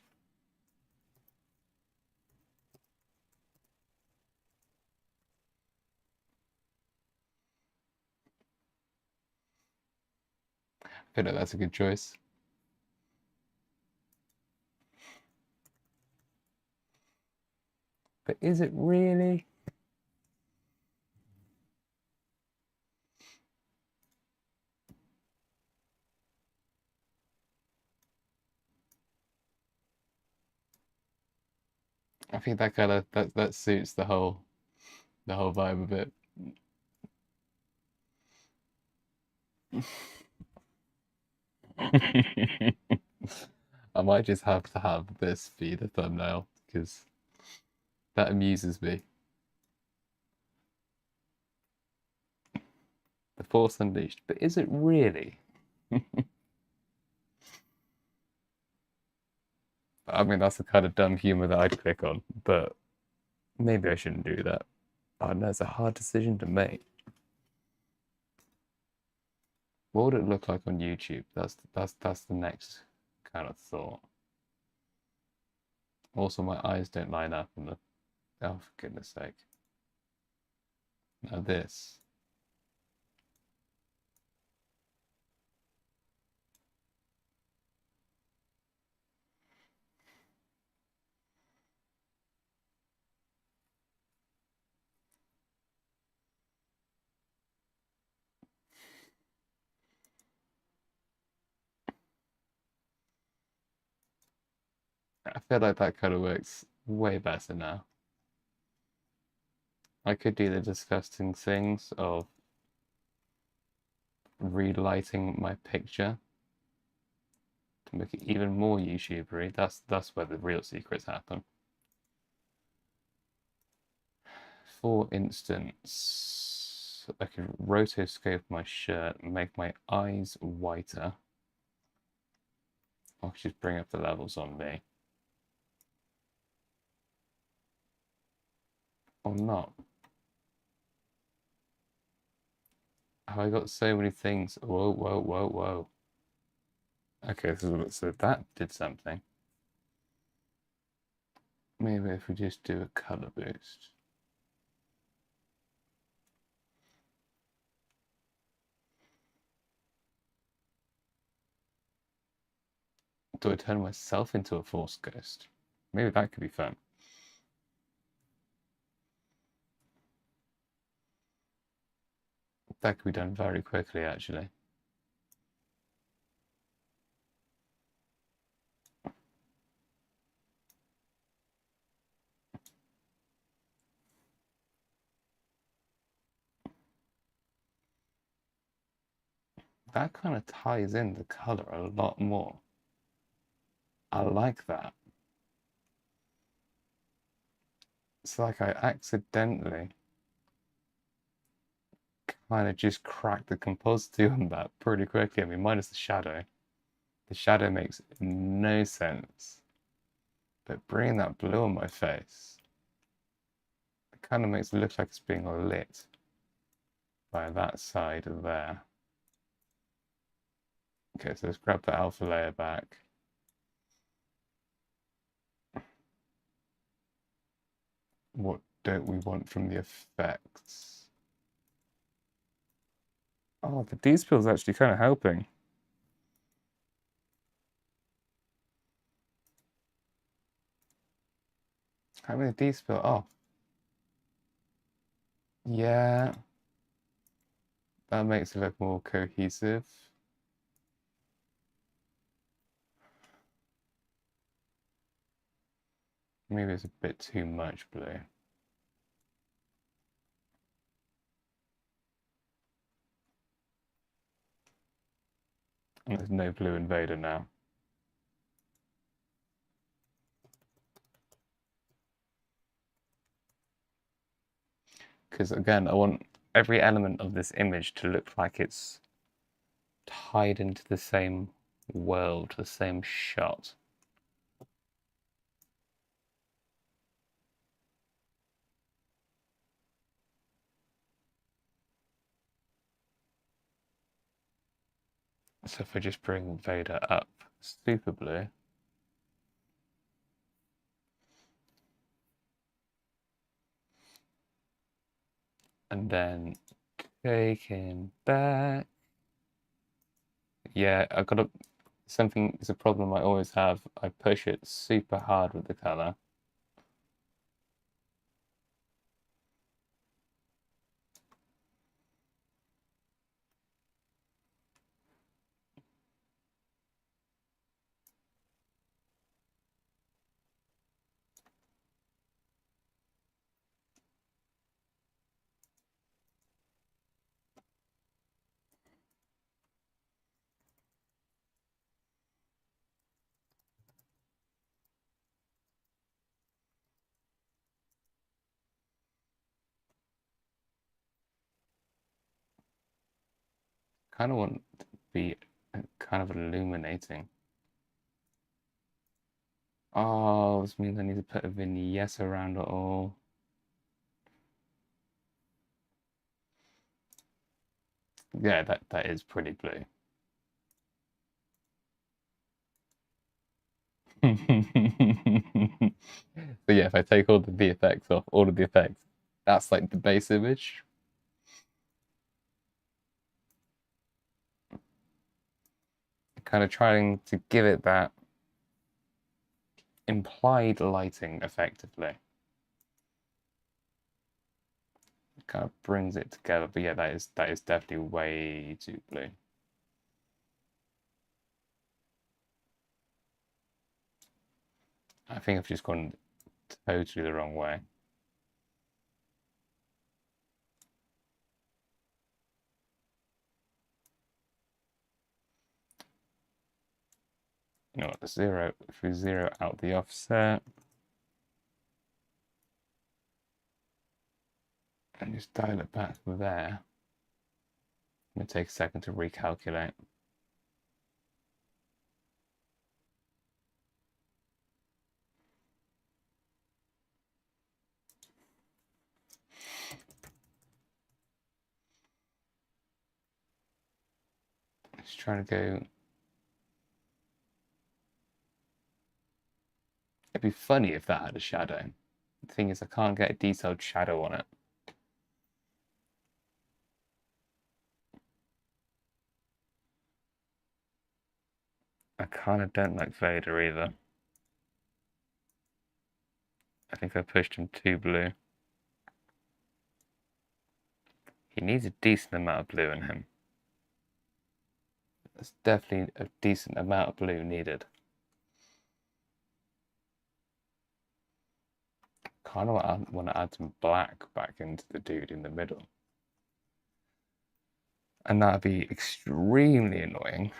I feel like that's a good choice. But is it really? I think that kind of that suits the whole vibe of it. I might just have to have this be the thumbnail because that amuses me. The Force Unleashed, but is it really? I mean, that's the kind of dumb humor that I'd click on, but maybe I shouldn't do that. I know it's a hard decision to make. What would it look like on YouTube? That's the next kind of thought. Also, my eyes don't line up on the. Oh, for goodness sake! Now this. I feel like that kind of works way better now. I could do the disgusting things of relighting my picture to make it even more YouTubery. That's where the real secrets happen. For instance, I could rotoscope my shirt and make my eyes whiter. I'll just bring up the levels on me. Or not. Have I got so many things? Whoa, whoa, whoa, whoa. Okay, so that did something. Maybe if we just do a color boost. Do I turn myself into a Force ghost? Maybe that could be fun. That could be done very quickly, actually. That kind of ties in the color a lot more. I like that. It's like I accidentally kind of just cracked the compositing on that pretty quickly. I mean, minus the shadow. The shadow makes no sense. But bringing that blue on my face, it kind of makes it look like it's being lit by that side there. Okay, so let's grab the alpha layer back. What don't we want from the effects? Oh, the D-spill's actually kind of helping. Having the D-spill off. Yeah. That makes it look more cohesive. Maybe it's a bit too much blue. And there's no blue invader now. Because again, I want every element of this image to look like it's tied into the same world, the same shot. So if I just bring Vader up super blue, and then take him back. Yeah, I gotta, something is a problem I always have. I push it super hard with the color. Kind of want it to be kind of illuminating. Oh, this means I need to put a vignette around it all. Yeah, that is pretty blue. So yeah, if I take all the VFX off, all of the effects, that's like the base image. Kind of trying to give it that implied lighting effectively. It kind of brings it together, but yeah, that is definitely way too blue. I think I've just gone totally the wrong way. You know what, if we zero out the offset, and just dial it back there, I'm going to take a second to recalculate. Just trying to go. It'd be funny if that had a shadow. The thing is, I can't get a detailed shadow on it. I kind of don't like Vader either. I think I pushed him too blue. He needs a decent amount of blue in him. There's definitely a decent amount of blue needed. Kind of want to add some black back into the dude in the middle. And that'd be extremely annoying.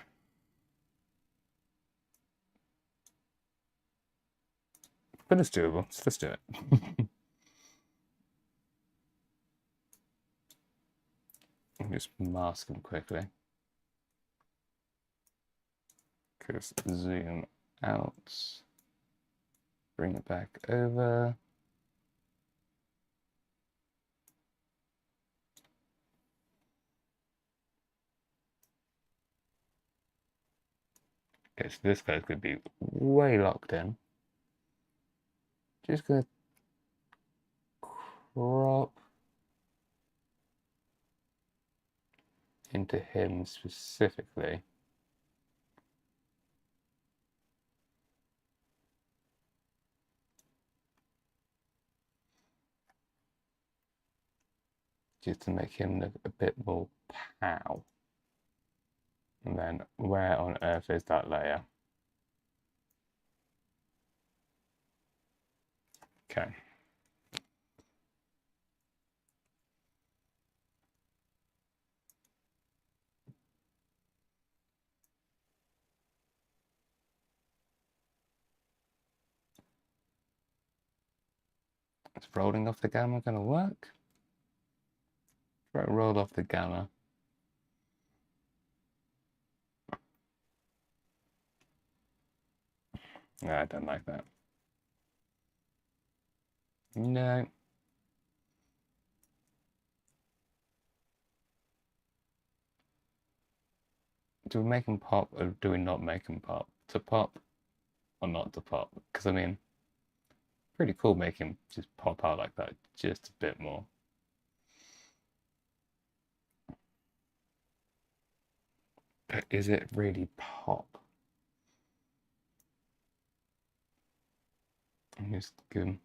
But it's doable, so let's do it. Just mask them quickly. Just zoom out. Bring it back over. Yes, this guy's going to be way locked in. Just going to crop into him specifically. Just to make him look a bit more pow. And then where on earth is that layer? Okay. Is rolling off the gamma going to work? Try to roll off the gamma. No, I don't like that. No. Do we make him pop or do we not make him pop? To pop or not to pop? Because I mean, pretty cool making him just pop out like that just a bit more. But is it really pop? I'm just give him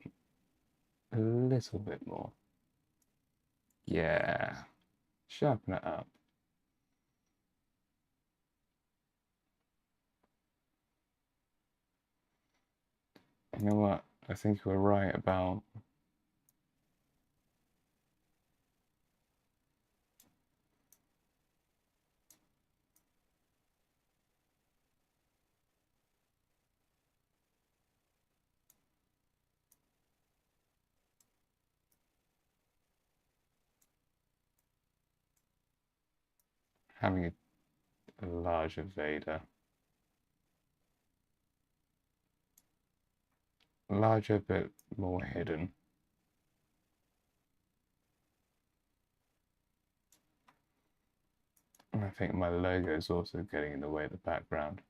a little bit more. Yeah. Sharpen it up. You know what? I think we're right about having a larger Vader. Larger but more hidden. And I think my logo is also getting in the way of the background.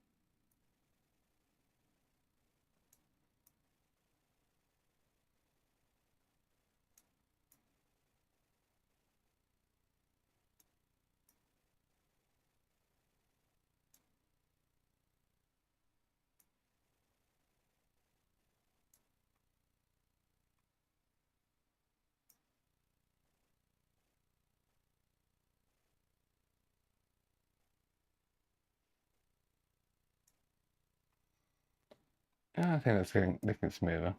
I think that's looking smoother.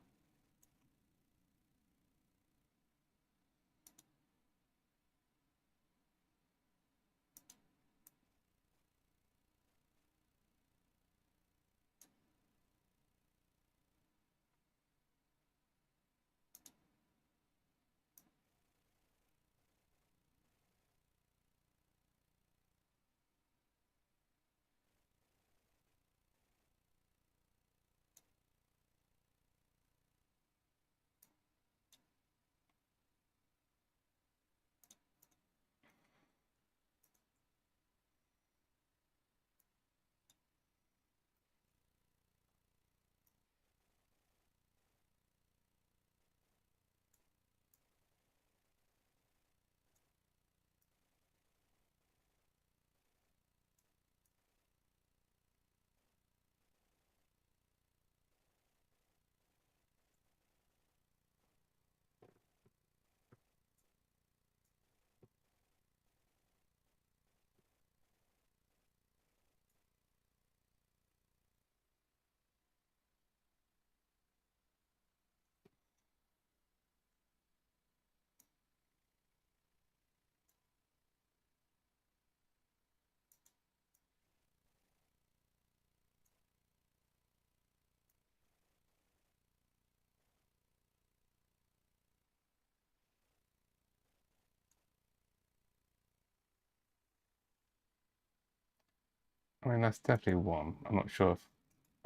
I mean, that's definitely one. I'm not sure if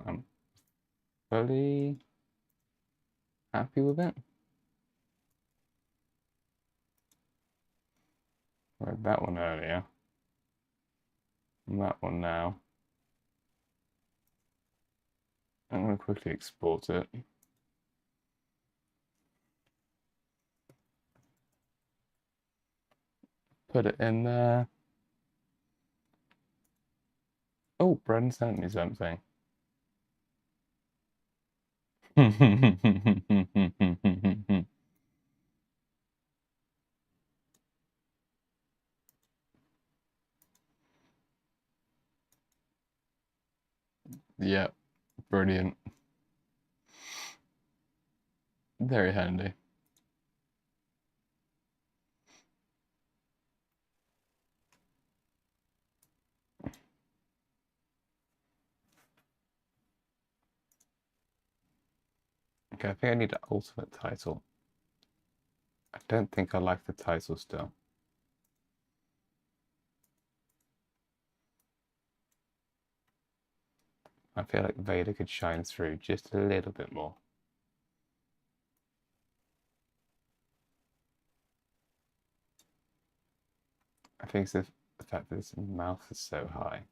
I'm fully happy with it. Read that one earlier. And that one now. I'm going to quickly export it. Put it in there. Oh, Brendan sent me something. Yeah, brilliant. Very handy. Okay, I think I need an ultimate title. I don't think I like the title still. I feel like Vader could shine through just a little bit more. I think it's the fact that his mouth is so high.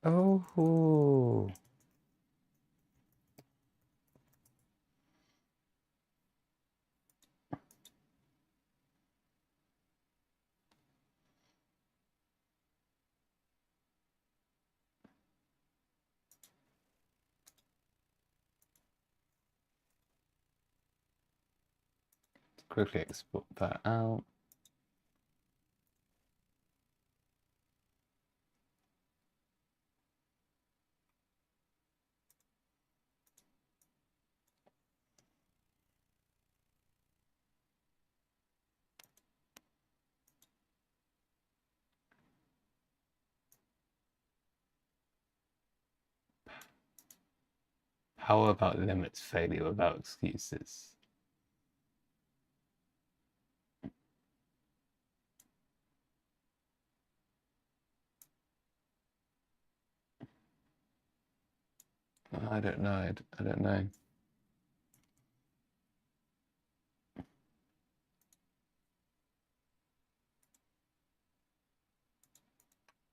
Oh, quickly export that out. How about limits failure without excuses? I don't know. I don't know.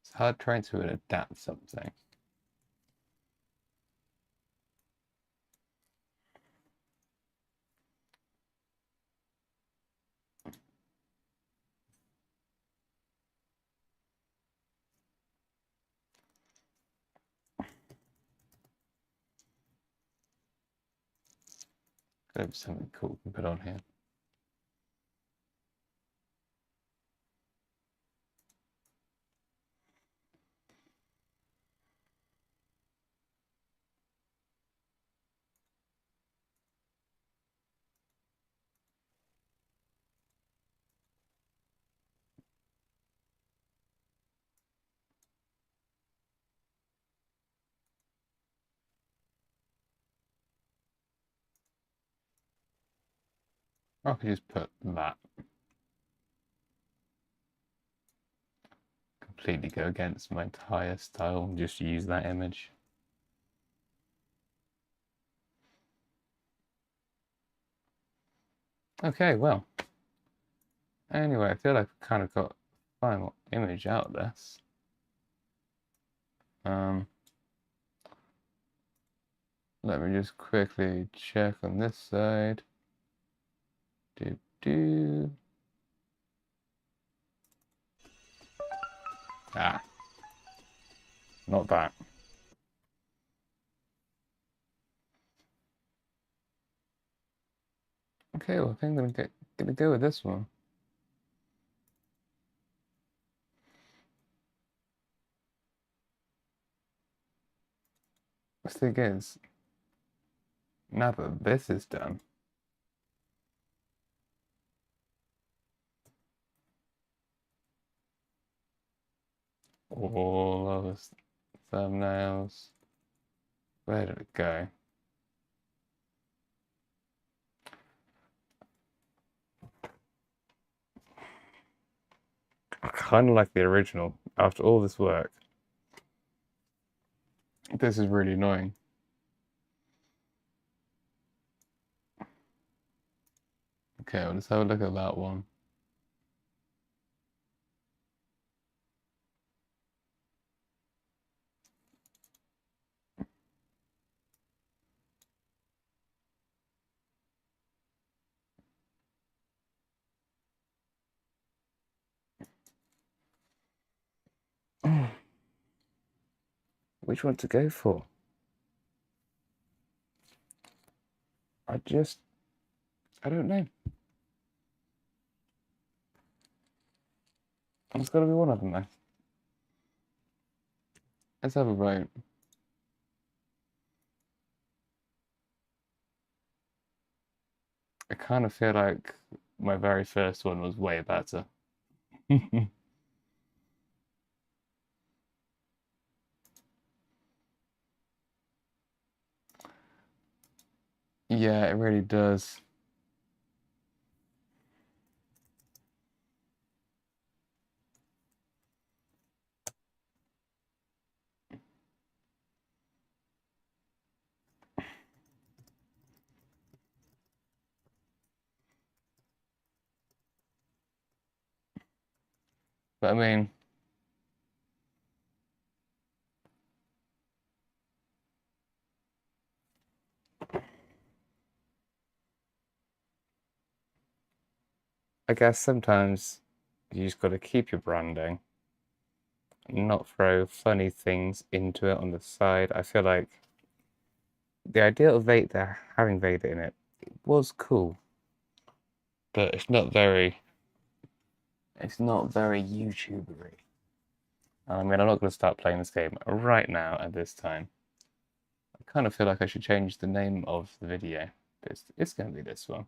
It's hard trying to adapt something. Gotta be something cool we can put on here. I could just put that. Completely go against my entire style and just use that image. Okay, well. Anyway, I feel like I've kind of got a final image out of this. Let me just quickly check on this side. Ah, not that. Okay, well, I think I'm gonna go with this one. The thing is, now that this is done, all of the thumbnails, where did it go? I kind of like the original after all this work. This is really annoying. Okay, well, let's have a look at that one. Which one to go for? I don't know. It's got to be one of them, though. Let's have a vote. I kind of feel like my very first one was way better. Yeah, it really does. But I mean, I guess sometimes you just got to keep your branding, not throw funny things into it on the side. I feel like the idea of Vader having Vader in it was cool, but it's not very YouTubery. I mean, I'm not going to start playing this game right now at this time. I kind of feel like I should change the name of the video. It's going to be this one.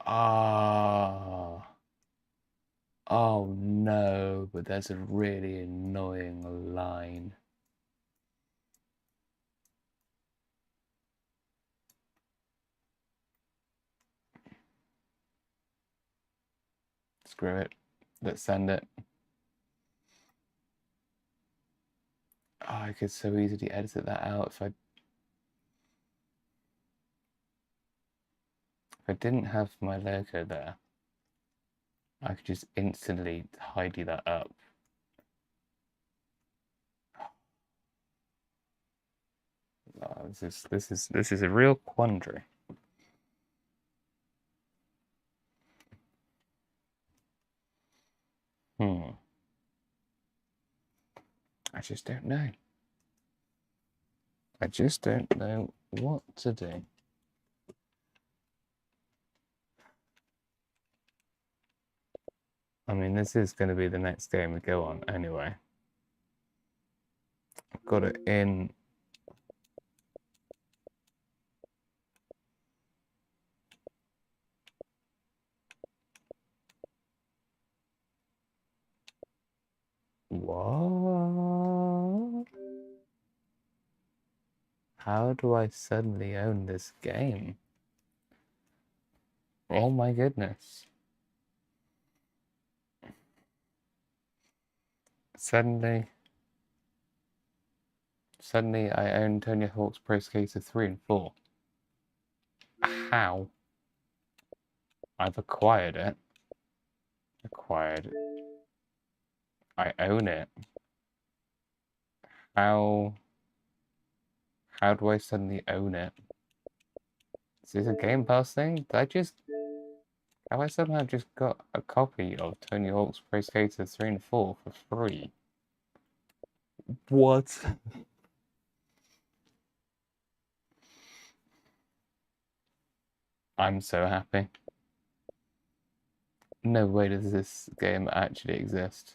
Ah. Oh no, but there's a really annoying line. Screw it. Let's send it. Oh, I could so easily edit that out if I didn't have my logo there. I could just instantly tidy that up. Oh, this is a real quandary. I just don't know. I just don't know what to do. I mean, this is going to be the next game we go on anyway. I've got it in. What? How do I suddenly own this game? Oh my goodness. Suddenly I own Tony Hawk's Pro Skater 3 and 4. How? I've acquired it. I own it. How do I suddenly own it? Is this a Game Pass thing? Have I somehow just got a copy of Tony Hawk's Pro Skater 3 and 4 for free? What? I'm so happy. No way does this game actually exist.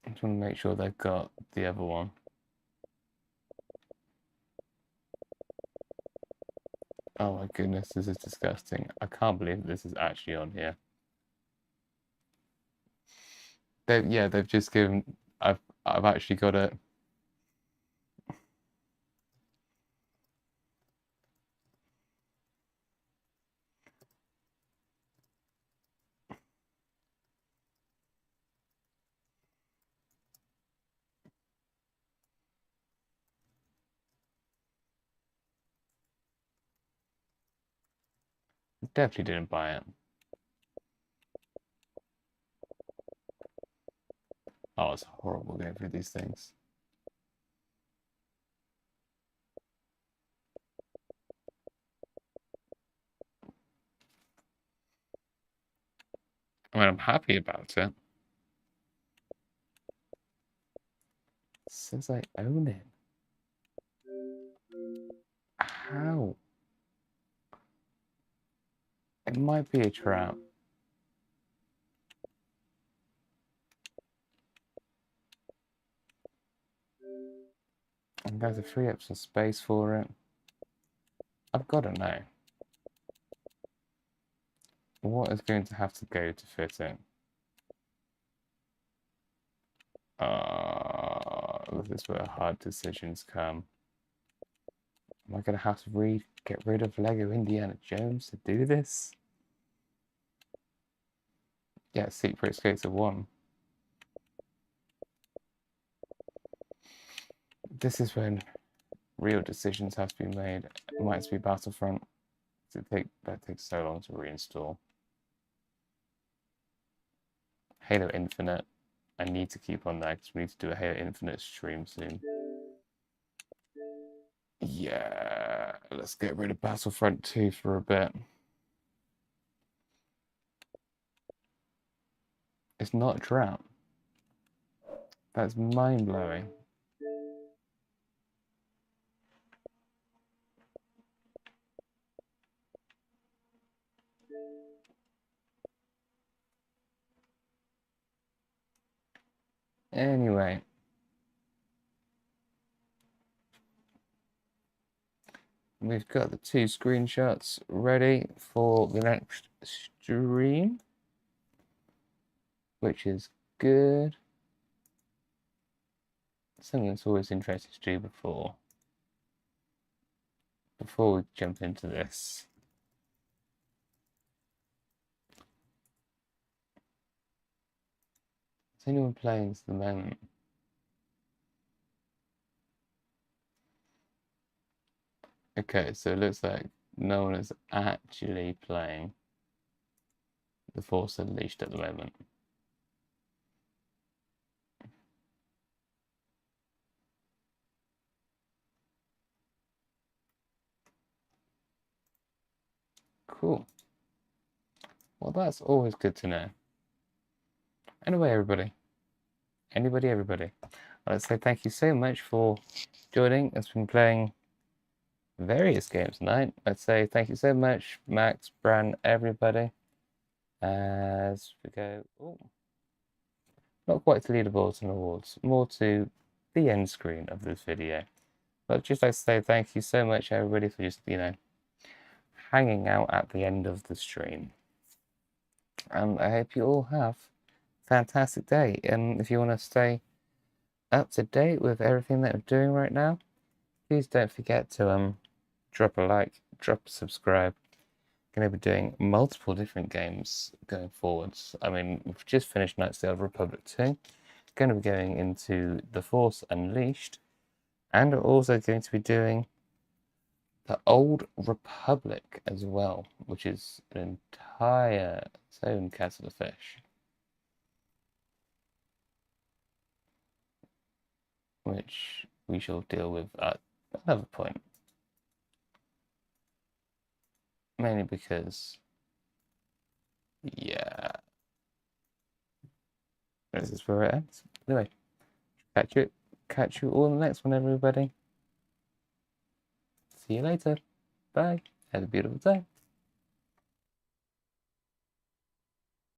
I just want to make sure they've got the other one. Oh my goodness, this is disgusting. I can't believe this is actually on here. They've just given. I've actually got it. definitely didn't buy it. Oh, it's horrible going through these things. I mean, I'm happy about it. Since I own it. How? It might be a trap. I'm going to free up some space for it. I've got to know. What is going to have to go to fit in? This is where hard decisions come. Am I going to have to get rid of Lego Indiana Jones to do this? Yeah, Secret Skater 1. This is when real decisions have to be made. It might be Battlefront. That takes so long to reinstall. Halo Infinite. I need to keep on that because we need to do a Halo Infinite stream soon. Yeah, let's get rid of Battlefront 2 for a bit. It's not a trap. That's mind-blowing. Anyway. We've got the 2 screenshots ready for the next stream, which is good. Something that's always interesting to do before we jump into this. Is anyone playing at the moment? Okay, so it looks like no one is actually playing The Force Unleashed at the moment. Cool. Well, that's always good to know. Anyway, everybody. Everybody. Let's say thank you so much for joining. It's been playing various games tonight. Let's say thank you so much, Max, Bran, everybody. As we go, not quite to leaderboards and awards, more to the end screen of this video. But just like to say thank you so much, everybody, for just, hanging out at the end of the stream. And I hope you all have a fantastic day. And if you want to stay up to date with everything that we're doing right now, please don't forget to drop a like, drop a subscribe. Going to be doing multiple different games going forwards. I mean, we've just finished Knights of the Old Republic 2. Going to be going into The Force Unleashed. And we're also going to be doing the Old Republic as well, which is an entire its own kettle of fish. Which we shall deal with at another point. Mainly because, yeah, this is where it ends. Anyway, catch you all in the next one, everybody. See you later. Bye. Have a beautiful day.